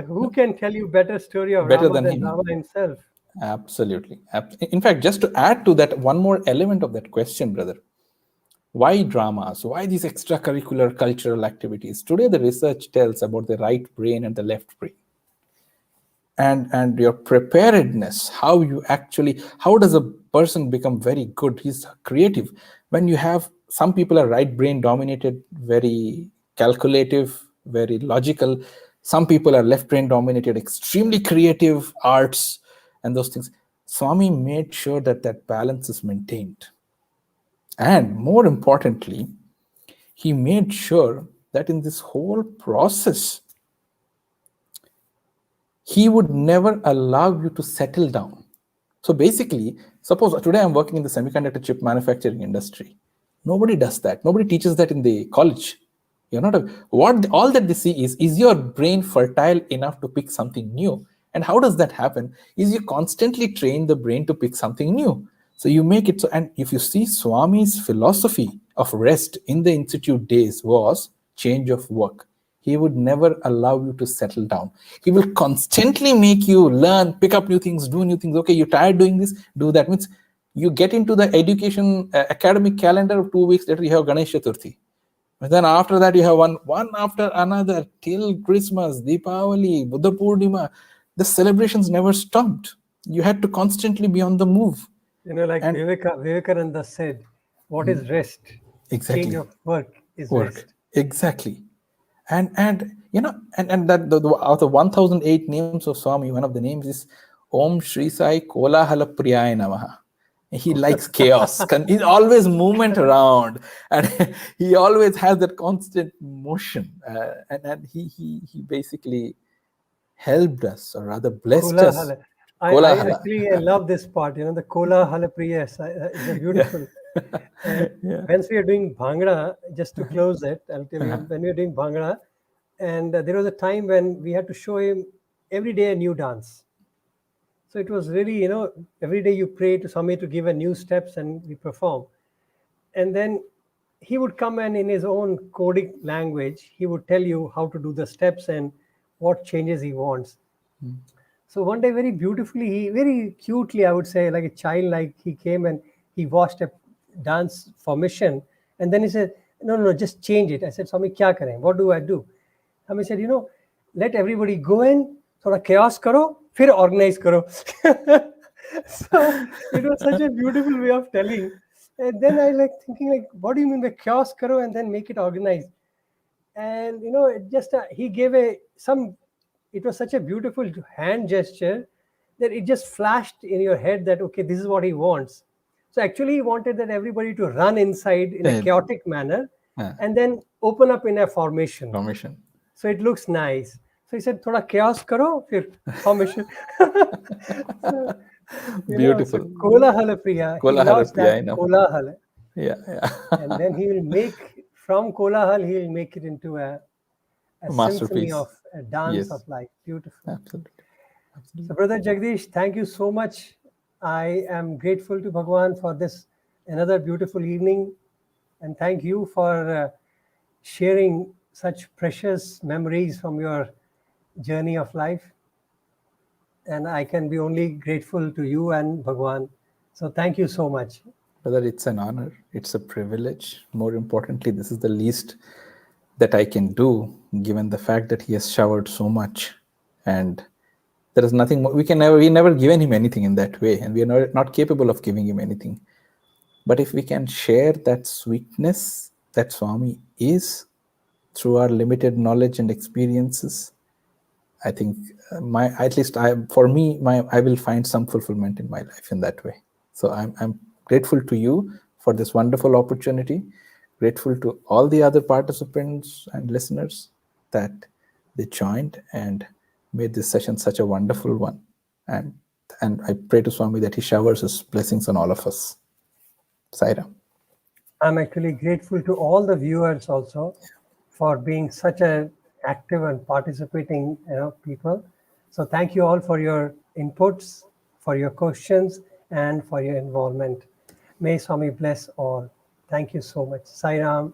Who can tell you better story of Better Rama than him. Rama himself? Absolutely. In fact, just to add to that, one more element of that question, brother. Why dramas? Why these extracurricular cultural activities? Today, the research tells about the right brain and the left brain. And your preparedness, how does a person become very good? He's creative. When you have, some people are right brain dominated, very calculative, very logical. Some people are left brain dominated, extremely creative, arts, and those things. Swami made sure that that balance is maintained. And more importantly, he made sure that in this whole process, he would never allow you to settle down. So basically, suppose today I'm working in the semiconductor chip manufacturing industry. Nobody does that. Nobody teaches that in the college. You're not all that they see is your brain fertile enough to pick something new? And how does that happen? Is you constantly train the brain to pick something new. So you make it so, and if you see Swami's philosophy of rest in the institute days was change of work. He would never allow you to settle down. He will constantly make you learn, pick up new things, do new things. Okay, you're tired doing this, do that. Means you get into the education academic calendar of 2 weeks later, you have Ganesh Chaturthi. And then after that, you have one after another till Christmas, Deepavali, Buddha Purnima. The celebrations never stopped. You had to constantly be on the move. Like Vivekananda said, what is rest? Exactly. Change of work is rest. Exactly. And that out of 1008 names of Swami, one of the names is Om Shri Sai Kolahala Priyaya Namaha. He likes chaos. He's always movement around, and he always has that constant motion. And he basically helped us, or rather blessed us. I love this part. The Kolahala Priya is a beautiful. Once we are doing Bhangra, just to close it, I'll tell you, when we were doing Bhangra, and there was a time when we had to show him every day a new dance. So it was really, every day you pray to Swami to give a new steps and we perform. And then he would come and in his own codic language, he would tell you how to do the steps and what changes he wants. So one day, very beautifully, very cutely, I would say, like a child, like he came and he watched a dance formation, and then he said, "No, just change it." I said, "Swami, kya kare? What do I do?" Swami said, let everybody go in, thoda chaos karo, fir organize karo. So it was such a beautiful way of telling. And then I like thinking, like, what do you mean by chaos karo and then make it organized? And it just he gave it was such a beautiful hand gesture that it just flashed in your head that, okay, this is what he wants. So actually he wanted that everybody to run inside in a Yeah. chaotic manner Yeah. and then open up in a formation. Formation. So it looks nice. So he said, thoda chaos karo, fir formation. So, Beautiful. Kolahala Priya. He Kolahara loves Priya, that I know. Kolahala. Yeah. And then he will make, from Kolahal, he will make it into a symphony Masterpiece. of a dance Yes. of life. Beautiful. Absolutely. So, Brother Jagdish, thank you so much. I am grateful to Bhagavan for this another beautiful evening. And thank you for sharing such precious memories from your journey of life. And I can be only grateful to you and Bhagavan. So thank you so much. Brother, it's an honor. It's a privilege. More importantly, this is the least that I can do, given the fact that he has showered so much, and there is nothing more. We never given him anything in that way, and we are not capable of giving him anything. But if we can share that sweetness that Swami is through our limited knowledge and experiences, I think I will find some fulfillment in my life in that way. So I'm grateful to you for this wonderful opportunity. Grateful to all the other participants and listeners that they joined and made this session such a wonderful one. And I pray to Swami that he showers his blessings on all of us. Sairam. I'm actually grateful to all the viewers also for being such an active and participating people. So thank you all for your inputs, for your questions, and for your involvement. May Swami bless all. Thank you so much. Sairam.